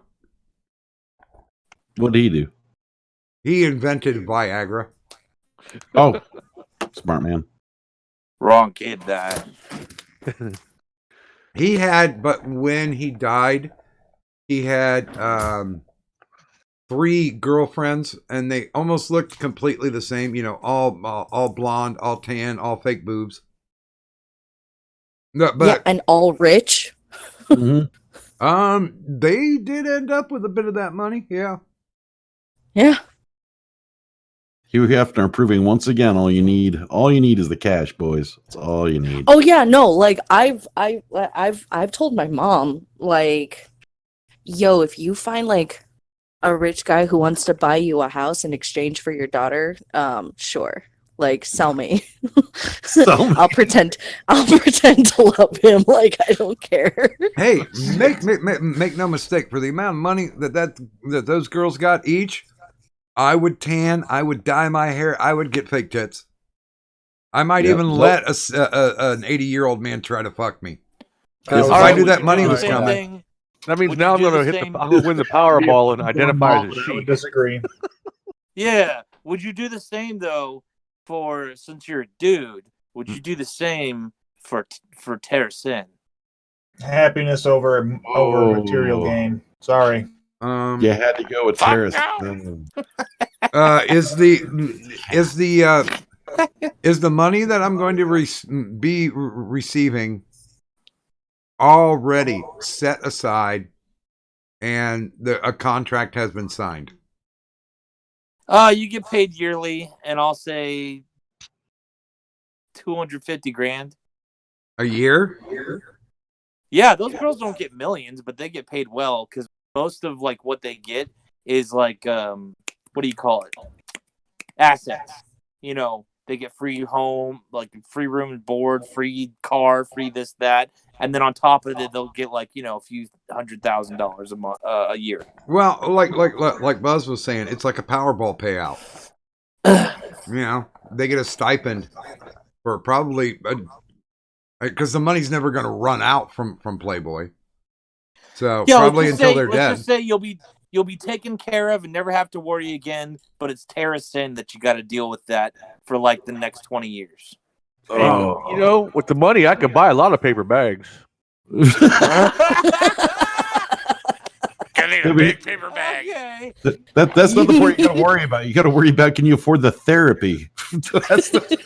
What did he do? He invented Viagra. Oh, smart man. Wrong kid died. But when he died, he had 3 girlfriends, and they almost looked completely the same. You know, all blonde, all tan, all fake boobs. No, but Yeah, and all rich. they did end up with a bit of that money. Yeah. Yeah. Hugh Hefner proving once again all you need is the cash, boys. That's all you need. Oh yeah, no, like I've told my mom, like, yo, if you find like a rich guy who wants to buy you a house in exchange for your daughter, sure. Like, sell me. I'll pretend to love him. Like, I don't care. Hey, make no mistake, for the amount of money that those girls got each, I would tan, I would dye my hair, I would get fake tits. I might even let an 80-year-old man try to fuck me. Because if I knew that money was coming. That means now I'm going to win the Powerball and identify as a she. Disagree. Yeah. Would you do the same though? Since you're a dude, would you do the same for Terracin? Happiness over material gain. Sorry. You had to go with Terrace. Is the money that I'm going to be receiving already set aside, and a contract has been signed? You get paid yearly, and I'll say $250,000 a year. Yeah, those girls don't get millions, but they get paid well because most of like what they get is like what do you call it? Assets. You know, they get free home, like free room and board, free car, free this, that, and then on top of it, they'll get like, you know, a few $100,000 a month, a year. Well, like Buzz was saying, it's like a Powerball payout. You know, they get a stipend for probably because the money's never going to run out from Playboy. So probably until they're dead. Let's just say you'll be taken care of and never have to worry again. But it's Terracin that you got to deal with that for like the next 20 years. Oh, you know, with the money, I could buy a lot of paper bags. I need a big paper bag. Okay. That's not the part you got to worry about. You got to worry about, can you afford the therapy?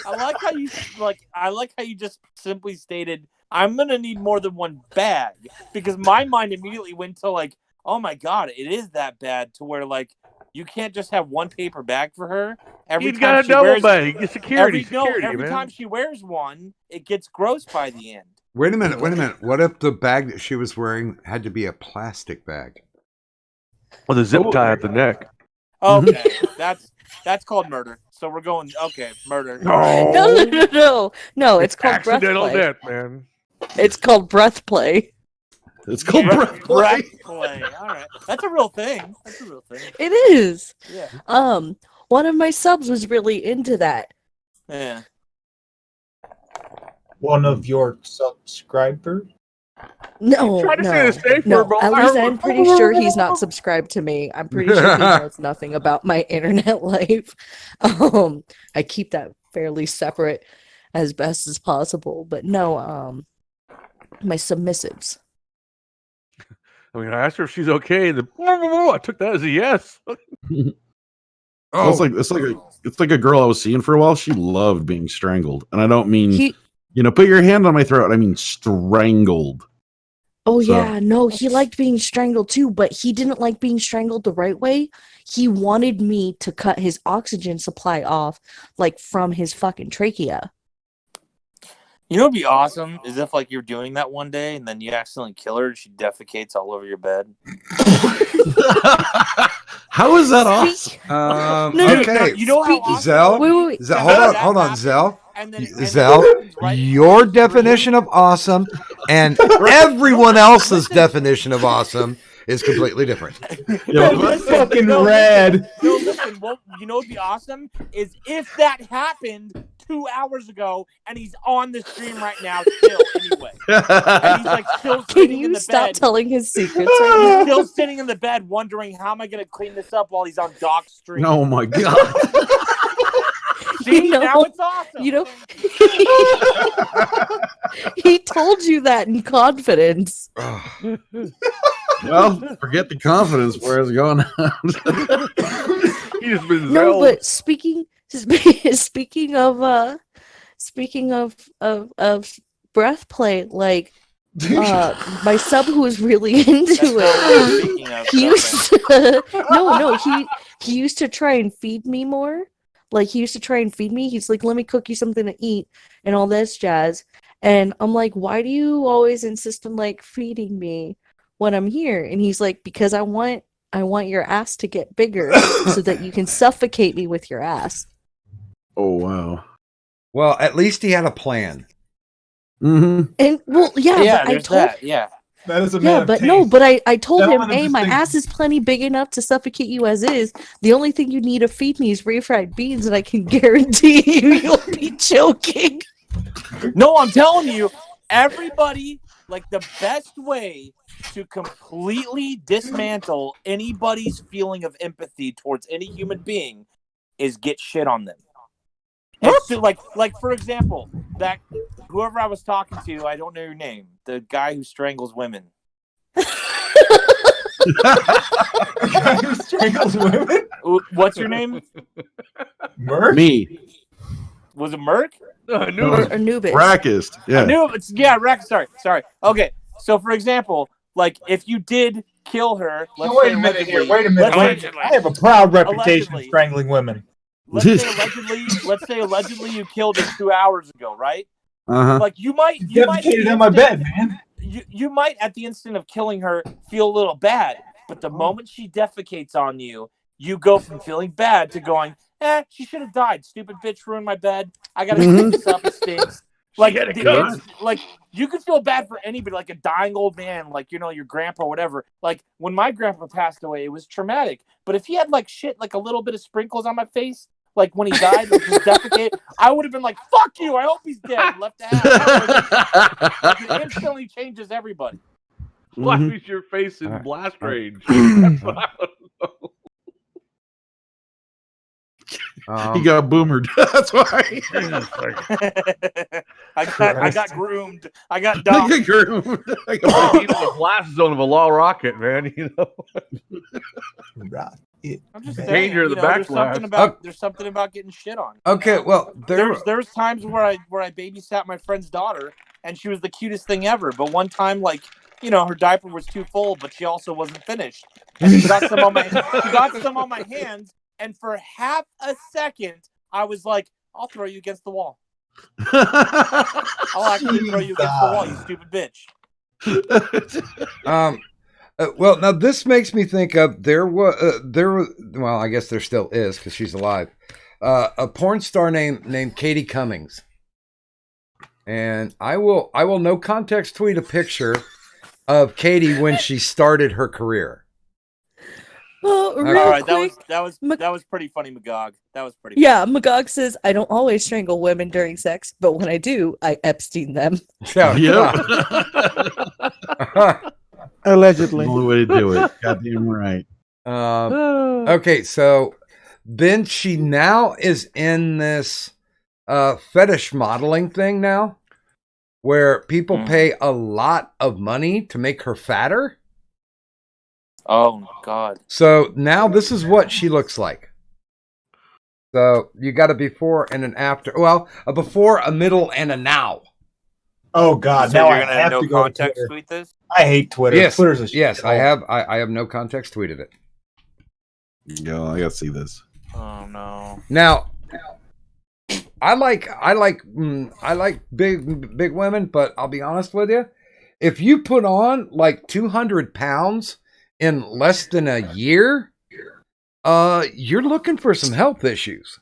I like how you just simply stated, I'm gonna need more than one bag, because my mind immediately went to like, oh my god, it is that bad to where like you can't just have one paper bag for her. He's got a double bag. Security, every man. time she wears one, it gets gross by the end. Wait a minute. What if the bag that she was wearing had to be a plastic bag? With a zip tie at the neck. Okay, that's called murder. So we're going, okay, murder. No, it's called accidental breath play. death, man. It's called breath play. It's called breath play. Breath play. All right, that's a real thing. It is. Yeah. One of my subs was really into that. Yeah. One of your subscribers? No, Try to say the same no. word, At least I'm pretty sure he's not subscribed to me. I'm pretty sure he knows nothing about my internet life. I keep that fairly separate as best as possible. But no, my submissives. I mean, I asked her if she's okay, and I took that as a yes. It's like a girl I was seeing for a while. She loved being strangled, and I don't mean put your hand on my throat. I mean strangled. Oh yeah, no, he liked being strangled too, but he didn't like being strangled the right way. He wanted me to cut his oxygen supply off, like from his fucking trachea. You know what'd be awesome is if like you're doing that one day and then you accidentally kill her and she defecates all over your bed. How is that awesome? Okay. You know how awesome? Zell? Wait. Hold on, Zell. Zell, your definition of awesome and everyone else's definition of awesome is completely different. That's fucking rad. No, listen, you know what'd be awesome is if that happened 2 hours ago and he's on the stream right now still anyway. And he's like still sitting in the bed. Can you stop telling his secrets? He's still sitting in the bed wondering how am I going to clean this up while he's on Doc's stream. Oh my god. See, now it's awesome. You know, he told you that in confidence. Well, forget the confidence. Where's it going? He's been No, but speaking of breath play, like my sub who was really into it, he used to, he used to try and feed me more. Like, he used to try and feed me. He's like, let me cook you something to eat and all this jazz. And I'm like, why do you always insist on, like, feeding me when I'm here? And he's like, because I want your ass to get bigger so that you can suffocate me with your ass. Oh, wow. Well, at least he had a plan. Mm-hmm. And, well, yeah, but I told... That is a yeah, man of but taste. no, but I told him, Gentleman of hey, my distinction. ass is plenty big enough to suffocate you as is. The only thing you need to feed me is refried beans, and I can guarantee you'll be choking. No, I'm telling you, everybody, like the best way to completely dismantle anybody's feeling of empathy towards any human being is get shit on them. And so, like for example, that whoever I was talking to, I don't know your name, the guy who strangles women. Who strangles women? What's your name? Merc? Me. Was it Merc? Anubis. Rackist. Yeah. Rackist. Sorry. Okay, so for example, like if you did kill her, let's Wait say a minute here. allegedly- Wait a minute. Allegedly. I have a proud reputation Allegedly. of strangling women. Let's say allegedly you killed her 2 hours ago, right? Uh-huh. Like you might Defecated on my bed, man. You might at the instant of killing her feel a little bad, but the moment she defecates on you, you go from feeling bad to going, she should have died. Stupid bitch ruined my bed. I gotta clean this up. It stinks. Like you could feel bad for anybody, like a dying old man, like your grandpa or whatever. Like when my grandpa passed away, it was traumatic. But if he had like shit, like a little bit of sprinkles on my face, like when he died, like just defecate, I would have been like, "Fuck you! I hope he's dead." And left the house. Like, it instantly changes everybody. Flashes your face in blast range. That's what I want to know. He got boomered. That's why. I got groomed. I got docked. I got groomed. The blast zone of a law rocket, man. I'm just Danger saying, of the backslash. There's something about getting shit on. Okay, well, there's times where I babysat my friend's daughter, and she was the cutest thing ever. But one time, like her diaper was too full, but she also wasn't finished, and she got some on my hands. And for half a second, I was like, "I'll throw you against the wall. I'll actually throw you against the wall, you stupid bitch." Well, now this makes me think of there was well, I guess there still is because she's alive. A porn star named Katie Cummings, and I will no context tweet a picture of Katie when she started her career. Well, All real right, quick, that was pretty funny, Magog. That was pretty. Yeah, Magog says, I don't always strangle women during sex, but when I do, I Epstein them. Yeah. Allegedly. The only way to do it. Goddamn right. Okay, so then she now is in this fetish modeling thing now, where people pay a lot of money to make her fatter. Oh God! So now this is what she looks like. So you got a before and an after. Well, a before, a middle, and a now. Oh God! So now you're I gonna have no to go to context Twitter. tweet this? I hate Twitter. Yes, Twitter's a shit yes, I hole. have. I have no context tweeted it. Yo, I gotta see this. Oh no! Now, I like big women, but I'll be honest with you. If you put on like 200 pounds in less than a year, you're looking for some health issues.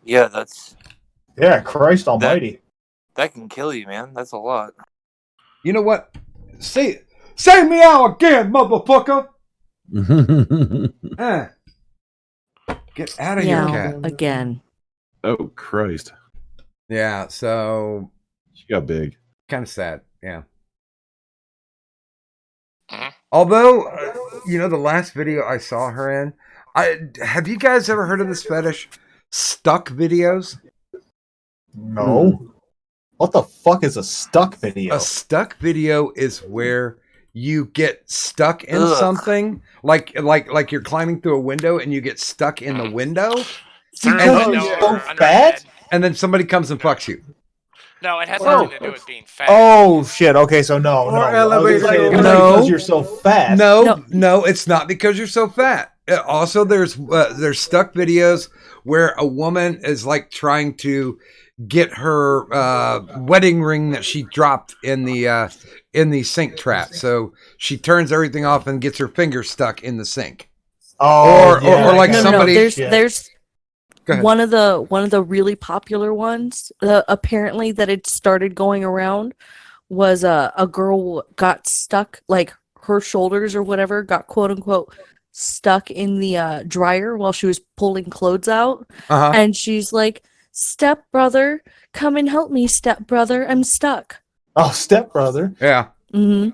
Yeah, that's Yeah, Christ Almighty. that can kill you, man. That's a lot. You know what? Say meow again, motherfucker. Get out of here, cat. Again. Oh Christ! Yeah, so She got big. kind of sad. Yeah. Although, the last video I saw her in, have you guys ever heard of this fetish? Stuck videos? No. What the fuck is a stuck video? A stuck video is where you get stuck in Ugh. something, like you're climbing through a window and you get stuck in the window, Through and a then, window or under a fat? bed. and then somebody comes and fucks you. No, it has nothing to do with being fat. Oh shit! Okay, so no. Or I was gonna say, elevator. it's No. because you're so fat. No, it's not because you're so fat. Also, there's stuck videos where a woman is like trying to get her wedding ring that she dropped in the sink trap. So she turns everything off and gets her finger stuck in the sink. Oh, or like No, somebody. there's Go ahead. one of the really popular ones. Apparently, that it started going around was a girl got stuck, like her shoulders or whatever got quote unquote stuck in the dryer while she was pulling clothes out, and she's like, "Stepbrother, come and help me, stepbrother, I'm stuck." Oh, stepbrother. Yeah. Mm-hmm.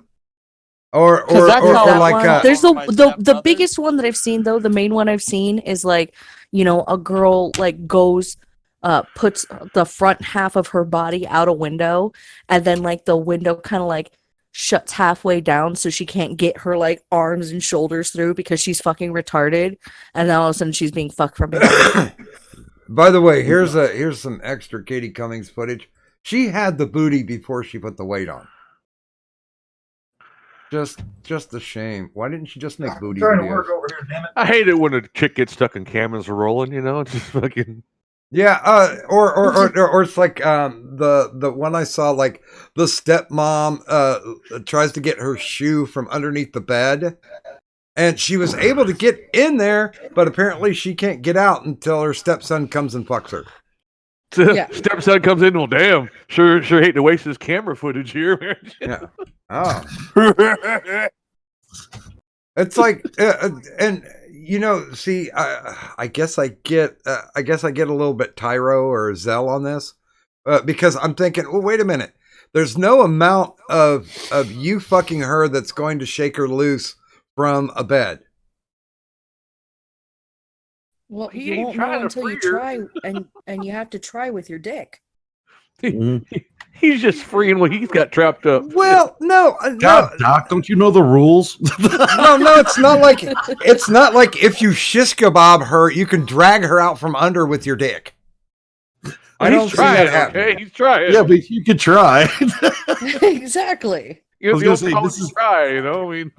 Or like there's the biggest one that I've seen though. The main one I've seen is like, a girl like goes, puts the front half of her body out a window, and then like the window kind of like shuts halfway down so she can't get her like arms and shoulders through because she's fucking retarded, and then all of a sudden she's being fucked from behind. By the way, here's some extra Katie Cummings footage. She had the booty before she put the weight on. Just a shame. Why didn't she just make booty Trying to videos? work over here, damn it. I hate it when a chick gets stuck in cameras rolling. Just fucking. Yeah, or it's like the one I saw, like the stepmom tries to get her shoe from underneath the bed, and she was able to get in there, but apparently she can't get out until her stepson comes and fucks her. Yeah. Stepson comes in. Well, damn. Sure hate to waste this camera footage here. Yeah. Oh. It's like, and see, I guess I get a little bit Tyro or Zell on this, because I'm thinking, well, wait a minute. There's no amount of you fucking her that's going to shake her loose from a bed. Well, He you ain't won't know trying to until you free her. try, and you have to try with your dick. He's just freeing what he's got trapped up. Well, no, God, Doc, don't you know the rules? no, it's not like if you shish kebab her, you can drag her out from under with your dick. I don't see that happening. Okay, he's trying. Yeah, but you could try. Exactly. You I was the gonna old say, college this is- try. I mean,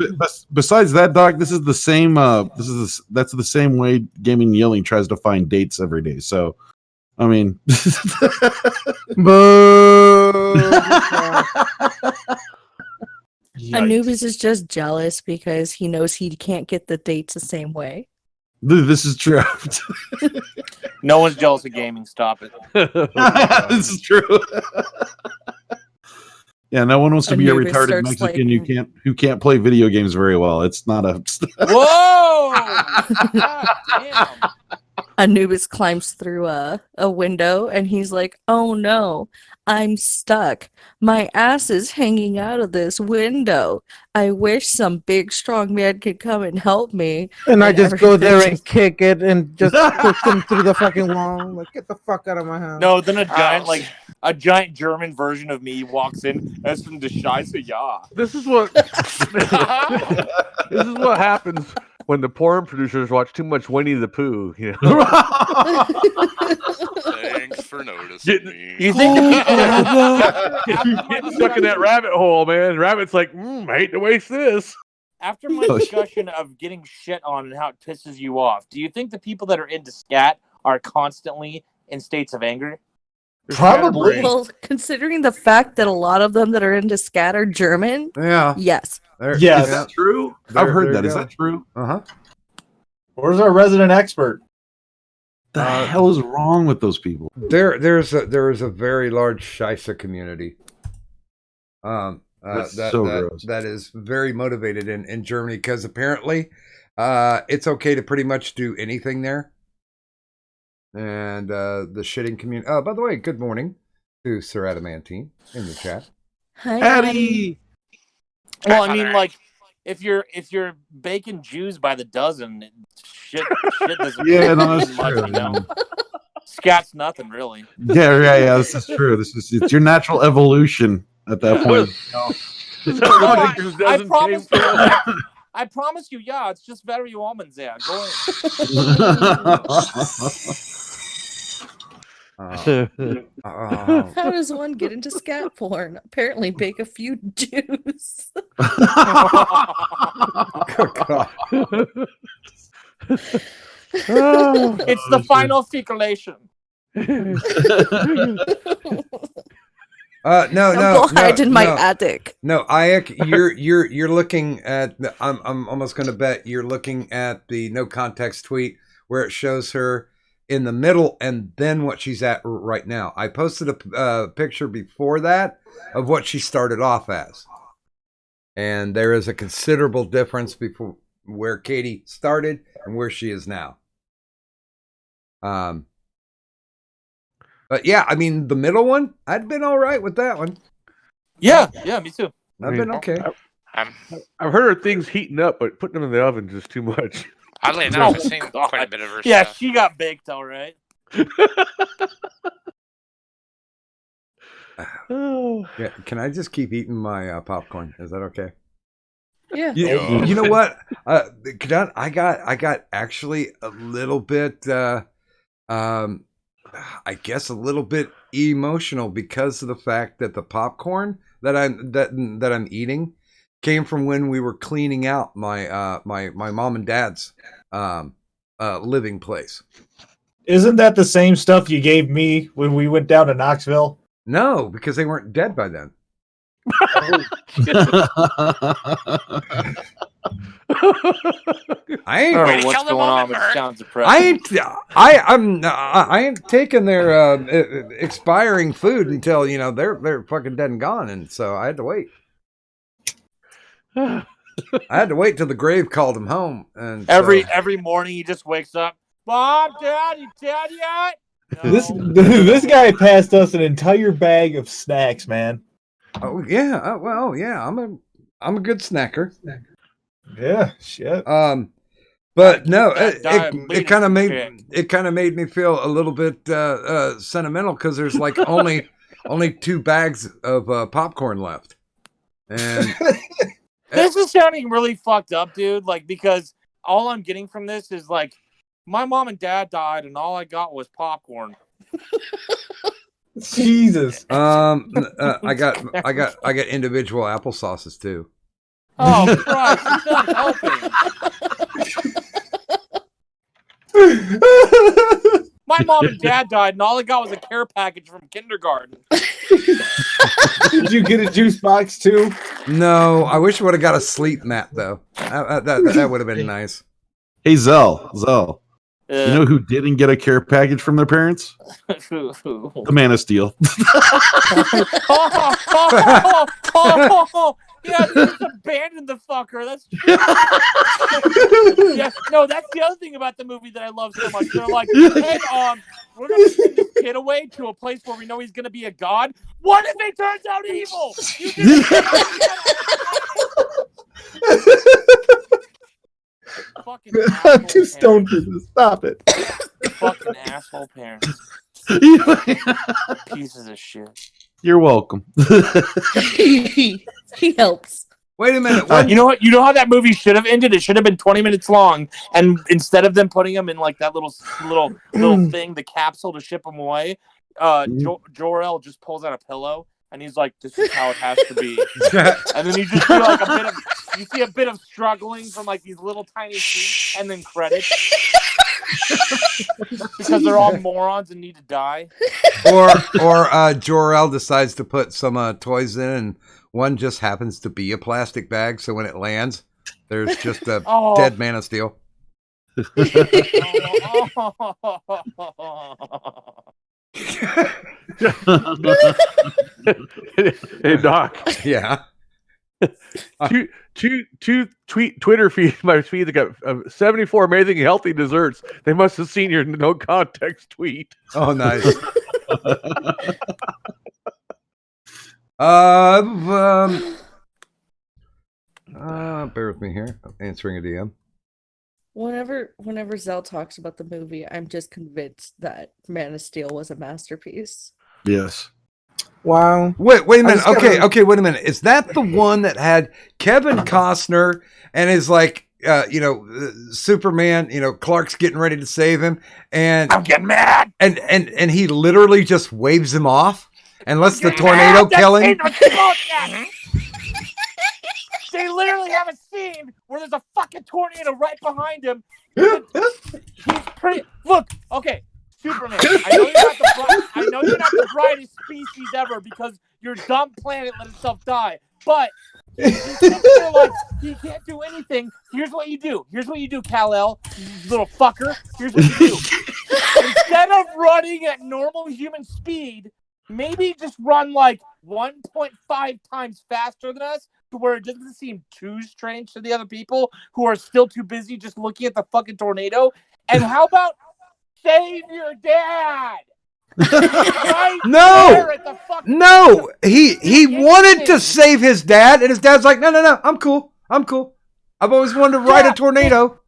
Besides that, Doc, this is the same. That's the same way Gaming Yelling tries to find dates every day. So, I mean, Boo. Anubis is just jealous because he knows he can't get the dates the same way. this is true. No one's jealous of gaming. Stop it. This is true. Yeah, no one wants to be a Anubis retarded starts, Mexican who can't play video games very well. It's not a. Whoa! God damn. Anubis climbs through a window and he's like, "Oh no, I'm stuck. My ass is hanging out of this window. I wish some big strong man could come and help me." And I just go there everything and kick it and just push them through the fucking wall. Like, get the fuck out of my house. No, then a giant German version of me walks in as from the Scheiße, ja. This is what this is what happens when the porn producers watch too much Winnie the Pooh. You know? Thanks for noticing me. You think Getting stuck in that rabbit hole, man. Rabbit's like, I hate to waste this. After my discussion of getting shit on and how it pisses you off, do you think the people that are into scat are constantly in states of anger? Probably. Well, considering the fact that a lot of them that are into scat are German, Yeah. yes. Yes. Is that true? I've heard that. Is that true? Uh-huh. Where's our resident expert? The hell is wrong with those people? There is a very large Scheisse community. That's so gross. That is very motivated in Germany because apparently it's okay to pretty much do anything there. And the shitting community. Oh, by the way, good morning to Sir Adamantine in the chat. Hi, Addy! Well, I mean, like, if you're baking Jews by the dozen, shit doesn't Yeah, no, that's much, true. you know? Scat's nothing, really. Yeah. This is true. It's your natural evolution at that point. I promise you, yeah, it's just very woman there. Go in. How does one get into scat porn? Apparently, bake a few Jews. It's the final feculation. No. Go hide in my no. attic. No, Ayek, you're looking at. I'm almost going to bet you're looking at the no context tweet where it shows her in the middle and then what she's at right now. I posted a picture before that of what she started off as, and there is a considerable difference before where Katie started and where she is now. But yeah, I mean the middle one, I'd been all right with that one. Yeah, me too. I've been okay. I've heard of things heating up, but putting them in the oven is just too much. Oddly enough, I've seen quite a bit of her Yeah, stuff. she got baked, all right. Yeah, can I just keep eating my popcorn? Is that okay? Yeah. You know what? I got actually a little bit. I guess a little bit emotional because of the fact that the popcorn that I'm eating came from when we were cleaning out my my mom and dad's living place. Isn't that the same stuff you gave me when we went down to Knoxville? No, because they weren't dead by then. I ain't. I don't know what's going on, but it sounds depressing. I ain't taking their expiring food until they're fucking dead and gone, and so I had to wait. I had to wait till the grave called him home, and every morning he just wakes up. Mom, Dad, you dead yet? No. This guy passed us an entire bag of snacks, man. Oh yeah, well yeah, I'm a good snacker. Yeah, shit. But no, it kind of made me feel a little bit sentimental because there's like only 2 bags of popcorn left, and this is sounding really fucked up, dude. Like, because all I'm getting from this is like, my mom and dad died, and all I got was popcorn. Jesus. I got individual apple sauces too. Oh Christ! It's not helping. My mom and dad died, and all I got was a care package from kindergarten. Did you get a juice box too? No, I wish I would have got a sleep mat though. That would have been nice. Hey Zell. You know who didn't get a care package from their parents? The Man of Steel. Yeah, they just abandoned the fucker. That's true. Yeah, no, that's the other thing about the movie that I love so much. They're like, hey, we're gonna send this kid away to a place where we know he's gonna be a god. What if he turns out evil? Fucking I'm too stoned for this. Stop it. fucking asshole parents. Pieces of shit. You're welcome. He helps. Wait a minute. You know what? You know how that movie should have ended? It should have been 20 minutes long, and instead of them putting him in like that little thing, the capsule to ship him away, Jor-El just pulls out a pillow and he's like, "This is how it has to be." And then you just see like a bit of struggling from like these little tiny feet, and then credits because they're all morons and need to die. Or Jor-El decides to put some toys in, and one just happens to be a plastic bag, so when it lands, there's just a dead Man of Steel. Hey Doc. Yeah. Two Twitter feeds. My feeds got 74 amazing healthy desserts. They must have seen your no context tweet. Oh, nice. Bear with me here. I'm answering a DM. Whenever Zell talks about the movie, I'm just convinced that Man of Steel was a masterpiece. Yes. Wow. Wait a minute. Okay, wait a minute. Is that the one that had Kevin Costner and is like, Superman, Clark's getting ready to save him, and I'm getting mad. And he literally just waves him off and lets the tornado kill him. They literally have a scene where there's a fucking tornado right behind him. He's pretty. Look, okay, Superman. I know you're not the brightest species ever because your dumb planet let itself die. But you're like, he can't do anything. Here's what you do. Kal-El, you little fucker. Here's what you do. Instead of running at normal human speed, maybe just run like 1.5 times faster than us, to where it doesn't seem too strange to the other people who are still too busy just looking at the fucking tornado. And how about save your dad? Right No, he wanted to save his dad, and his dad's like, no, I'm cool. I've always wanted to ride a tornado.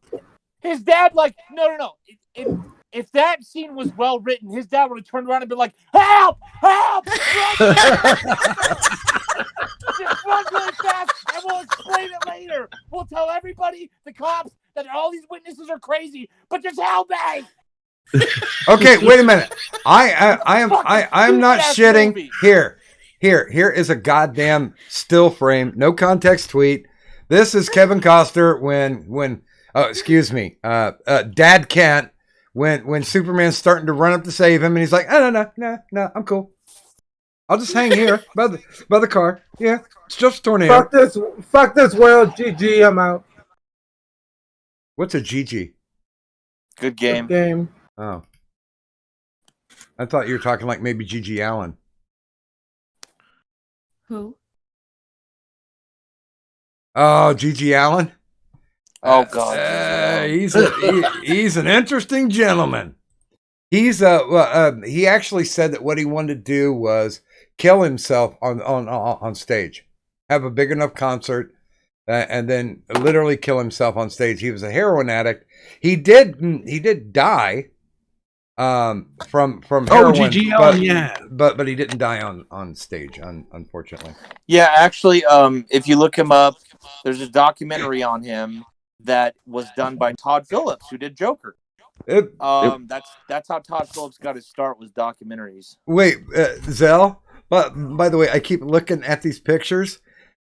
His dad, like, no. If that scene was well written, his dad would have turned around and been like, "Help! Just run really fast, and we'll explain it later. We'll tell everybody, the cops, that all these witnesses are crazy, but just help me." Okay, wait a minute. I'm not shitting. Movie. Here is a goddamn still frame, no context tweet. This is Kevin Costner when Dad Kent when Superman's starting to run up to save him, and he's like, "Oh, no, I'm cool. I'll just hang here by the car. Yeah, it's just a tornado." Fuck this world, GG. I'm out. What's a GG? Good game. Good game. Oh, I thought you were talking like maybe GG Allen. Who? Oh, GG Allen. Oh God, he's an interesting gentleman. He actually said that what he wanted to do was kill himself on stage, have a big enough concert, and then literally kill himself on stage. He was a heroin addict. He did die from heroin. GG Allen, yeah. But he didn't die on stage, unfortunately. Yeah, actually, if you look him up, there's a documentary on him that was done by Todd Phillips, who did Joker. That's how Todd Phillips got his start, was documentaries. Wait, Zell. But by the way, I keep looking at these pictures,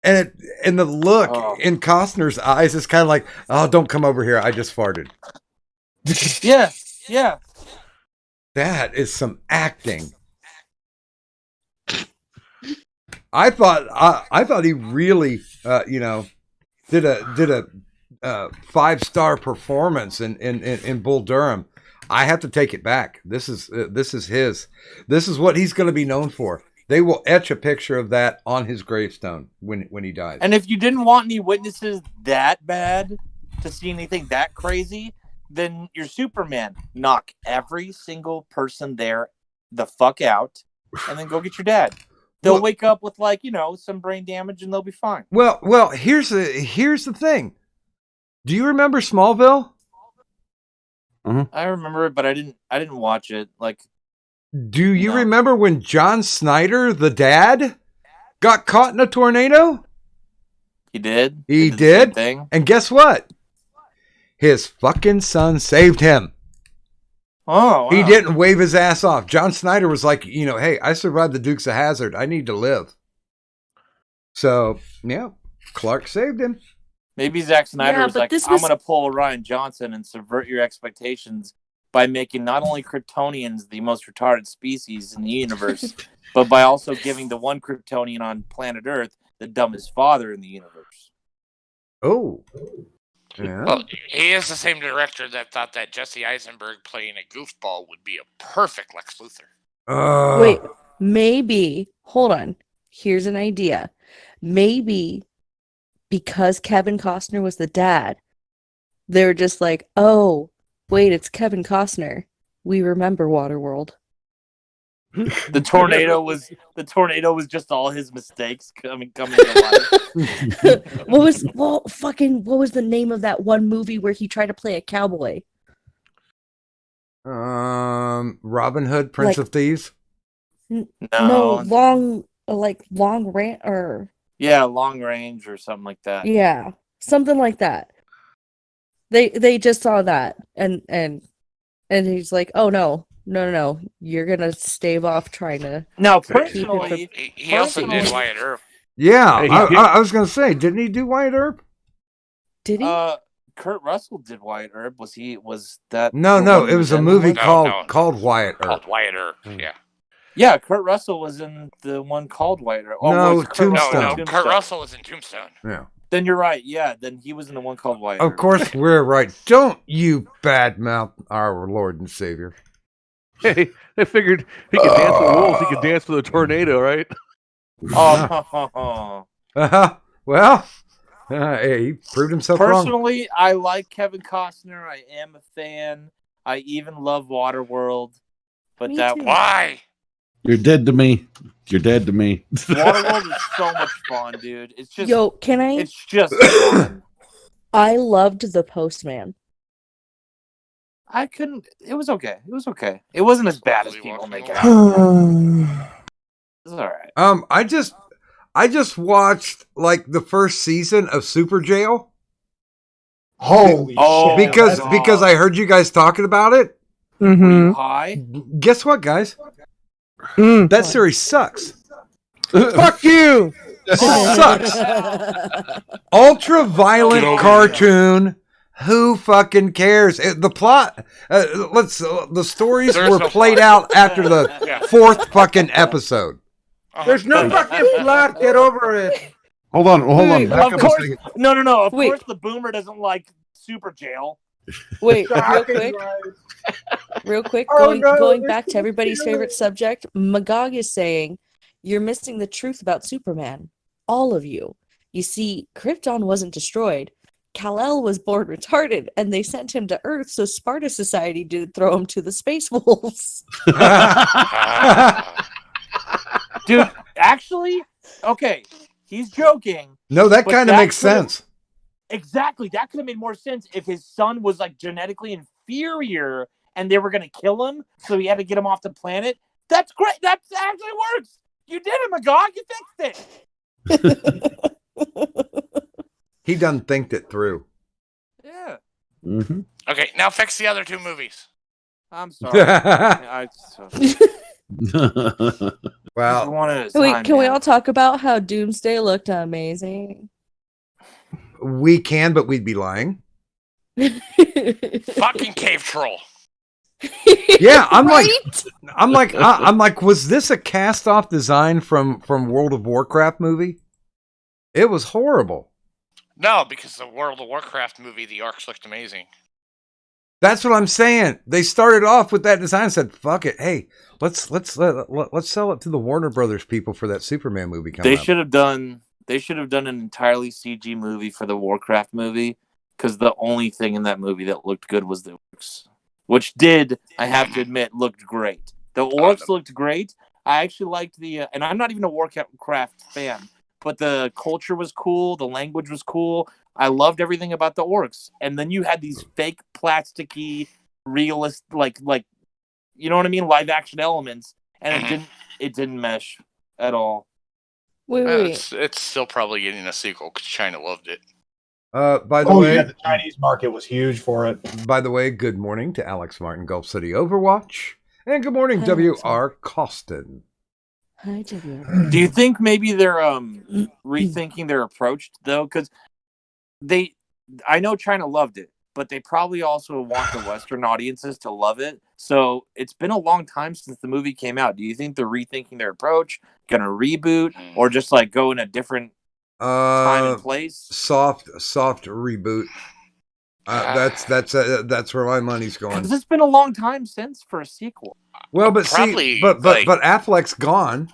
and the look in Costner's eyes is kind of like, "Oh, don't come over here. I just farted." Yeah. That is some acting. I thought he really, did a 5-star performance in Bull Durham. I have to take it back. This is what he's going to be known for. They will etch a picture of that on his gravestone when he dies. And if you didn't want any witnesses that bad to see anything that crazy, then you're Superman. Knock every single person there the fuck out, and then go get your dad. They'll wake up with some brain damage, and they'll be fine. Well, here's the thing. Do you remember Smallville? I remember it, but I didn't watch it. Do you remember when John Snyder, the dad, got caught in a tornado? He did. He did. did. The same thing. And guess what? His fucking son saved him. Oh, wow. He didn't wave his ass off. John Snyder was like, hey, I survived the Dukes of Hazzard. I need to live. So, yeah, Clark saved him. Maybe Zack Snyder was like, I'm going to pull Ryan Johnson and subvert your expectations by making not only Kryptonians the most retarded species in the universe, but by also giving the one Kryptonian on planet Earth the dumbest father in the universe. Oh. Yeah. Well, he is the same director that thought that Jesse Eisenberg playing a goofball would be a perfect Lex Luthor. Wait, maybe. Hold on. Here's an idea. Maybe because Kevin Costner was the dad, they were just like, oh, wait, it's Kevin Costner. We remember Waterworld. The tornado was just all his mistakes coming to life. What was the name of that one movie where he tried to play a cowboy? Robin Hood, Prince of Thieves? No, Long Ranch or Long Range or something like that. Yeah, something like that. They just saw that and he's like, oh no, you're gonna stave off trying to. No, personally, he also did Wyatt Earp. Yeah, I was gonna say, didn't he do Wyatt Earp? Did he? Kurt Russell did Wyatt Earp. Was that? No, it was a movie called Wyatt Earp. Called Wyatt Earp. Yeah. Yeah, Kurt Russell was in the one called Wyatt Earp. No, Tombstone. No, Kurt Russell was in Tombstone. Yeah. Then you're right. Yeah, then he was in the one called Wyatt Earp. Of course, we're right. Don't you badmouth our Lord and Savior. Hey, they figured he could dance with wolves. He could dance with a tornado, right? Well, he proved himself wrong. Personally, I like Kevin Costner. I am a fan. I even love Waterworld. But why? You're dead to me. You're dead to me. Waterworld is so much fun, dude. It's just can I? It's just fun. I loved The Postman. I couldn't. It was okay. It wasn't as bad as people make it out. It's all right. I just watched the first season of Super Jail. Holy shit! Because I heard you guys talking about it. Mm-hmm. Hi. Guess what, guys? That series sucks. Fuck you! Sucks. Ultra violent cartoon. Who fucking cares? The plot. The stories were played out after the fourth fucking episode. There's no fucking plot. Get over it. Hold on. Back Of up course, a second. no. Of course, the boomer doesn't like Super Jail. Wait, real quick. Going back to everybody's favorite subject, Magog is saying, you're missing the truth about Superman. All of you. You see, Krypton wasn't destroyed. Kal-El was born retarded, and they sent him to Earth so Sparta Society didn't throw him to the Space Wolves. Dude, actually, okay, he's joking. No, that kind of makes sense. Exactly. That could have made more sense if his son was genetically inferior and they were going to kill him, so he had to get him off the planet. That's great. That actually works. You did it, Magog. You fixed it. He done thinked it through. Yeah. Mm-hmm. Okay, now fix the other two movies. I'm sorry. Well, can we all talk about how Doomsday looked amazing? We can, but we'd be lying. Fucking cave troll. Yeah, I'm like, was this a cast-off design from World of Warcraft movie? It was horrible. No, because the World of Warcraft movie, the orcs looked amazing. That's what I'm saying. They started off with that design and said, fuck it. Hey, let's sell it to the Warner Brothers people for that Superman movie coming They up. should have done an entirely CG movie for the Warcraft movie, because the only thing in that movie that looked good was the orcs, which did, I have to admit, looked great. The orcs looked great. I actually liked the, and I'm not even a Warcraft fan, but the culture was cool. The language was cool. I loved everything about the orcs. And then you had these fake plasticky, realist, like you know what I mean, live action elements, and it didn't mesh at all. Wait. It's still probably getting a sequel because China loved it. By the way, the Chinese market was huge for it. By the way, good morning to Alex Martin, Gulf City Overwatch, and good morning, W.R. Costin. Hi, W.R. Do you think maybe they're rethinking their approach though? Because I know China loved it, but they probably also want the Western audiences to love it. So it's been a long time since the movie came out. Do you think they're rethinking their approach, gonna reboot, or just like go in a different time and place? Soft reboot. That's where my money's going. Because it's been a long time since for a sequel. Well, but Probably, see, but Affleck's gone.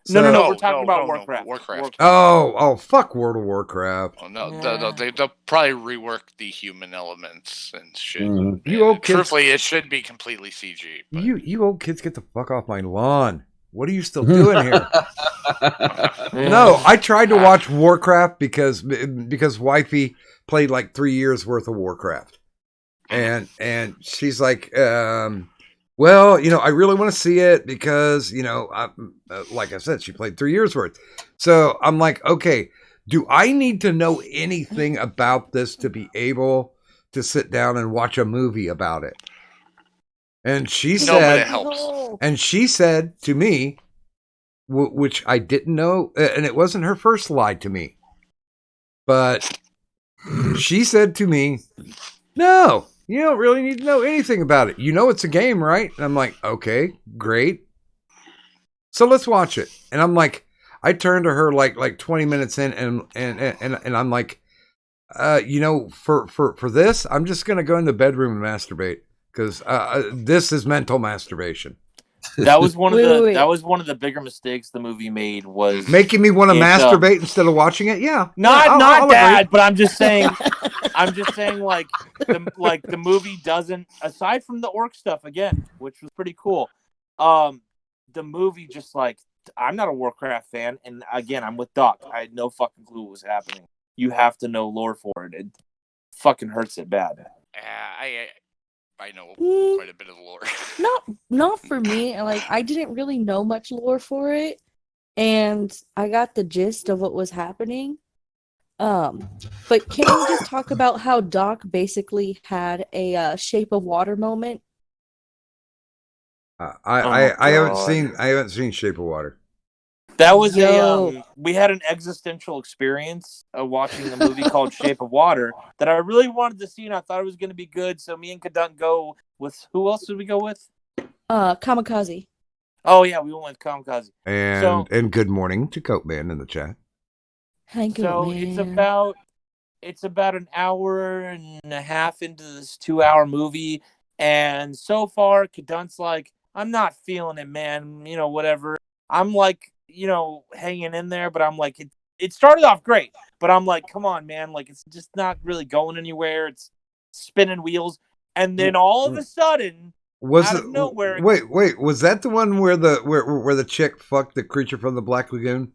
No, we're talking about Warcraft. Warcraft. Oh, fuck World of Warcraft. Oh, no, they'll probably rework the human elements and shit. You old kids. Truthfully, it should be completely CG. You old kids, get the fuck off my lawn. What are you still doing here? No, I tried to watch Warcraft because wifey played like 3 years worth of Warcraft, and she's like, well, I really want to see it because like I said, she played 3 years worth. So I'm like, okay, do I need to know anything about this to be able to sit down and watch a movie about it? And she said, but it helps. And she said to me, which I didn't know, and it wasn't her first lie to me, but she said to me, no, you don't really need to know anything about it. You know it's a game, right? And I'm like, okay, great. So let's watch it. And I'm like, I turned to her like 20 minutes in, and I'm like, for this, I'm just gonna go in the bedroom and masturbate. Because this is mental masturbation. That was one of that was one of the bigger mistakes the movie made, was making me want to masturbate instead of watching it. Yeah, not I'll that, agree. but I'm just saying, like the movie doesn't, aside from the orc stuff again, which was pretty cool. The movie just like, I'm not a Warcraft fan, and again, I'm with Doc. I had no fucking clue what was happening. You have to know lore for it. It fucking hurts it bad. I know quite a bit of lore. Not for me. Like, I didn't really know much lore for it, and I got the gist of what was happening. But can we just talk about how Doc basically had a Shape of Water moment? I haven't seen Shape of Water. That was we had an existential experience watching a movie called Shape of Water that I really wanted to see, and I thought it was going to be good. So me and Kadunk go with, who else did we go with? Kamikaze. Oh yeah, we went with Kamikaze. And good morning to Coat Man in the chat. Hi, so it's about an hour and a half into this 2-hour movie, and so far Kadunk's like, I'm not feeling it, man. Whatever. I'm like, hanging in there, but I'm like, it started off great, but I'm like, come on, man, like, it's just not really going anywhere. It's spinning wheels, and then all of a sudden, out of nowhere, wait, was that the one where the chick fucked the creature from the Black Lagoon?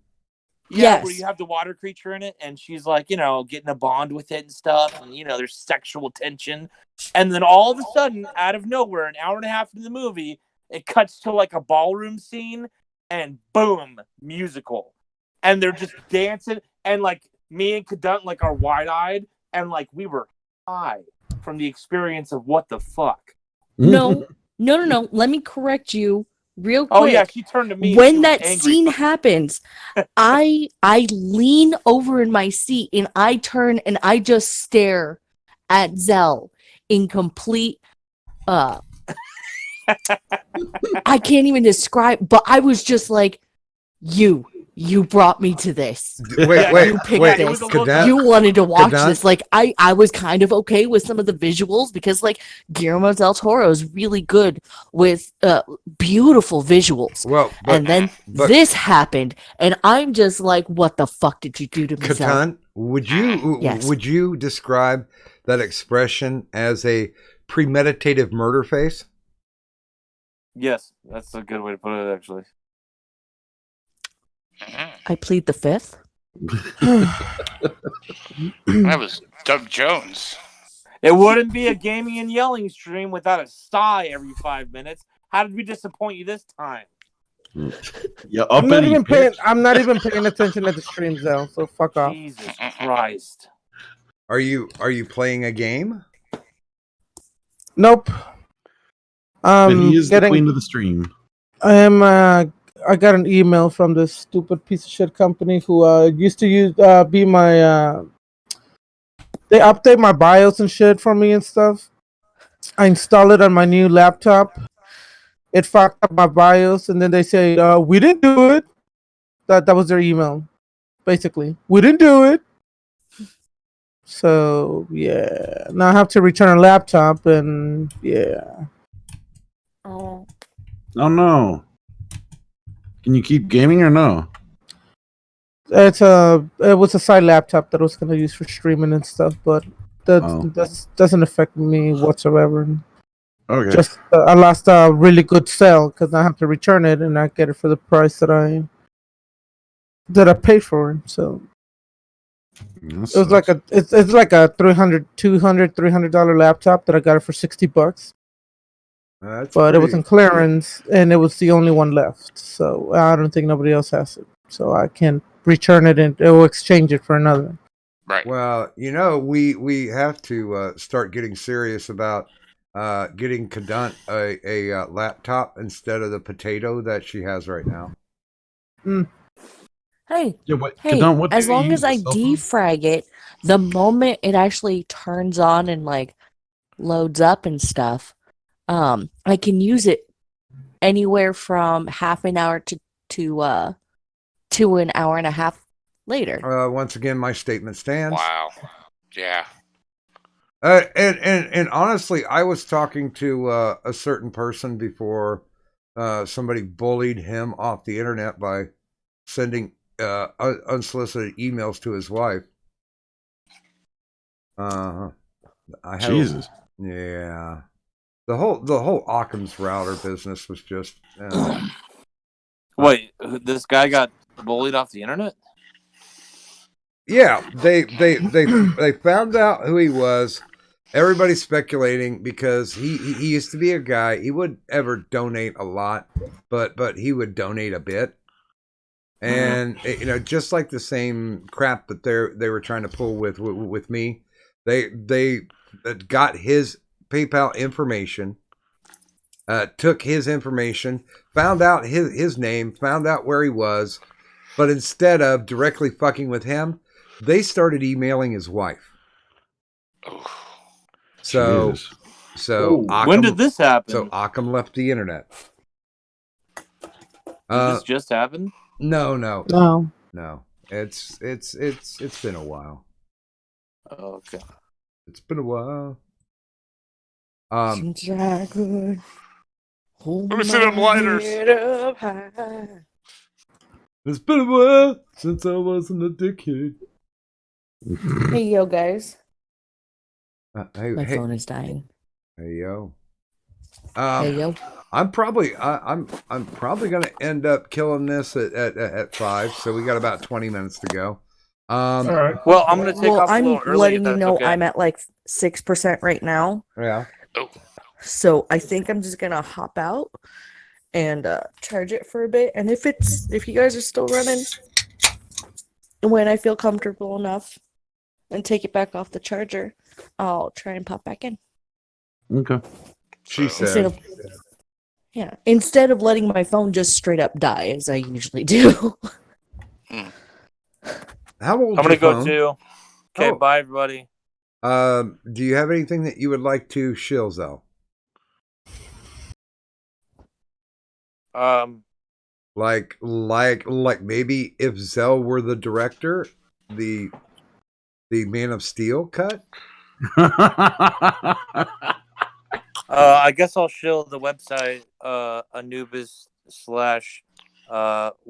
Yeah, yes. Where you have the water creature in it, and she's like, getting a bond with it and stuff, and there's sexual tension, and then all of a sudden, out of nowhere, an hour and a half into the movie, it cuts to like a ballroom scene. And boom, musical. And they're just dancing. And like me and Kadunk like are wide-eyed. And like we were high from the experience of what the fuck. No. Let me correct you real quick. Oh yeah, she turned to me. When that scene happens, I lean over in my seat and I turn and I just stare at Zell in complete I can't even describe, but I was just like, you you brought me to this. Wait, You picked wait. this. Cadet? You wanted to watch Cadet? this. Like, I was kind of okay with some of the visuals because, like, Guillermo del Toro is really good with beautiful visuals. Well, and then this happened, and I'm just like, what the fuck did you do to me? Catan, would you describe that expression as a premeditative murder face? Yes, that's a good way to put it, actually. I plead the fifth. That was Doug Jones. It wouldn't be a gaming and yelling stream without a sigh every 5 minutes. How did we disappoint you this time? Yeah, I'm not even paying attention to the streams though, so fuck off. Jesus Christ. Are you playing a game? Nope. But he is the queen of the stream. I am. I got an email from this stupid piece of shit company who used to be my. They update my BIOS and shit for me and stuff. I install it on my new laptop. It fucked up my BIOS, and then they say, "We didn't do it." That was their email, basically. We didn't do it. So yeah, now I have to return a laptop, and yeah. Oh no! Can you keep gaming or no? It was a side laptop that I was gonna use for streaming and stuff, but that doesn't affect me whatsoever. Okay. Just I lost a really good sale because I have to return it and I get it for the price that I paid for it. So it was like it's like a $300 laptop that I got it for $60. But it was in clearance and it was the only one left. So I don't think nobody else has it. So I can't return it and it will exchange it for another. Right. Well, we have to start getting serious about getting Kadant a laptop instead of the potato that she has right now. Hey, Yeah, Kadant, as long as I defrag it, the moment it actually turns on and like loads up and stuff, I can use it anywhere from half an hour to an hour and a half later. Once again, my statement stands. Wow. Yeah. And honestly, I was talking to a certain person before somebody bullied him off the internet by sending unsolicited emails to his wife. Jesus. Yeah. The whole Occam's router business was just. Wait, this guy got bullied off the internet? Yeah, they found out who he was. Everybody's speculating because he used to be a guy. He wouldn't ever donate a lot, but he would donate a bit. And just like the same crap that they were trying to pull with me, they got his PayPal information, took his information, found out his name, found out where he was, but instead of directly fucking with him, they started emailing his wife. So Occam, when did this happen? So Occam left the internet. Did this just happen? No. It's been a while. Oh, okay. It's been a while. Since I could hold Let me see them lighters. head up high. It's been a while since I wasn't a dickhead. Hey, yo, guys. My phone is dying. Hey, yo. Hey, yo. I'm probably gonna end up killing this at 5, so we got about 20 minutes to go. All right. Well, I'm gonna take off a little early. I'm letting you know okay. I'm at like 6% right now. Yeah. So I think I'm just gonna hop out and charge it for a bit. And if you guys are still running, when I feel comfortable enough and take it back off the charger, I'll try and pop back in. Okay. She said. Instead of letting my phone just straight up die as I usually do. How old? I'm gonna go too. Okay, bye everybody. Do you have anything that you would like to shill, Zell? Well, Like maybe if Zell were the director, the Man of Steel cut. I guess I'll show the website Anubis /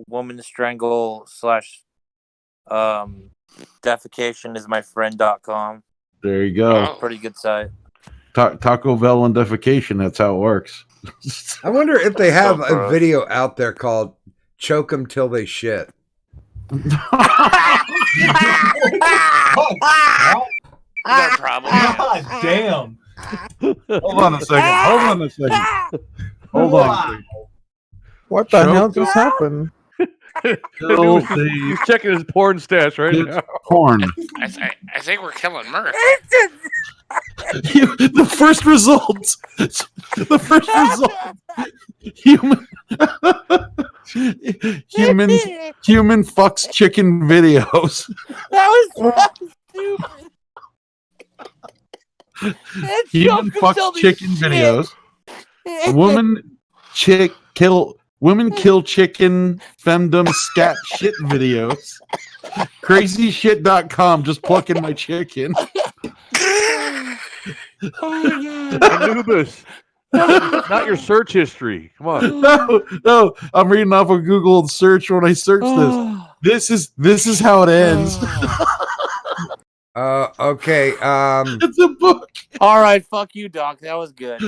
woman strangle / defecation is my friend.com. There you go. Pretty good site. Taco Bell and defecation. That's how it works. I wonder if they have a video out there called "Choke 'em till they shit." No problem. God damn. Hold on a second. Hold on. What the hell just happened? He's checking his porn stash right now. Porn. I think we're killing Murph. The first result. Human fucks chicken videos. That was stupid. Human fucks chicken videos. Women kill chicken femdom scat shit videos. Crazyshit.com just plucking my chicken. Anubis. Not your search history. Come on. No, I'm reading off of Google search when I search this. This is how it ends. Okay. It's a book. All right, fuck you, Doc. That was good.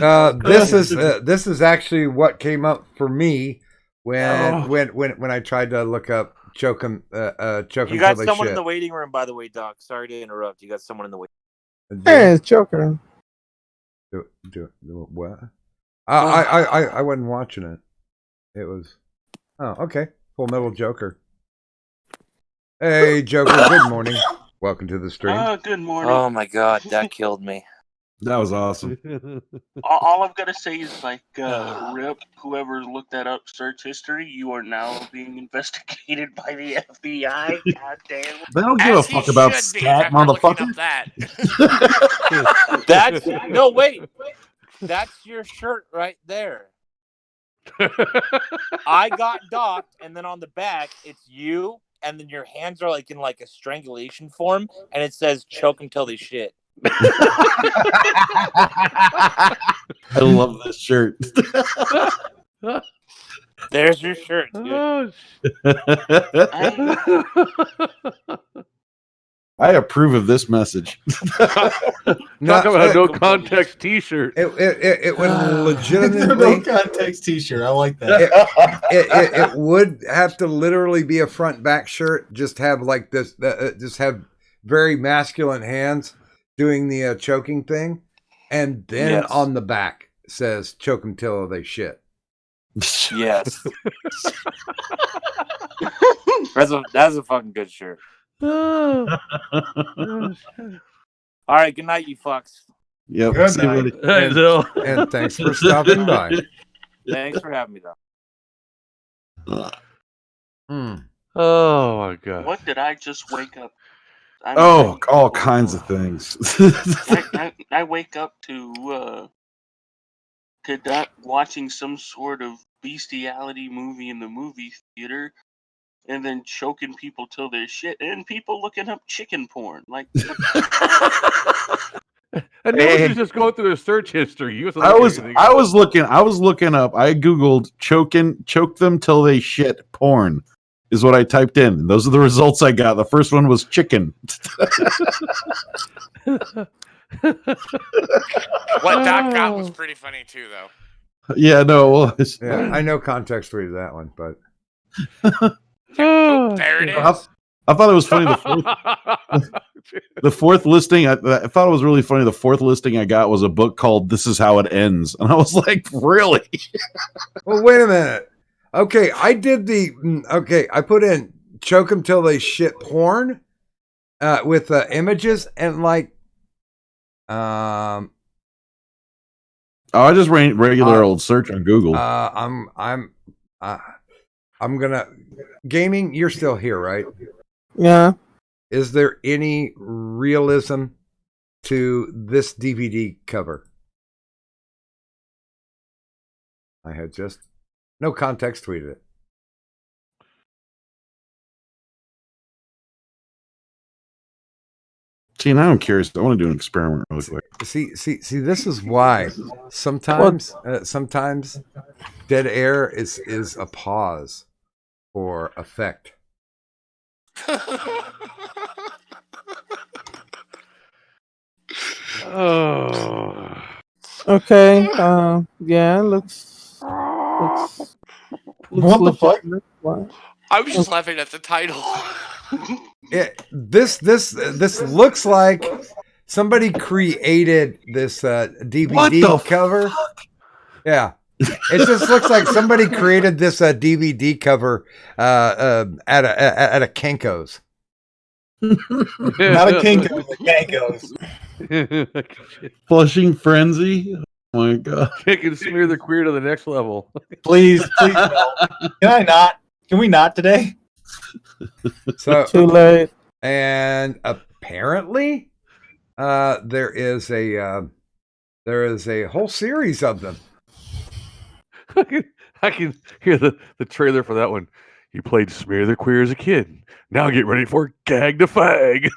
This is actually what came up for me when I tried to look up choke 'em. You got someone in the waiting room, by the way, Doc. Sorry to interrupt. You got someone in the waiting room. Hey, it's Joker. Do what? I wasn't watching it. It was. Oh, okay. Full Metal Joker. Hey, Joker. Good morning. Welcome to the stream. Good morning. Oh my god, that killed me. That was awesome. All I've got to say is, like, rip, whoever looked that up, search history, you are now being investigated by the FBI. God damn. They don't give a fuck about scat, motherfucker. That's no wait. That's your shirt right there. I got docked, and then on the back it's you, and then your hands are like in like a strangulation form, and it says "choke until they shit." I love this shirt. There's your shirt, dude. I approve of this message. Talk about a no context T-shirt. It would legitimately no context T-shirt. I like that. It would have to literally be a front back shirt. Just have like this. Just have very masculine hands doing the choking thing, and then on the back says "choke 'em till they shit." Yes. That's a fucking good shirt. All right, good night, you fucks. Yep. Good night. And thanks for stopping by. Thanks for having me, though. Oh my god. What did I just wake up? All kinds of things. I wake up to watching some sort of bestiality movie in the movie theater, and then choking people till they're shit, and people looking up chicken porn. Like, and he was just going through his search history. I was looking up. I googled choke them till they shit porn is what I typed in. And those are the results I got. The first one was chicken. What Doc got was pretty funny too, though. Yeah, no, it was. Yeah, I know context read that one, but there it is. I thought it was funny. The fourth listing, I thought it was really funny. The fourth listing I got was a book called "This Is How It Ends," and I was like, "Really?" Well, wait a minute. Okay, I did I put in "choke 'em till they shit" porn with images and like, I just ran regular old search on Google. I'm gonna gaming. You're still here, right? Yeah. Is there any realism to this DVD cover? I had just no context tweeted it. See, now I'm curious. I want to do an experiment really quick. See. This is why sometimes dead air is a pause for effect. Oh. Okay. Yeah. Looks. What the fuck? I was just laughing at the title. This looks like somebody created this DVD cover. Yeah, it just looks like somebody created this DVD cover at a Kinko's. Not a Kinko's, a Kinko's. Flushing frenzy. Oh my god! Kick and smear the queer to the next level. Please, no. Can I not? Can we not today? So too late. And apparently, there is a whole series of them. I can hear the trailer for that one. You played Smear the Queer as a kid. Now get ready for Gag the Fag.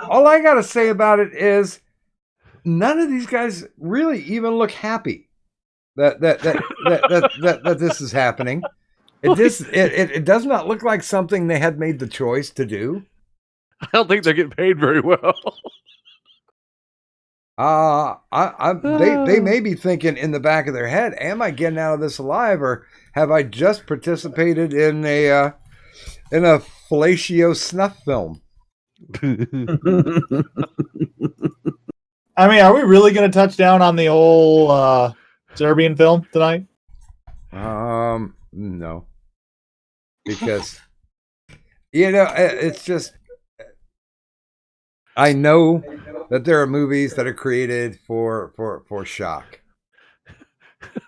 All I gotta say about it is none of these guys really even look happy that this is happening. It does not look like something they had made the choice to do. I don't think they're getting paid very well. They may be thinking in the back of their head, am I getting out of this alive, or have I just participated in a fellatio snuff film? I mean, are we really going to touch down on the whole Serbian film tonight? No. Because, it's just, I know that there are movies that are created for shock.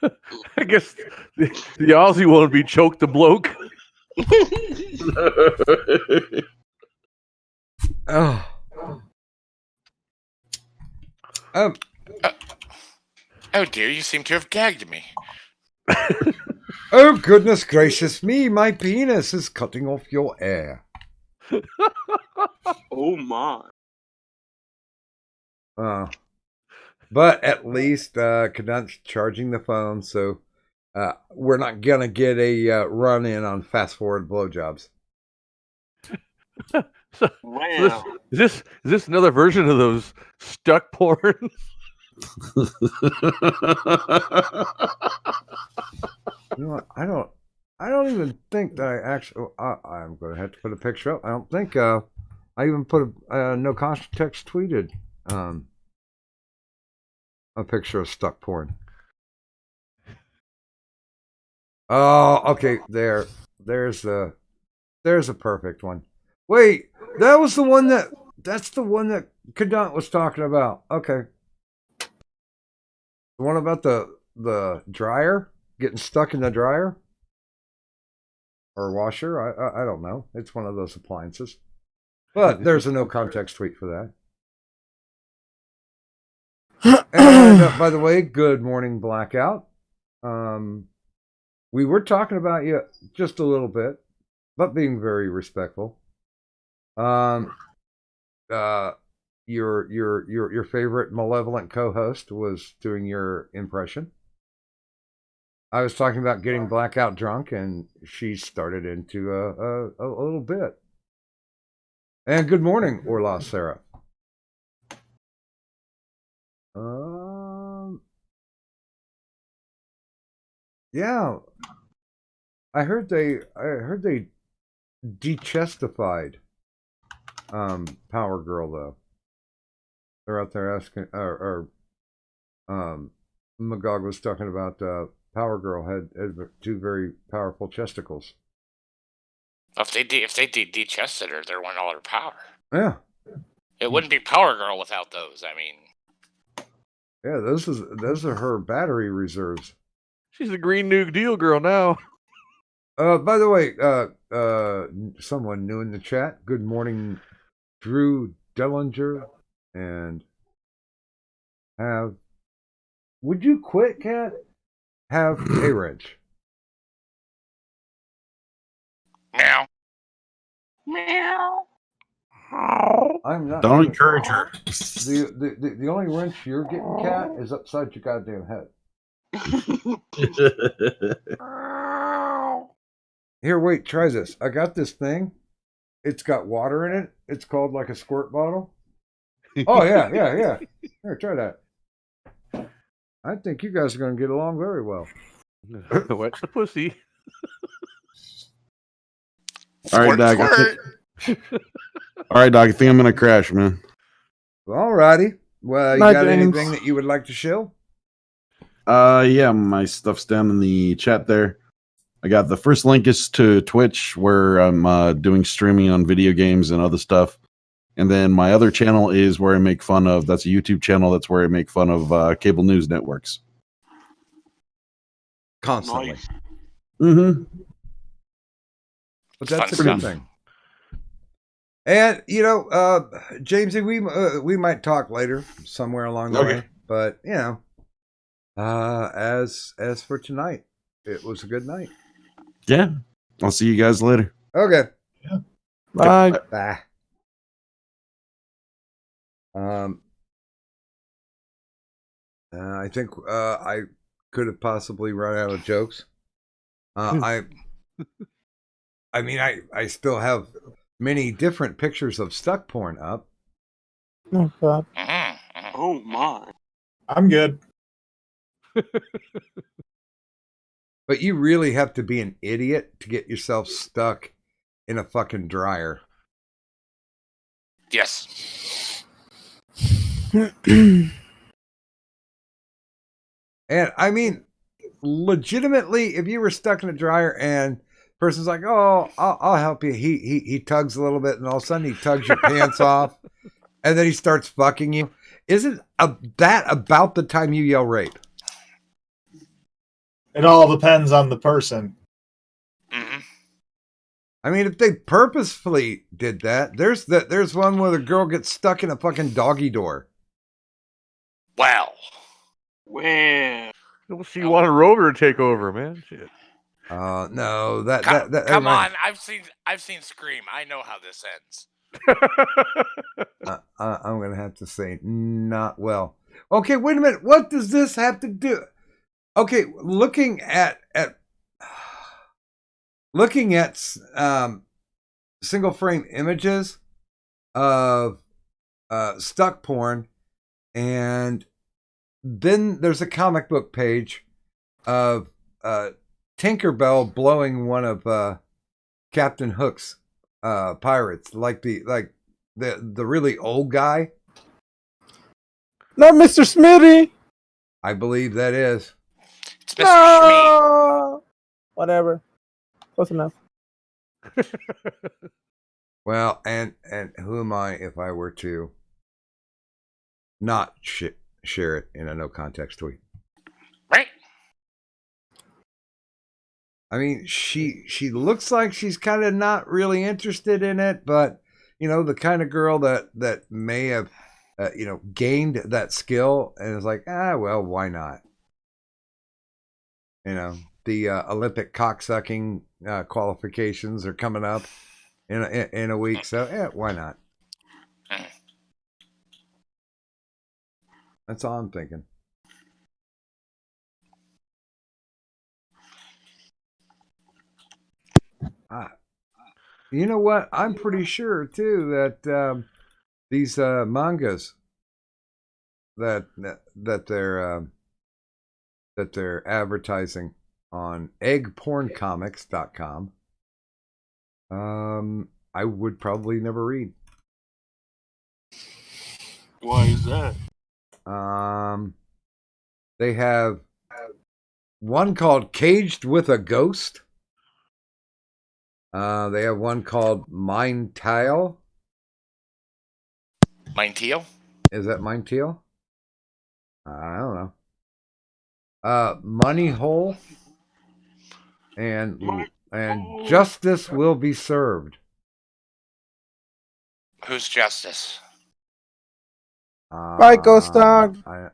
I guess the Aussie one would be Choke the Bloke. Oh. Oh dear, you seem to have gagged me. Oh, goodness gracious me, my penis is cutting off your air. Oh my. But at least Cadunt's charging the phone, so we're not going to get a run-in on fast-forward blowjobs. Wow. Is this another version of those stuck porn? You know what? I don't even think that I actually. I'm going to have to put a picture up. I don't think I even put a no context tweeted a picture of stuck porn. Oh, okay. There's a perfect one. Wait, that's the one that Cadunt was talking about. Okay. The one about the dryer getting stuck in the dryer or washer. I don't know. It's one of those appliances. But there's a no context tweet for that. And by the way, good morning, Blackout. We were talking about you just a little bit, but being very respectful. Your favorite malevolent co-host was doing your impression. I was talking about getting Blackout drunk, and she started into a little bit. And good morning, Orla Sarah. Yeah, I heard they de-chestified Power Girl though. They're out there asking, Magog was talking about Power Girl had two very powerful chesticles. If they de-chested her, there went all her power. Yeah. It wouldn't be Power Girl without those. I mean, yeah, those are her battery reserves. She's a Green New Deal girl now. By the way, someone new in the chat. Good morning, Drew Dellinger, and would you quit, Cat? Have a wrench. Meow. I'm not. Don't encourage her. The only wrench you're getting, cat, is upside your goddamn head. Here, wait, try this. I got this thing. It's got water in it. It's called like a squirt bottle. Oh, yeah. Here, try that. I think you guys are going to get along very well. What's the pussy? All right, Doc. All right, Doc. I think I'm going to crash, man. All righty. Well, you Night, got James. anything that you would like to show? Yeah, my stuff's down in the chat there. I got the first link is to Twitch, where I'm doing streaming on video games and other stuff. And then my other channel is where I make fun of, that's a YouTube channel, that's where I make fun of cable news networks. Constantly. Mm-hmm. But that's a good thing. And, you know, Jamesy, we might talk later somewhere along the way. But, you know, as for tonight, it was a good night. Yeah. I'll see you guys later. Okay. Yeah. Bye. Bye. I think I could have possibly run out of jokes. I mean, I still have many different pictures of stuck porn up. Oh, God. Oh, my. I'm good. But you really have to be an idiot to get yourself stuck in a fucking dryer. Yes. And I mean, legitimately, if you were stuck in a dryer and the person's like, "Oh, I'll help you," he tugs a little bit, and all of a sudden he tugs your pants off, and then he starts fucking you. Isn't that about the time you yell rape? It all depends on the person. I mean, if they purposefully did that, there's one where the girl gets stuck in a fucking doggy door. Wow. Well. She wanted Rover to take over, man. Shit. No, Come on, I've seen Scream. I know how this ends. I'm gonna have to say not well. Okay, wait a minute. What does this have to do? Okay, looking at single frame images of stuck porn, and then there's a comic book page of Tinkerbell blowing one of Captain Hook's pirates, like the really old guy. Not Mr. Smitty. I believe that is. It's Mr. Schmee. Whatever. Close enough. Well, and who am I if I were to not share it in a no context tweet? Right. I mean, she looks like she's kind of not really interested in it, but you know, the kind of girl that may have gained that skill and is like, well, why not? You know, the Olympic cocksucking qualifications are coming up in a week, so why not? That's all I'm thinking. You know what? I'm pretty sure too that these mangas that they're advertising on eggporncomics.com, I would probably never read. Why is that? They have one called Caged with a Ghost. They have one called Mind Tile. Mind Teal? Is that Mind Teal? I don't know. Money Hole and Justice Will Be Served. Who's Justice? Bye, Ghost Dog. I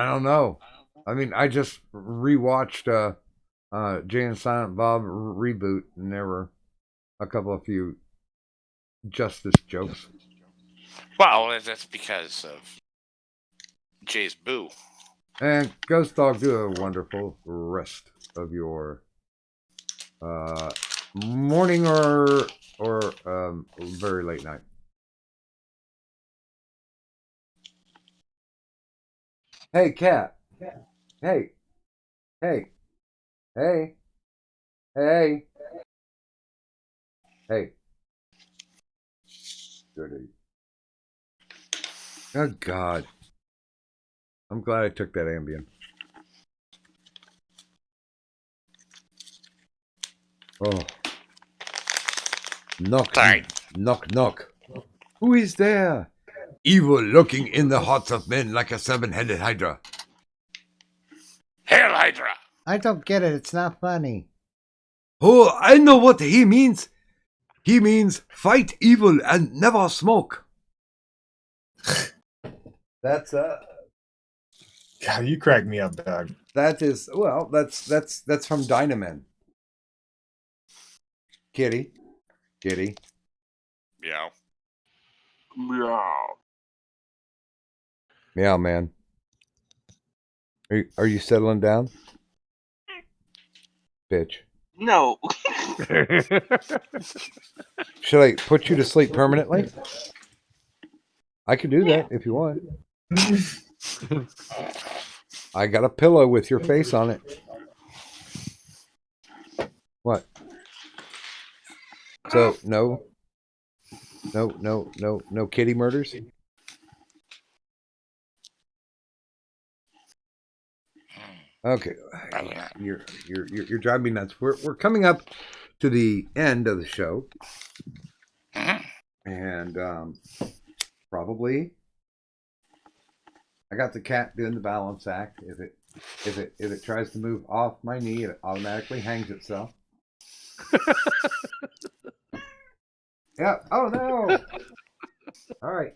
don't know. I mean, I just rewatched Jay and Silent Bob reboot, and there were a few justice jokes. Well, that's because of Jay's boo. And Ghost Dog, do a wonderful rest of your morning or very late night. Hey, cat. Hey. Hey. Hey. Hey. Hey. Goody. Oh, God. I'm glad I took that Ambien. Oh. Knock, knock, knock. Who is there? Evil looking in the hearts of men like a seven-headed hydra. Hail Hydra! I don't get it. It's not funny. Oh, I know what he means. He means fight evil and never smoke. That's God, you crack me up, Doug. That is that's from Dynaman. Kitty. Meow. Meow. Meow, man. Are you settling down? Bitch. No. Should I put you to sleep permanently? I could do that if you want. I got a pillow with your face on it. What? So no kitty murders? Okay. You're driving me nuts. We're coming up to the end of the show. And probably I got the cat doing the balance act. If it tries to move off my knee, it automatically hangs itself. Yeah. Oh no. All right.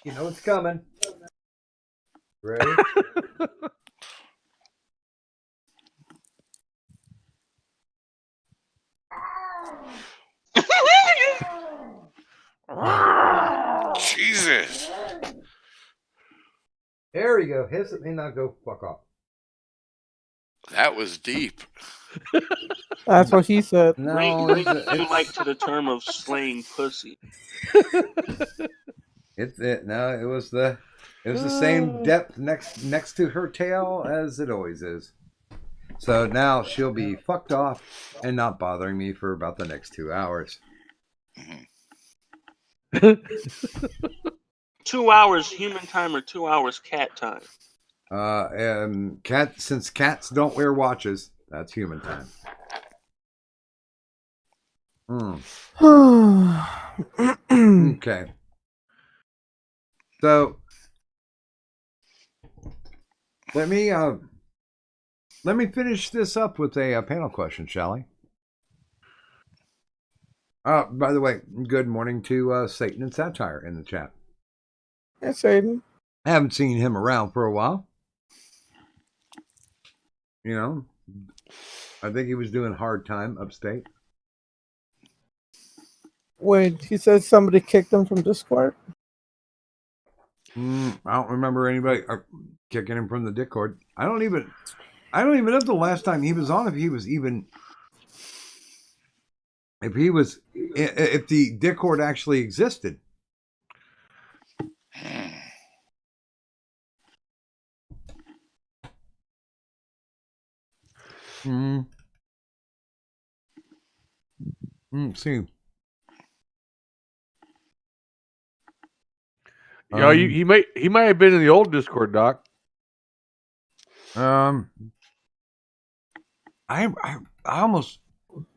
You know it's coming. Ready? Jesus. There you go. Hiss at me, now go fuck off. That was deep. That's what he said. No, Read too like to the term of slaying pussy. It was the same depth next to her tail as it always is. So now she'll be fucked off and not bothering me for about the next 2 hours. 2 hours human time or 2 hours cat time? Since cats don't wear watches, that's human time. Okay. So let me finish this up with a panel question, shall I? By the way, good morning to Satan and Satire in the chat. Hey, Satan. I haven't seen him around for a while. You know, I think he was doing hard time upstate. Wait, he said somebody kicked him from Discord? I don't remember anybody kicking him from the Discord. I don't even know the last time he was on, if the Discord actually existed. See. He might have been in the old Discord, Doc. I almost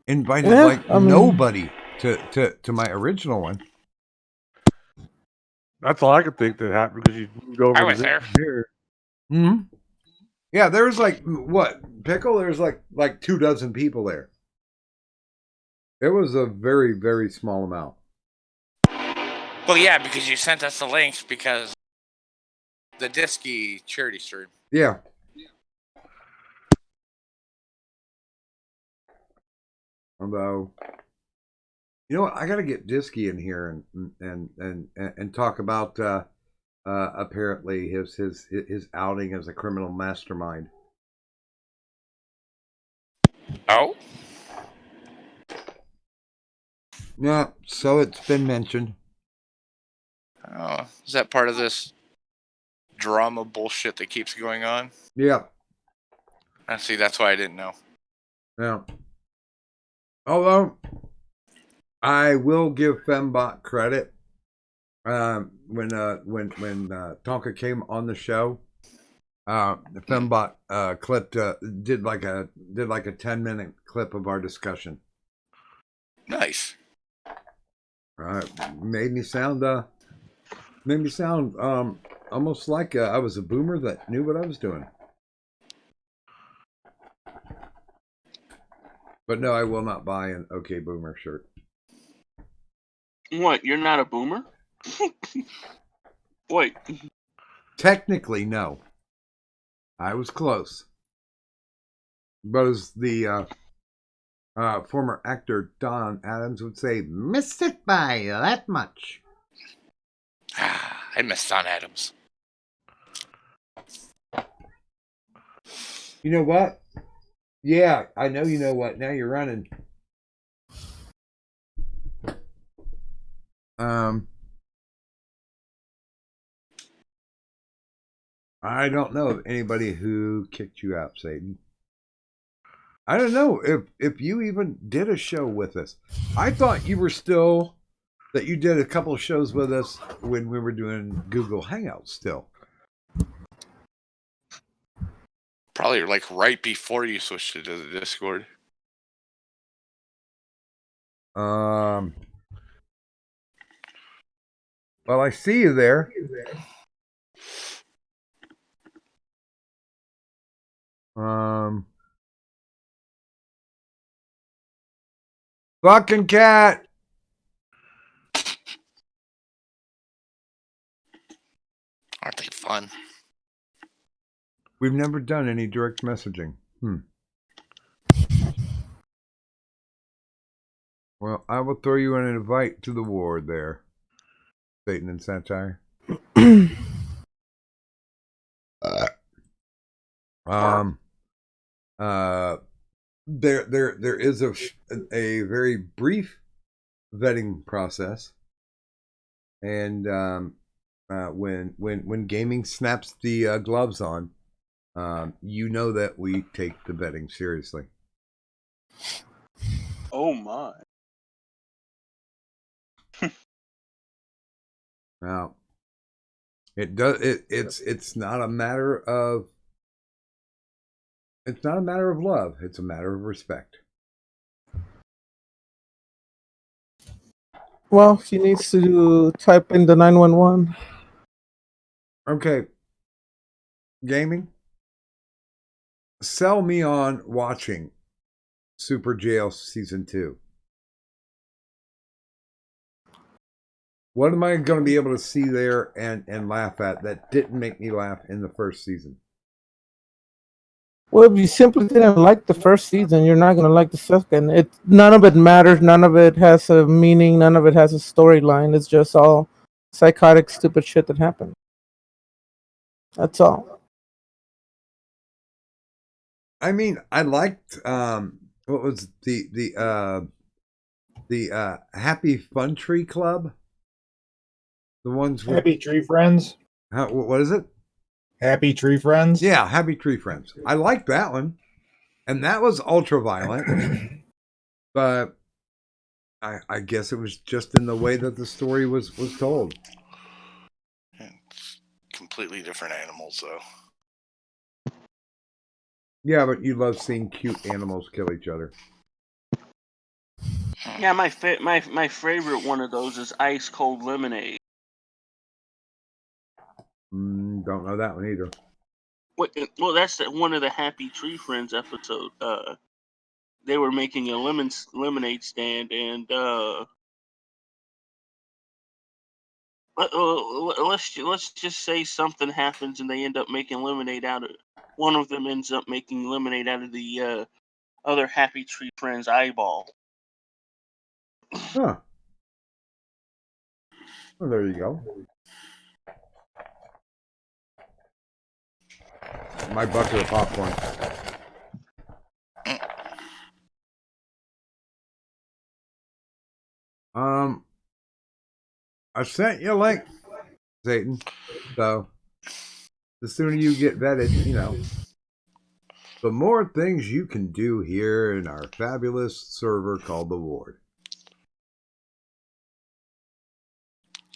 invited nobody to my original one. That's all I could think that happened because you go over. I was there. Hmm. Yeah, there was Pickle? There's like 24 people there. It was a very, very small amount. Well, yeah, because you sent us the links because the Disky charity stream. Yeah. Although, You know what? I got to get Disky in here and talk about apparently his outing as a criminal mastermind. Oh, Yeah, so it's been mentioned. oh, is that part of this drama bullshit that keeps going on? Yeah. I see. That's why I didn't know. Yeah. Although I will give Fembot credit. When Tonka came on the show, Fembot clipped did like a 10-minute clip of our discussion. Nice. Made me sound almost like I was a boomer that knew what I was doing. But no, I will not buy an OK Boomer shirt. What? You're not a boomer? Wait. Technically, no. I was close. But as the former actor Don Adams would say, missed it by that much. I miss Don Adams. You know what? Yeah, I know you know what. Now you're running. I don't know of anybody who kicked you out, Satan. I don't know if you even did a show with us. I thought you were still, that you did a couple of shows with us when we were doing Google Hangouts still. Probably like right before you switched to the Discord. Well, I see you there. Fucking cat. Aren't they fun? We've never done any direct messaging. Well, I will throw you an invite to the ward there, Satan and Satire. There is a very brief vetting process, and when gaming snaps the gloves on, you know that we take the vetting seriously. Oh my! Now, it's not a matter of. It's not a matter of love. It's a matter of respect. Well, he needs to type in the 911. Okay. Gaming. Sell me on watching Super Jail Season 2. What am I going to be able to see there and laugh at that didn't make me laugh in the first season? Well, if you simply didn't like the first season, you're not going to like the second. None of it matters. None of it has a meaning. None of it has a storyline. It's just all psychotic, stupid shit that happened. That's all. I mean, I liked what was the Happy Fun Tree Club? The ones with Happy Tree Friends. What is it? Happy Tree Friends? Yeah, Happy Tree Friends. I liked that one. And that was ultra violent. But I guess it was just in the way that the story was told. It's completely different animals, though. Yeah, but you love seeing cute animals kill each other. Yeah, my favorite one of those is Ice Cold Lemonade. Don't know that one either. Well, that's one of the Happy Tree Friends episode. They were making a lemonade stand, and let's just say something happens, and they end up making lemonade out of. One of them ends up making lemonade out of the other Happy Tree Friend's eyeball. Huh. Well, there you go. My bucket of popcorn. I sent you a link, Satan. So the sooner you get vetted, the more things you can do here in our fabulous server called the Ward.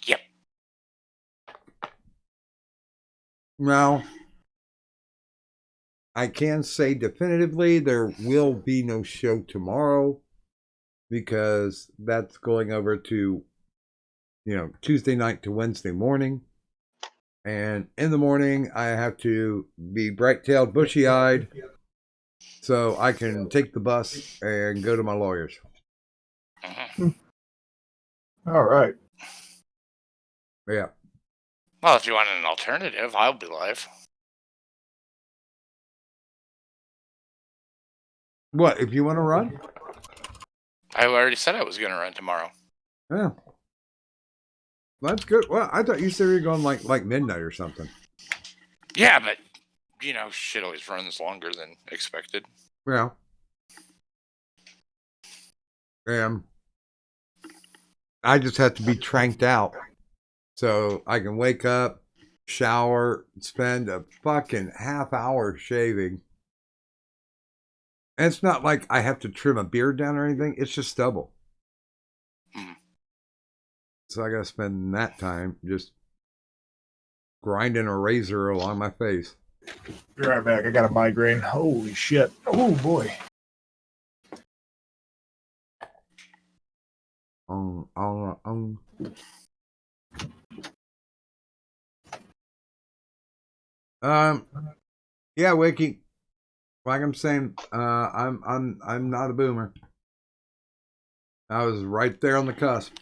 Yep. Now, I can say definitively there will be no show tomorrow because that's going over to, Tuesday night to Wednesday morning. And in the morning, I have to be bright-tailed, bushy-eyed, so I can take the bus and go to my lawyers. All right. Yeah. Well, if you want an alternative, I'll be live. What, if you want to run? I already said I was going to run tomorrow. Yeah. That's good. Well, I thought you said you were going like midnight or something. Yeah, but, shit always runs longer than expected. Yeah. I just have to be tranked out so I can wake up, shower, spend a fucking half hour shaving. And it's not like I have to trim a beard down or anything. It's just stubble. So I got to spend that time just grinding a razor along my face. Be right back. I got a migraine. Holy shit. Oh, boy. Yeah, Wiki. Like I'm saying, I'm not a boomer. I was right there on the cusp.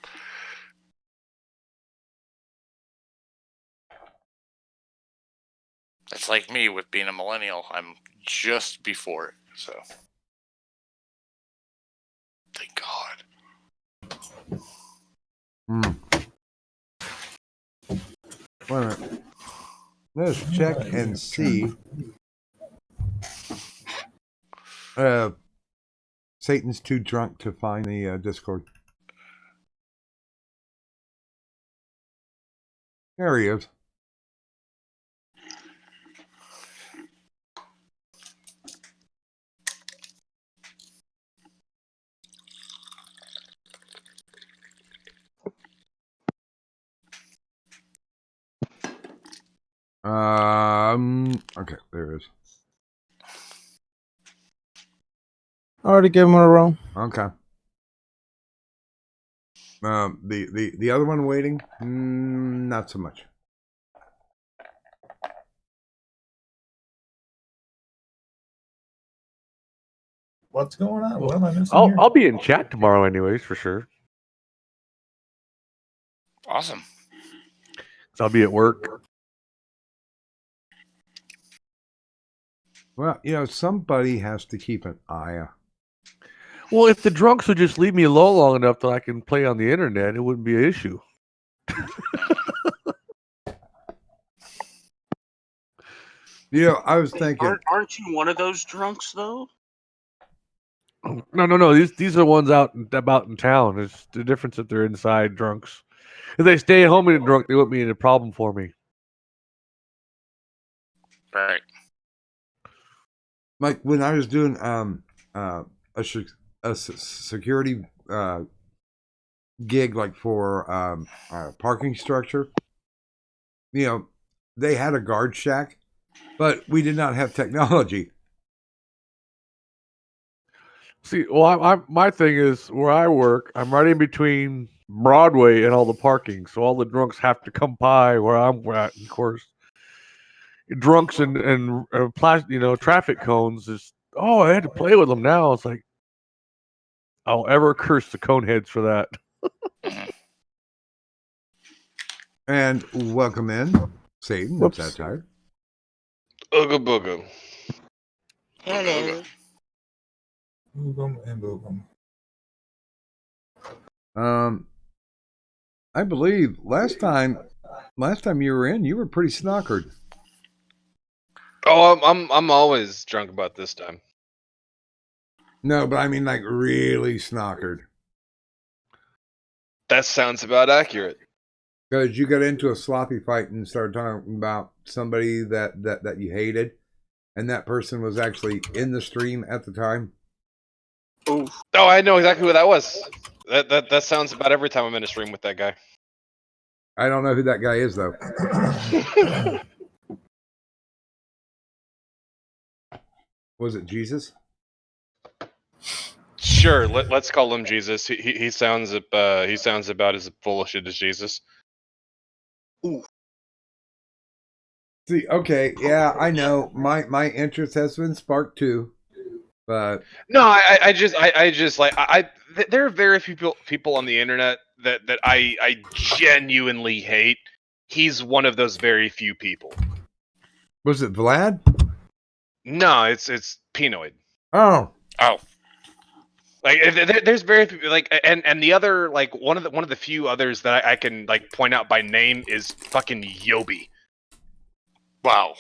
It's like me with being a millennial. I'm just before it, so. Thank God. Wait a minute. Let's check and see. Satan's too drunk to find the Discord. There he is. Okay, there it is. I already gave him a roll. Okay. The other one waiting? Not so much. What's going on? What am I missing here? I'll be in chat tomorrow anyways, for sure. Awesome. So I'll be at work. Well, somebody has to keep an eye on. Well, if the drunks would just leave me alone long enough that I can play on the internet, it wouldn't be an issue. I was thinking. Aren't you one of those drunks though? No. These are the ones out about in town. It's the difference if they're inside drunks. If they stay at home and drunk, they wouldn't be a problem for me. Right. Like when I was doing a security gig, like for a parking structure, they had a guard shack, but we did not have technology. See, well, my thing is where I work, I'm right in between Broadway and all the parking, so all the drunks have to come by where I'm at. Of course, drunks and traffic cones is. Oh, I had to play with them now. It's like I'll ever curse the coneheads for that. And welcome in, Satan. What's that tired? Ooga booga. Hello. Boogum and boogum. I believe last time you were in, you were pretty snockered. Oh, I'm always drunk about this time. No, but I mean like really snockered. That sounds about accurate. Because you got into a sloppy fight and started talking about somebody that you hated, and that person was actually in the stream at the time. Oh, I know exactly who that was. That sounds about every time I'm in a stream with that guy. I don't know who that guy is though. Was it Jesus? Sure, let's call him Jesus. He sounds about as full of shit as Jesus. Ooh. See, okay, yeah, I know. My interest has been sparked too, but no, I just like there are very few people on the internet that I genuinely hate. He's one of those very few people. Was it Vlad? No, it's Pinoid. Oh. Like there's very few, like and the other like one of the few others that I can like point out by name is fucking Yobi. Wow.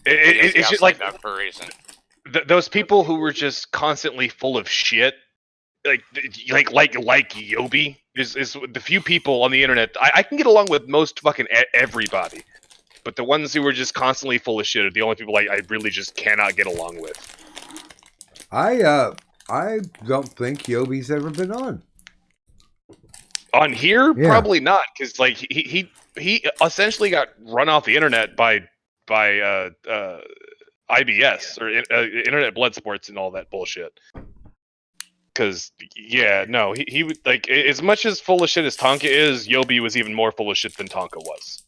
It's just like that for a reason. Those people who were just constantly full of shit, like Yobi is the few people on the internet I can get along with most fucking everybody, but the ones who were just constantly full of shit are the only people I really just cannot get along with. I don't think Yobi's ever been on. On here, Yeah. probably not, because like he essentially got run off the internet by IBS or Internet Blood Sports and all that bullshit. Because yeah, no, he would like as much as full of shit as Tonka is, Yobi was even more full of shit than Tonka was.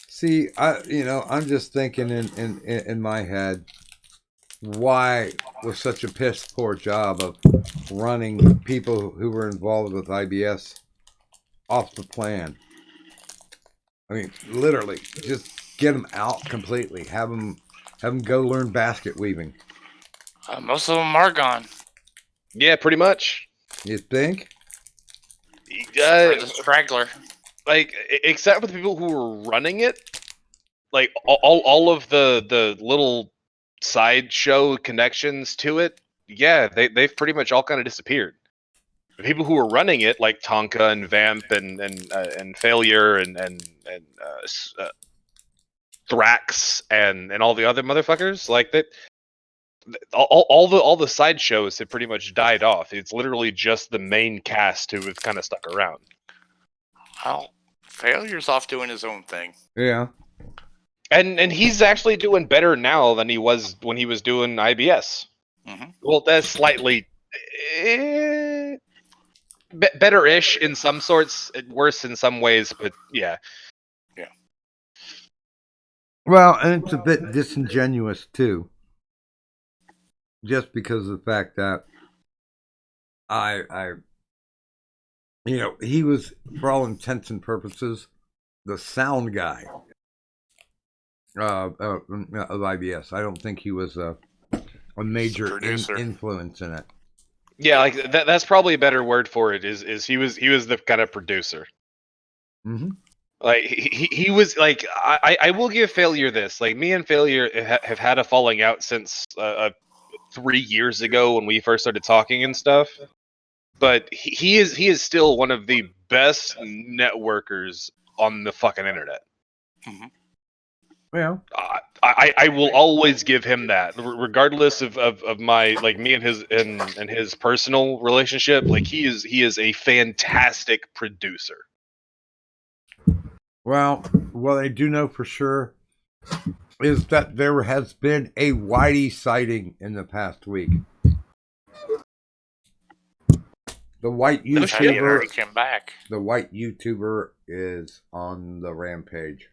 See, I'm just thinking in my head, why was such a piss poor job of running people who were involved with IBS off the plan? I mean, literally, just get them out completely. Have them go learn basket weaving. Most of them are gone. Yeah, pretty much. You think? For the straggler. Like, except for the people who were running it, like all of the little sideshow connections to it, yeah, they've pretty much all kind of disappeared. The people who were running it, like Tonka and Vamp and Failure and Thrax and all the other motherfuckers, like that. All the side shows have pretty much died off. It's literally just the main cast who have kind of stuck around. Well, Failure's off doing his own thing. Yeah. And he's actually doing better now than he was when he was doing IBS. Mm-hmm. Well, that's slightly better-ish in some sorts, worse in some ways, but yeah. Yeah. Well, and it's a bit disingenuous too. Just because of the fact that he was, for all intents and purposes, the sound guy of IBS. I don't think he was a major influence in it. Yeah, like that's probably a better word for it. Is he was the kind of producer. Mm-hmm. Like he was like I will give Failure this. Like me and Failure have had a falling out since 3 years ago when we first started talking and stuff. But he is still one of the best networkers on the fucking internet. Mm-hmm. Yeah. I will always give him that, regardless of my like me and his personal relationship. Like he is a fantastic producer. Well, what I do know for sure is that there has been a Whitey sighting in the past week. The white YouTuber came back. The white YouTuber is on the rampage.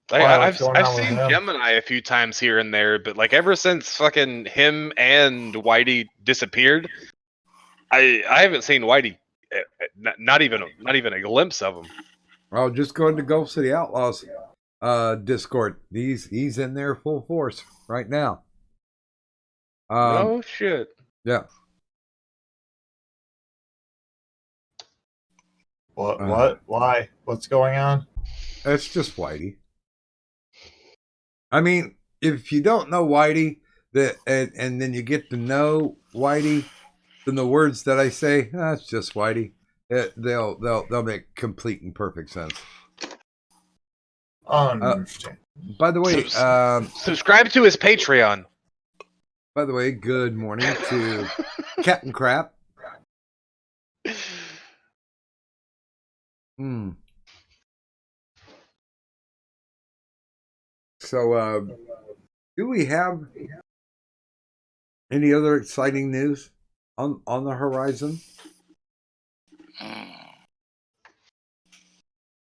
Like, I've seen Gemini a few times here and there, but like ever since fucking him and Whitey disappeared, I haven't seen Whitey. Not even a glimpse of him. Well, just go into Gulf City Outlaws Discord. He's in there full force right now. Oh shit! Yeah. What? What? Why? What's going on? It's just Whitey. I mean, if you don't know Whitey, and then you get to know Whitey, then the words that I say, it's just Whitey. They'll make complete and perfect sense. Understand. By the way, subscribe to his Patreon. By the way, good morning to Captain Crap. So, do we have any other exciting news on the horizon?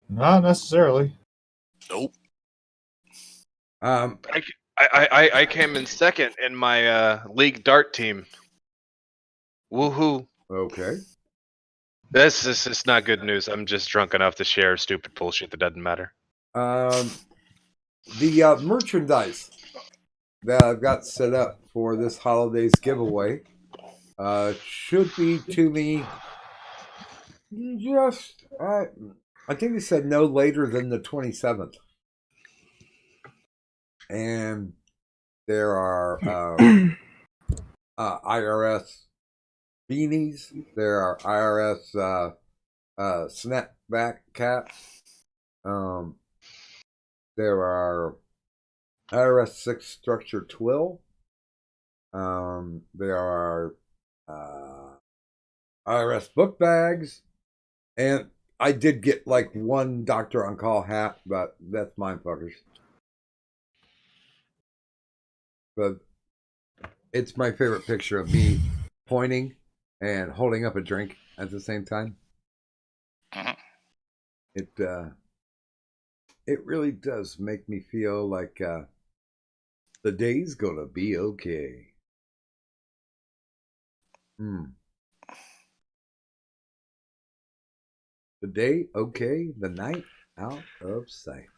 Not necessarily. Nope. I came in second in my league dart team. Woohoo! Okay. This is not good news. I'm just drunk enough to share stupid bullshit that doesn't matter. The merchandise that I've got set up for this holidays giveaway should be to me just, I think they said no later than the 27th. And there are IRS beanies. There are IRS snapback caps. There are IRS 6 structure twill. There are IRS book bags. And I did get like one Doctor on Call hat, but that's mine, fuckers. But it's my favorite picture of me pointing and holding up a drink at the same time. It really does make me feel like the day's gonna be okay. The day okay, the night out of sight.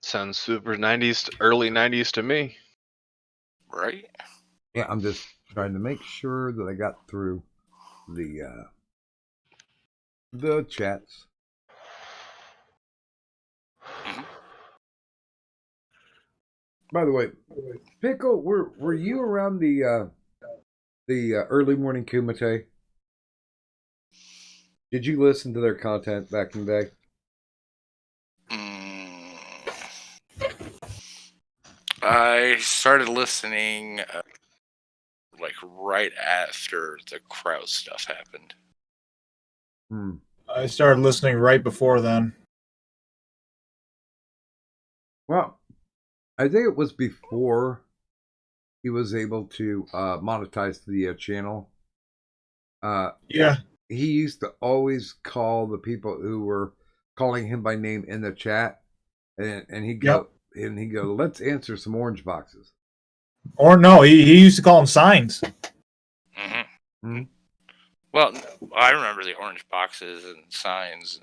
Sounds super 90s, early 90s to me. Right? Yeah, I'm just trying to make sure that I got through the chats. By the way, Pickle, were you around the early morning Kumite? Did you listen to their content back in the day? I started listening like right after the Kraus stuff happened. I started listening right before then. Well, I think it was before he was able to monetize the channel. Yeah. He used to always call the people who were calling him by name in the chat, and he'd go, let's answer some orange boxes. Or no, he used to call them signs. Well, I remember the orange boxes and signs.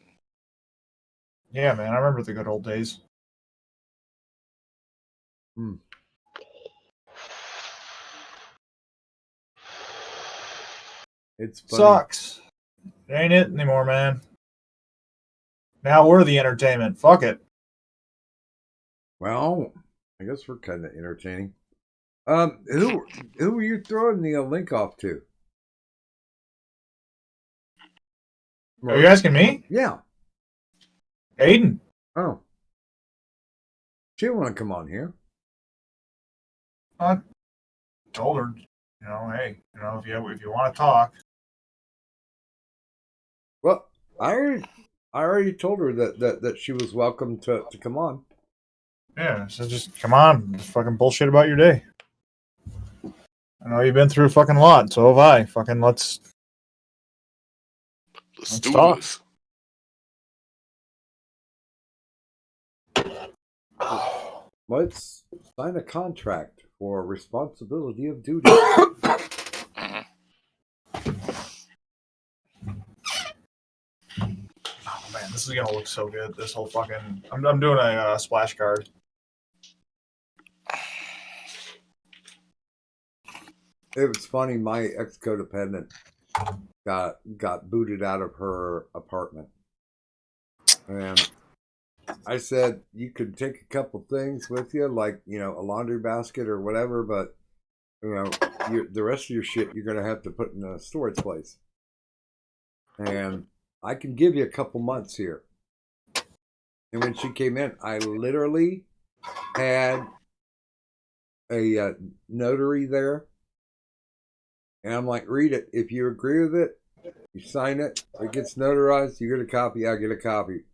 Yeah, man, I remember the good old days. It's funny. Sucks. It ain't it anymore, man. Now we're the entertainment. Fuck it. Well, I guess we're kind of entertaining. Who were you throwing the link off to? Are you asking me? Yeah. Aiden. Oh. She didn't want to come on here. I told her, hey, if you want to talk. Well, I already told her that she was welcome to come on. Yeah, so just come on, just fucking bullshit about your day. I know you've been through a fucking lot, so have I. Fucking let's do talk. this. Let's sign a contract for responsibility of duty. Oh man, this is gonna look so good. This whole fucking I'm doing a splash card. It was funny. My ex-codependent got booted out of her apartment, and I said you could take a couple things with you, like a laundry basket or whatever, but the rest of your shit you're gonna have to put in a storage place. And I can give you a couple months here. And when she came in, I literally had a notary there. And I'm like, read it. If you agree with it, you sign it. It gets notarized. You get a copy. I get a copy.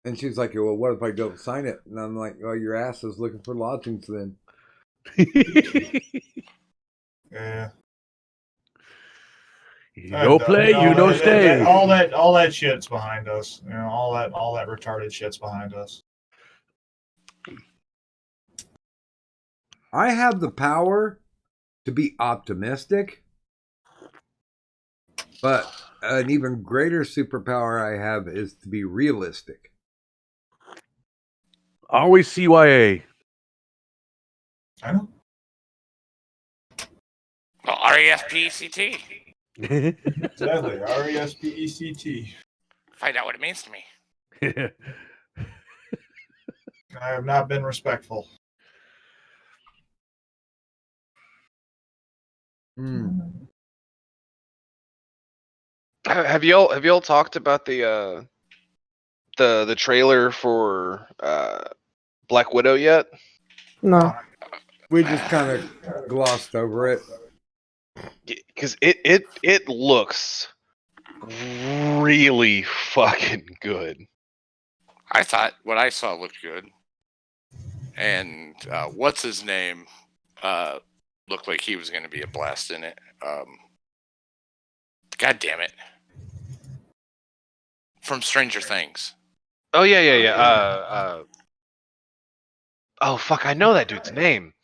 And she's like, well, what if I don't sign it? And I'm like, well, your ass is looking for lodgings then. Yeah. You don't play, you don't stay. All that shit's behind us. All that retarded shit's behind us. I have the power to be optimistic, but an even greater superpower I have is to be realistic. Always CYA. I know. Well, RESPECT. Exactly. RESPECT. Find out what it means to me. I have not been respectful. Have y'all talked about the trailer for Black Widow yet? No. We just kind of glossed over it. Because it looks really fucking good. I thought what I saw looked good. And what's his name looked like he was going to be a blast in it. God damn it. From Stranger Things. Oh, yeah. Oh, fuck, I know that dude's name.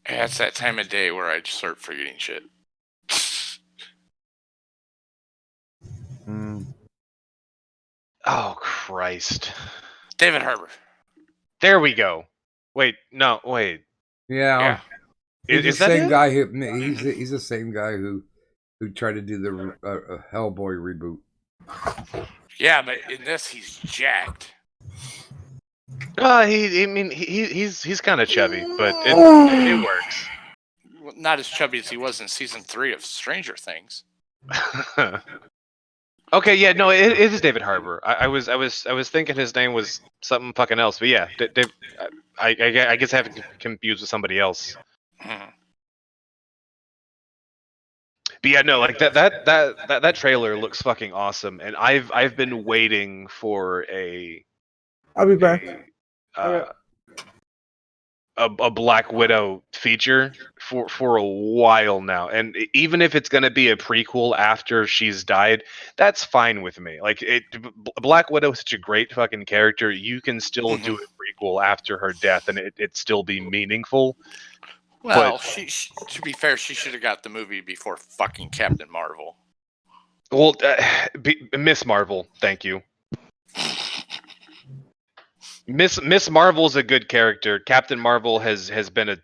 Yeah, it's that time of day where I just start forgetting shit. Oh, Christ. David Harbour. There we go. Wait. Yeah. Is the that same him? guy he's the same guy who tried to do the Hellboy reboot. Yeah, but in this he's jacked. He's kind of chubby, but it works. Well, not as chubby as he was in season 3 of Stranger Things. Okay, yeah, no, it is David Harbour. I was thinking his name was something fucking else, but yeah, Dave, I guess I have it confused with somebody else. But yeah, no, like that trailer looks fucking awesome, and I've been waiting for I'll be back. A Black Widow feature for a while now, and even if it's going to be a prequel after she's died, that's fine with me. Like, Black Widow is such a great fucking character. You can still do a prequel after her death, and it still be meaningful. Well, she to be fair, she should have got the movie before fucking Captain Marvel. Well, Miss Marvel, thank you. Miss Marvel's a good character. Captain Marvel has been a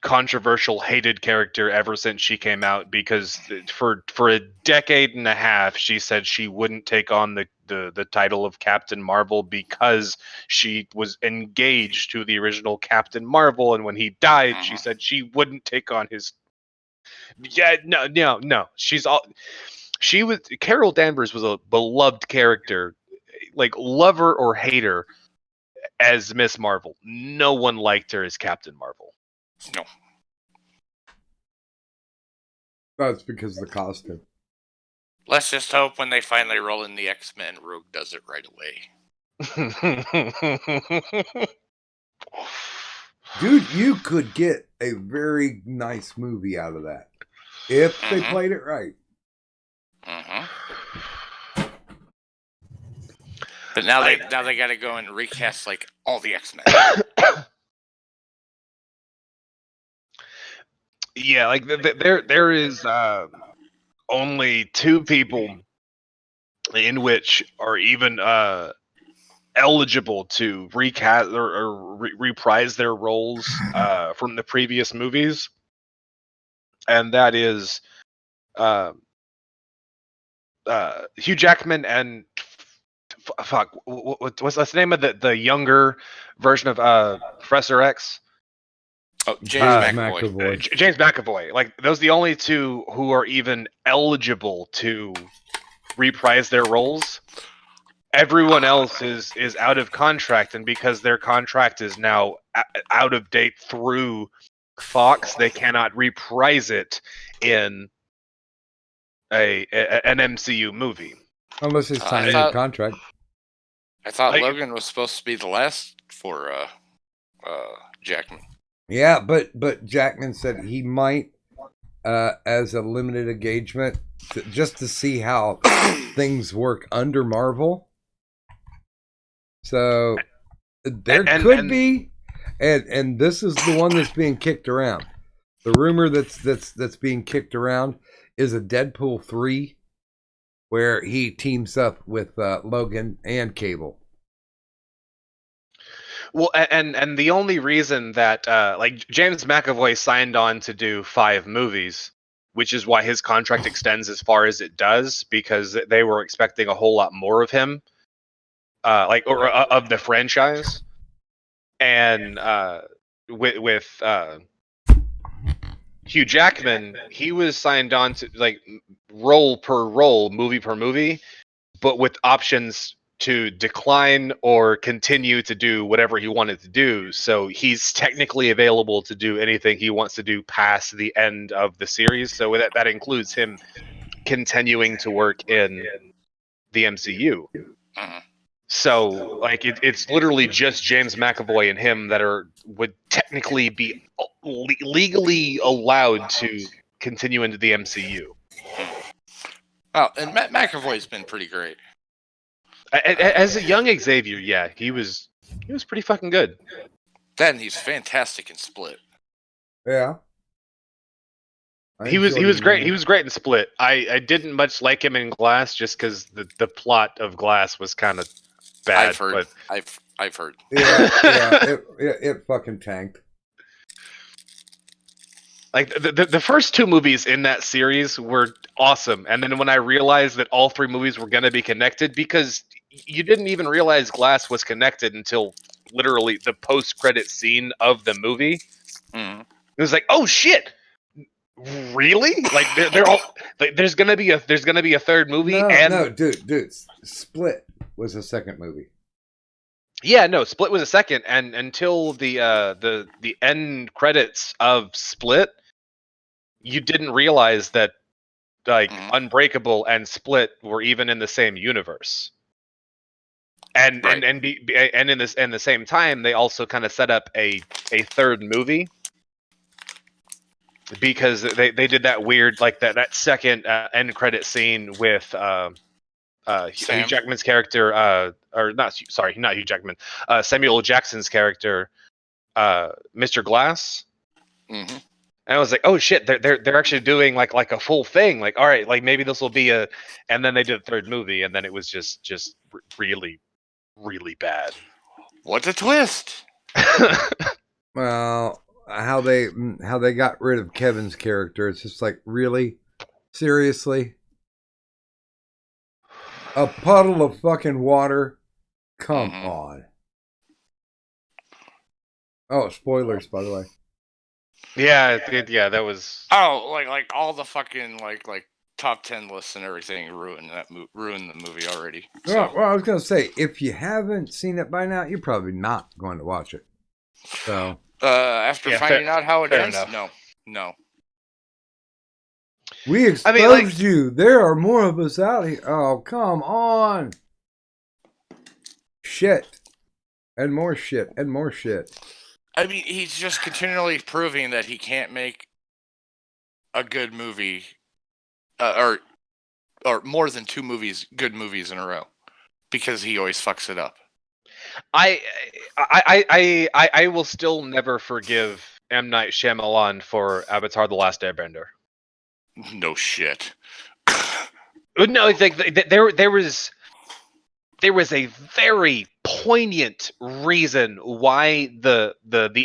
controversial, hated character ever since she came out, because for a decade and a half she said she wouldn't take on the title of Captain Marvel because she was engaged to the original Captain Marvel, and when he died she said she wouldn't take on his. Yeah, no. Carol Danvers was a beloved character, like lover or hater, as Miss Marvel. No one liked her as Captain Marvel. No. That's because of the costume. Let's just hope when they finally roll in the X-Men, Rogue does it right away. Dude, you could get a very nice movie out of that if they played it right. But now they got to go and recast like all the X-Men. Yeah, like there is only 2 people in which are even eligible to recast or reprise their roles from the previous movies. and that is Hugh Jackman and fuck, what's the name of the younger version of Professor X? Oh, James McAvoy. James McAvoy. Like, those are the only two who are even eligible to reprise their roles. Everyone else is out of contract, and because their contract is now out of date through Fox, they cannot reprise it in an MCU movie. Unless they sign a new contract. I thought Logan was supposed to be the last for Jackman. Yeah, but Jackman said he might, as a limited engagement, just to see how things work under Marvel. So there could be, and this is the one that's being kicked around. The rumor that's being kicked around is a Deadpool 3, where he teams up with Logan and Cable. Well, and the only reason that like James McAvoy signed on to do 5 movies, which is why his contract extends as far as it does, because they were expecting a whole lot more of him, of the franchise, and with Hugh Jackman, he was signed on to like role per role, movie per movie, but with options to decline or continue to do whatever he wanted to do. So he's technically available to do anything he wants to do past the end of the series. So that includes him continuing to work in the MCU. So like it's literally just James McAvoy and him that would technically be legally allowed to continue into the MCU. Oh, and McAvoy's been pretty great. As a young Xavier, yeah, he was pretty fucking good. Then he's fantastic in Split. Yeah. He was great. He was great in Split. I didn't much like him in Glass just because the plot of Glass was kind of bad. I've heard. But I've heard. Yeah, it fucking tanked. Like the first 2 movies in that series were awesome, and then when I realized that all 3 movies were gonna be connected, because you didn't even realize Glass was connected until literally the post-credit scene of the movie. Mm-hmm. It was like, oh shit, really? Like they're all like, there's gonna be a 3rd movie. No, dude, Split was a second movie. Yeah, no, Split was a second, and until the end credits of Split, you didn't realize that like Unbreakable and Split were even in the same universe. And Right. and in the same time, they also kind of set up a 3rd movie, because they did that weird like that second end credit scene with Hugh Jackman's character, not Hugh Jackman, Samuel L. Jackson's character, Mr. Glass. Mm-hmm. And I was like, oh shit, they're actually doing like a full thing. Like, all right, like maybe this will be a, and then they did a 3rd movie, and then it was just really, really bad. What a twist! Well, how they got rid of Kevin's character, it's just like, really? Seriously? A puddle of fucking water? Come on. Oh, spoilers, by the way. Yeah, that was. Oh, like all the fucking like top 10 lists and everything ruined the movie already. So. Well, I was gonna say, if you haven't seen it by now, you're probably not going to watch it. So after finding out how it ends, enough. no. We exposed you. There are more of us out here. Oh, come on. Shit. And more shit. And more shit. I mean, he's just continually proving that he can't make a good movie, or more than 2 good movies in a row, because he always fucks it up. I will still never forgive M. Night Shyamalan for Avatar: The Last Airbender. No shit. No, it's like there was a very poignant reason why the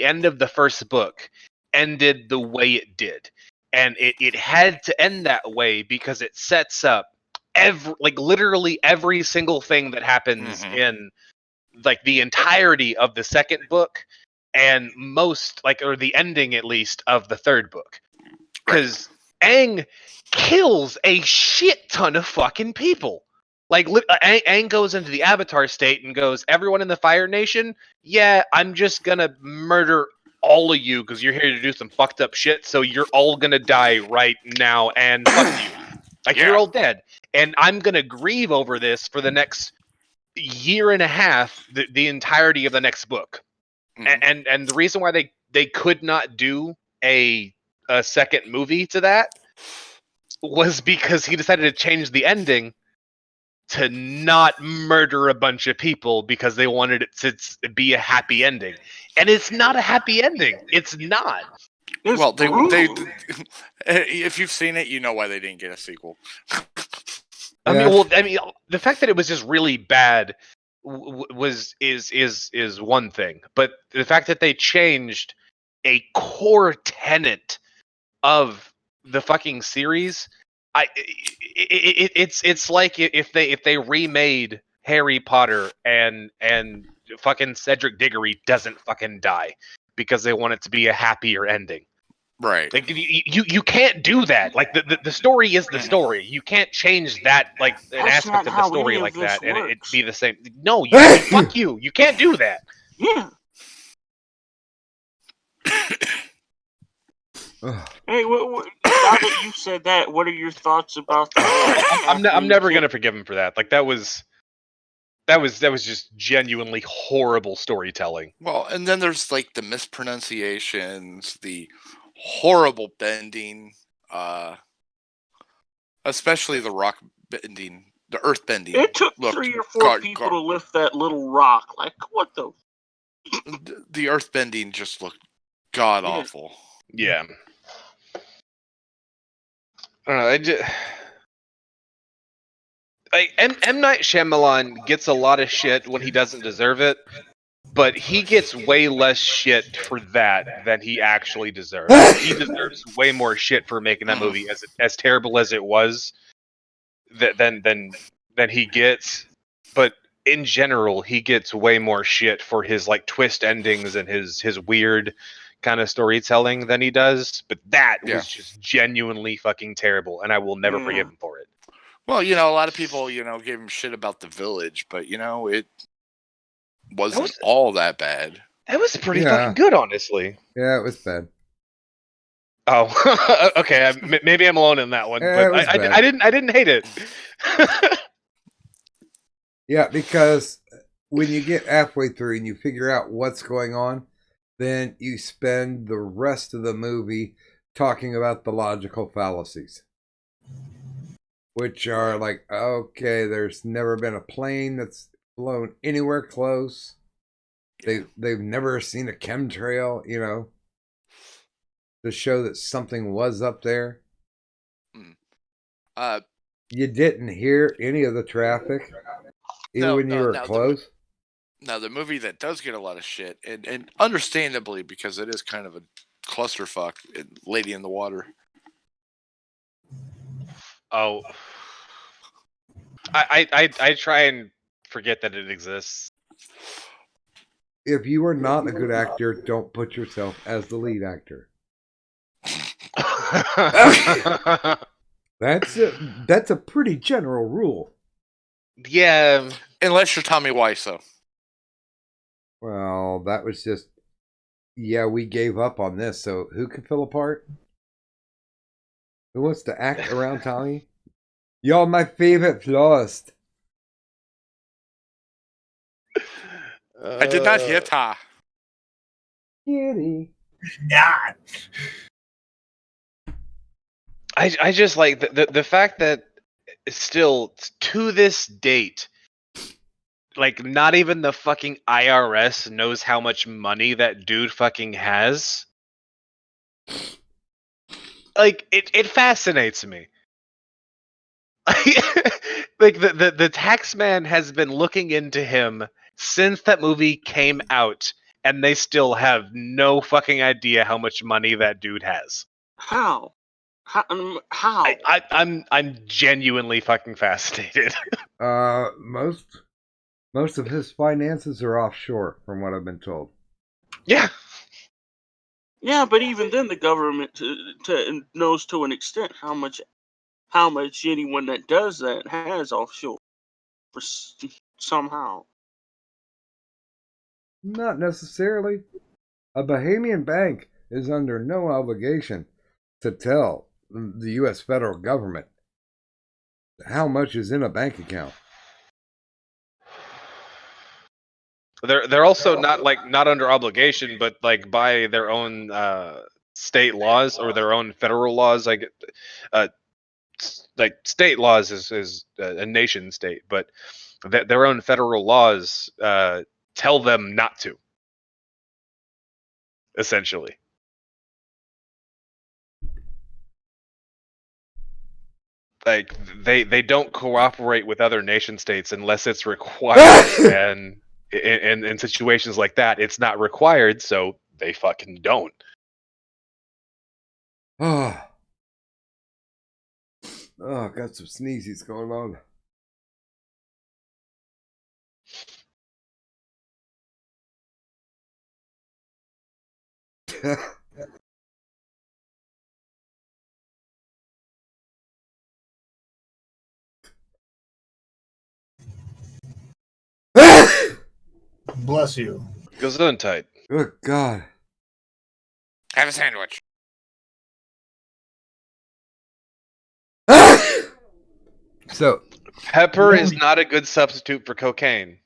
end of the first book ended the way it did. and it had to end that way because it sets up literally every single thing that happens in like the entirety of the second book and or the ending at least of the third book, because Aang kills a shit ton of fucking people. Like Aang goes into the Avatar state and goes, everyone in the Fire Nation, yeah, I'm just gonna murder all of you because you're here to do some fucked up shit, so you're all gonna die right now, and fuck you. Like, you're all dead. And I'm gonna grieve over this for the next year and a half, the entirety of the next book. And the reason why they could not do a second movie to that was because he decided to change the ending to not murder a bunch of people because they wanted it to be a happy ending. And it's not a happy ending. It's not. Well, they if you've seen it, you know why they didn't get a sequel. I mean, the fact that it was just really bad is one thing, but the fact that they changed a core tenet of the fucking series, it's like if they remade Harry Potter and fucking Cedric Diggory doesn't fucking die because they want it to be a happier ending. Right. Like you can't do that. Like the story is the story. You can't change that, like an That's aspect not of the how story any of like this that, and it works. be the same. No, fuck you. You can't do that. Yeah. Hey, now that you said that, what are your thoughts about that? I'm never gonna forgive him for that. Like that was just genuinely horrible storytelling. Well, and then there's like the mispronunciations, the horrible bending, especially the rock bending, the earth bending. It took 3 or 4 people to lift that little rock. Like, what the? The earth bending just looked god awful. Yeah. I don't know. M. Night Shyamalan gets a lot of shit when he doesn't deserve it, but he gets way less shit for that than he actually deserves. He deserves way more shit for making that movie as terrible as it was than he gets. But in general, he gets way more shit for his like twist endings and his weird kind of storytelling than he does. But that was just genuinely fucking terrible, and I will never forgive him for it. Well, a lot of people, gave him shit about The Village, but, it wasn't all that bad. That was pretty fucking good, honestly. Yeah, it was bad. Oh, okay. Maybe I'm alone in that one, but I didn't hate it. Yeah, because when you get halfway through and you figure out what's going on, then you spend the rest of the movie talking about the logical fallacies. Which are like, okay, there's never been a plane that's flown anywhere close. They've never seen a chemtrail, to show that something was up there. You didn't hear any of the traffic, even when you were close. Now, the movie that does get a lot of shit, and understandably, because it is kind of a clusterfuck, Lady in the Water. Oh, I try and forget that it exists. If you are not a good actor, don't put yourself as the lead actor. That's a pretty general rule. Yeah, unless you're Tommy Wiseau. Well, that was just we gave up on this. So who can fill a part? Who wants to act around Tommy? You're my favorite florist. I did not hear ta. Kitty. Not. I just like the fact that still to this date, like not even the fucking IRS knows how much money that dude fucking has. Like it fascinates me. Like the tax man has been looking into him since that movie came out, and they still have no fucking idea how much money that dude has. How? How? I'm genuinely fucking fascinated. Most of his finances are offshore, from what I've been told. Yeah. Yeah, but even then, the government knows to an extent how much anyone that does that has offshore somehow. Not necessarily. A Bahamian bank is under no obligation to tell the U.S. federal government how much is in a bank account. They're also not under obligation, but like by their own state laws or their own federal laws. Like state laws is a nation state, but their own federal laws tell them not to. Essentially. Like they don't cooperate with other nation states unless it's required, and in situations like that, it's not required, so they fucking don't. Oh, got some sneezies going on. Bless you. Gesundheit. Good God. Have a sandwich. So pepper is not a good substitute for cocaine.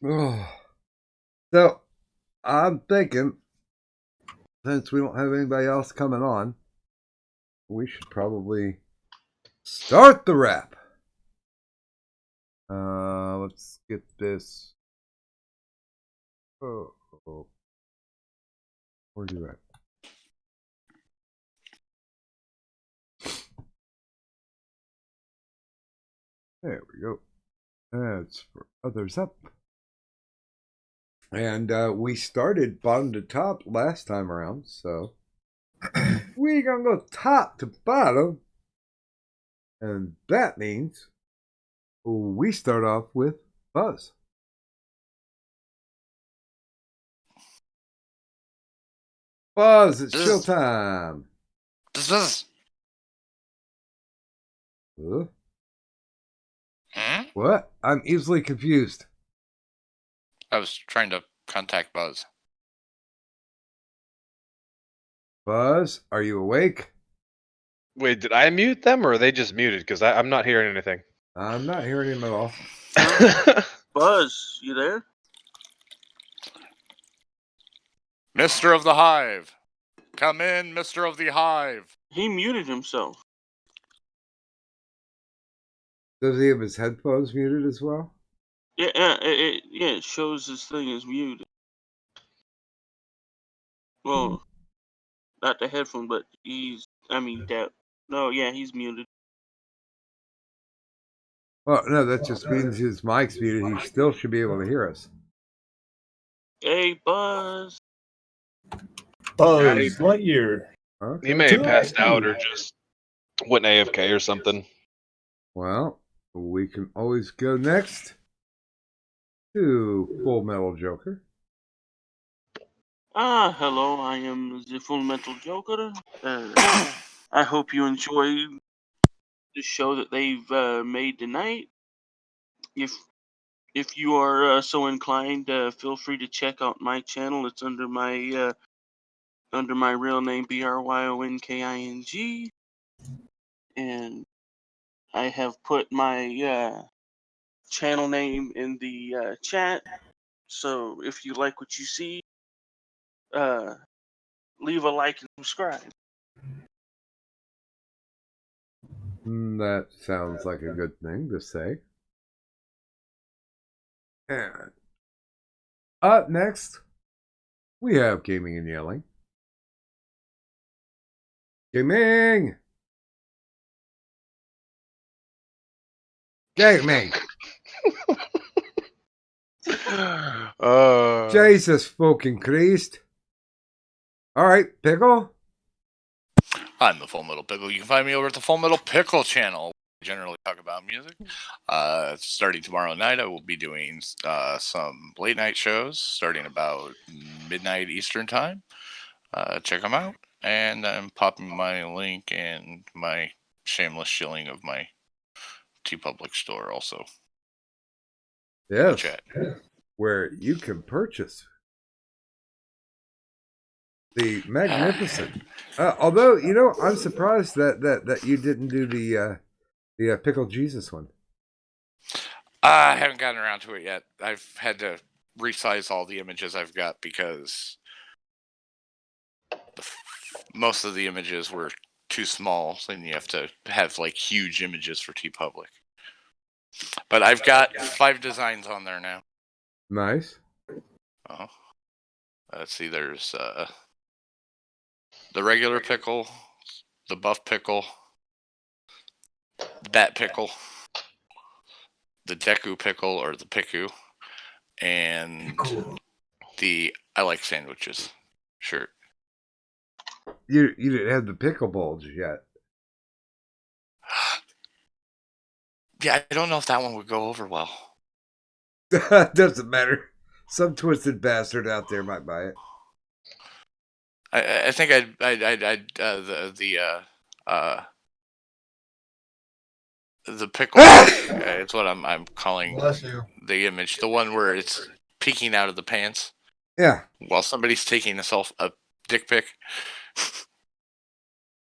So I'm thinking, since we don't have anybody else coming on, we should probably start the rap. Let's get this. Oh. Where are you at? There we go. That's for others up. And we started bottom to top last time around, so we're gonna go top to bottom. And that means we start off with Buzz. Buzz, it's showtime. Huh? What? I'm easily confused. I was trying to contact Buzz. Buzz, are you awake? Wait, did I mute them or are they just muted? Because I'm not hearing anything. I'm not hearing him at all. Buzz, you there? Mr. of the Hive. Come in, Mr. of the Hive. He muted himself. Does he have his headphones muted as well? Yeah, it shows this thing is muted. Well, not the headphone, but he's muted. Well, no, that just means his mic's muted. He still should be able to hear us. Hey, Buzz. Buzz Lightyear. He may have passed out or just went AFK or something. Well, we can always go next to Full Metal Joker. Hello, I am the Full Metal Joker. I hope you enjoy the show that they've made tonight. If you are so inclined, feel free to check out my channel. It's under my real name, BRYONKING, and I have put my channel name in the chat. So if you like what you see, leave a like and subscribe. That sounds like a good thing to say. And up next, we have Gaming and Yelling. Gaming! Gaming! Jesus fucking Christ. Alright, Pickle? I'm the Full Metal Pickle. You can find me over at the Full Metal Pickle channel. I generally talk about music. Starting tomorrow night, I will be doing some late night shows starting about midnight Eastern time. Check them out. And I'm popping my link and my shameless shilling of my TeePublic store also. Yes. Chat. Where you can purchase the magnificent. Although, you know, I'm surprised that you didn't do the Pickle Jesus one. I haven't gotten around to it yet. I've had to resize all the images I've got because most of the images were too small, and you have to have like huge images for TeePublic. But I've got 5 designs on there now. Nice. Let's see, there's the regular pickle, the buff pickle, that pickle, the Deku pickle or the Piku, and the I like sandwiches shirt. You didn't have the pickle bulge yet. Yeah, I don't know if that one would go over well. Doesn't matter. Some twisted bastard out there might buy it. I think I'd the pickle. It's what I'm calling the image, the one where it's peeking out of the pants. Yeah. While somebody's taking a dick pic.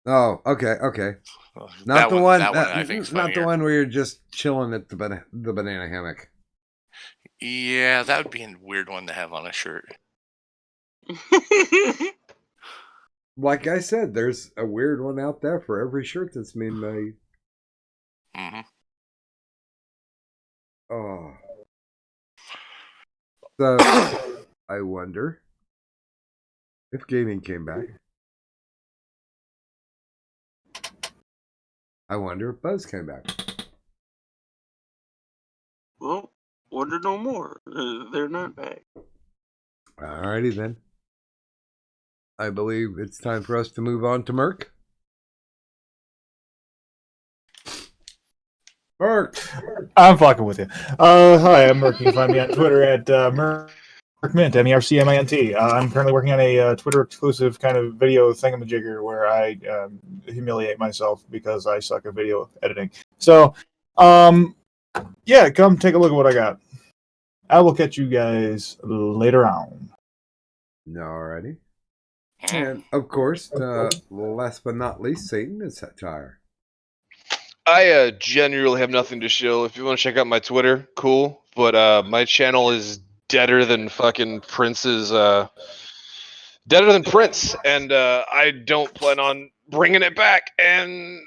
Oh, okay. Not That the one- one. that one I think is not the funnier. one where you're just chilling at the banana hammock. Yeah, that would be a weird one to have on a shirt. Like I said, there's a weird one out there for every shirt that's being made. Mm-hmm. Oh. So, I wonder if gaming came back. I wonder if Buzz came back. Well, wonder no more. They're not back. Alrighty then. I believe it's time for us to move on to Merc. Merc! I'm fucking with you. Hi, I'm Merc. You can find me on Twitter at Mercmint, MERCMINT. I'm currently working on a Twitter exclusive kind of video thingamajigger where I humiliate myself because I suck at video editing. So, yeah, come take a look at what I got. I will catch you guys later on. Alrighty. And, of course, last but not least, Satan is Satire. I genuinely have nothing to show. If you want to check out my Twitter, cool. But my channel is deader than fucking Prince's. Deader than Prince, and I don't plan on bringing it back. And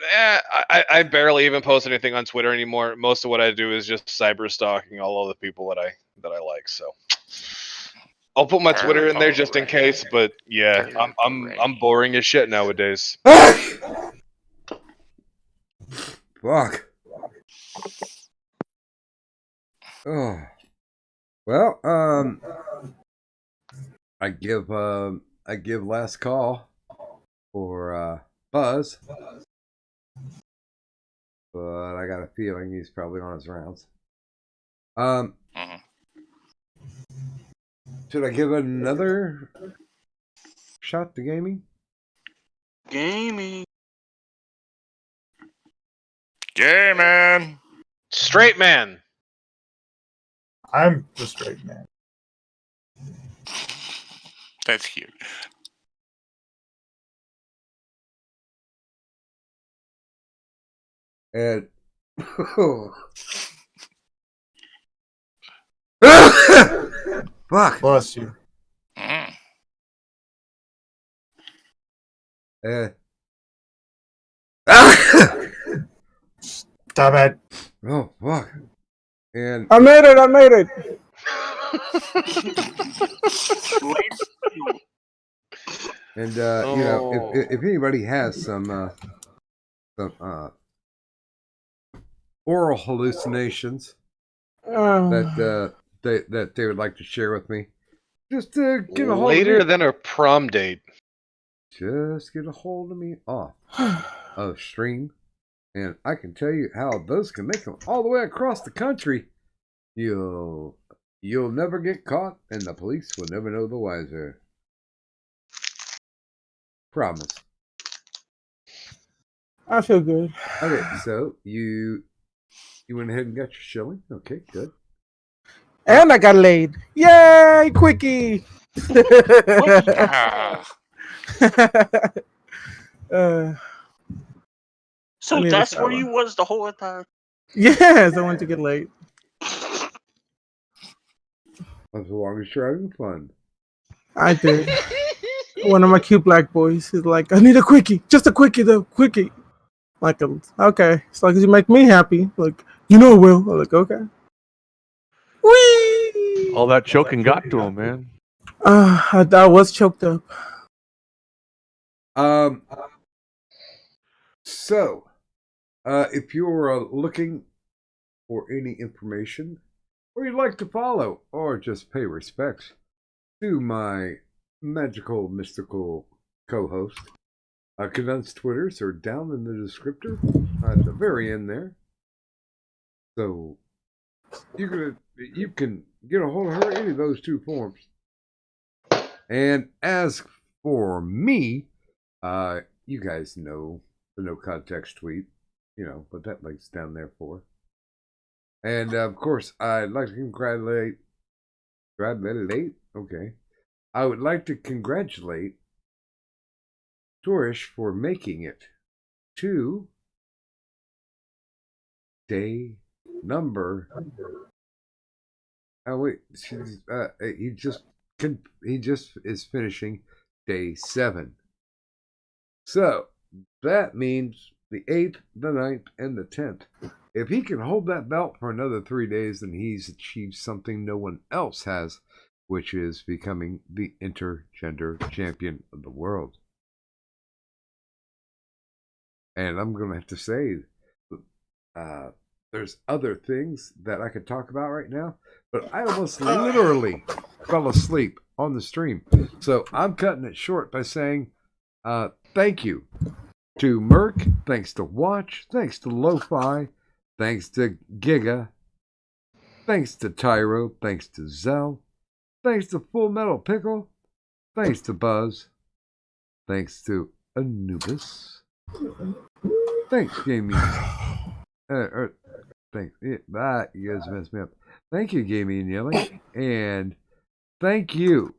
I barely even post anything on Twitter anymore. Most of what I do is just cyber stalking all of the people that I like. So I'll put my Twitter in there just in case. But yeah, I'm boring as shit nowadays. Fuck. Oh. Well, I give last call for Buzz. But I got a feeling he's probably on his rounds. Should I give another shot to gaming? Gaming. Gay man. Straight man. I'm the straight man. That's cute. And fuck. Bless you. Stop it. Oh fuck. And I made it. And you know, if anybody has some oral hallucinations that they would like to share with me, just give a hold Later of me. than a prom date. just get a hold of me off of stream, and I can tell you how those can make them all the way across the country. You'll never get caught, and the police will never know the wiser. Promise. I feel good. Okay, so you went ahead and got your shilling. Okay, good. And I got laid. Yay, quickie! So I need a that's where shower. you was the whole time. Yes, I went to get laid. As long as you're having fun. I did. One of my cute black boys. He's like, I need a quickie. Just a quickie, though. Quickie. Like, okay. As long as you make me happy. Like, you know, Will. I'm like, okay. Whee! All that choking got to him, man. I was choked up. So, if you're looking for any information, or you'd like to follow, or just pay respects to my magical, mystical co-host, Condensed Twitters are down in the descriptor at the very end there. So, you can get a hold of her any of those two forms. And as for me, you guys know the no context tweet, what that link's down there for. And of course, I'd like to congratulate. Okay. I would like to congratulate Torish for making it to day number. Oh wait, he just is finishing day 7. So that means the 8th, the 9th, and the 10th. If he can hold that belt for another 3 days, then he's achieved something no one else has, which is becoming the intergender champion of the world. And I'm going to have to say, there's other things that I could talk about right now, but I almost literally fell asleep on the stream. So I'm cutting it short by saying thank you to Merc, thanks to Watch, thanks to Lo-Fi, thanks to Giga, thanks to Tyro, thanks to Zell, thanks to Full Metal Pickle, thanks to Buzz, thanks to Anubis, thanks Gaming. Thanks. You guys messed me up. Thank you, Gaming and Yelling, and thank you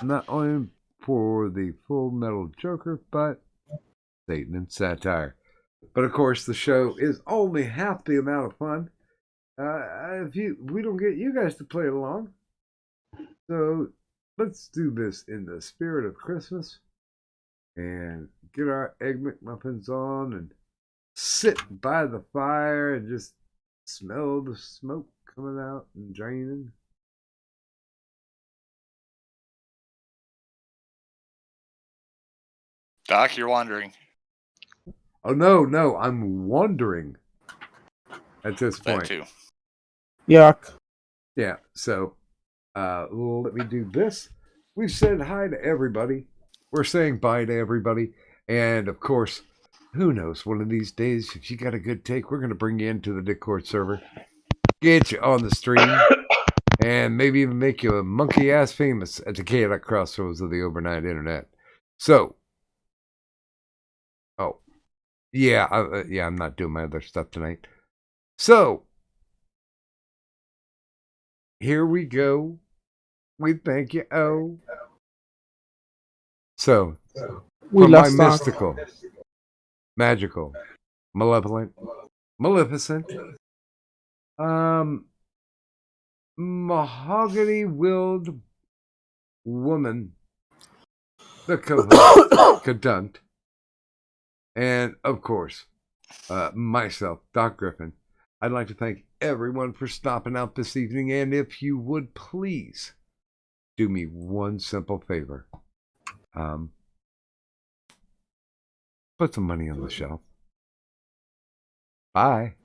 not only for the Full Metal Joker, but Satan and Satire. But of course, the show is only half the amount of fun if we don't get you guys to play along. So let's do this in the spirit of Christmas and get our Egg McMuffins on and sit by the fire and just smell the smoke coming out and draining. Doc, you're wandering. Oh no, I'm wondering at this point. That too. Yuck. Yeah, so let me do this. We've said hi to everybody. We're saying bye to everybody. And of course, who knows, one of these days, if you got a good take, we're going to bring you into the Discord server, get you on the stream, and maybe even make you a monkey-ass famous at the chaotic crossroads of the overnight internet. So, I'm not doing my other stuff tonight. So, here we go. We thank you. Oh. So, We from my lost mystical, magical, malevolent, maleficent, mahogany-willed woman, the co-host, Cadunt, and of course, myself, Doc Griffin. I'd like to thank everyone for stopping out this evening, and if you would please do me one simple favor. Put some money on the shelf. Bye.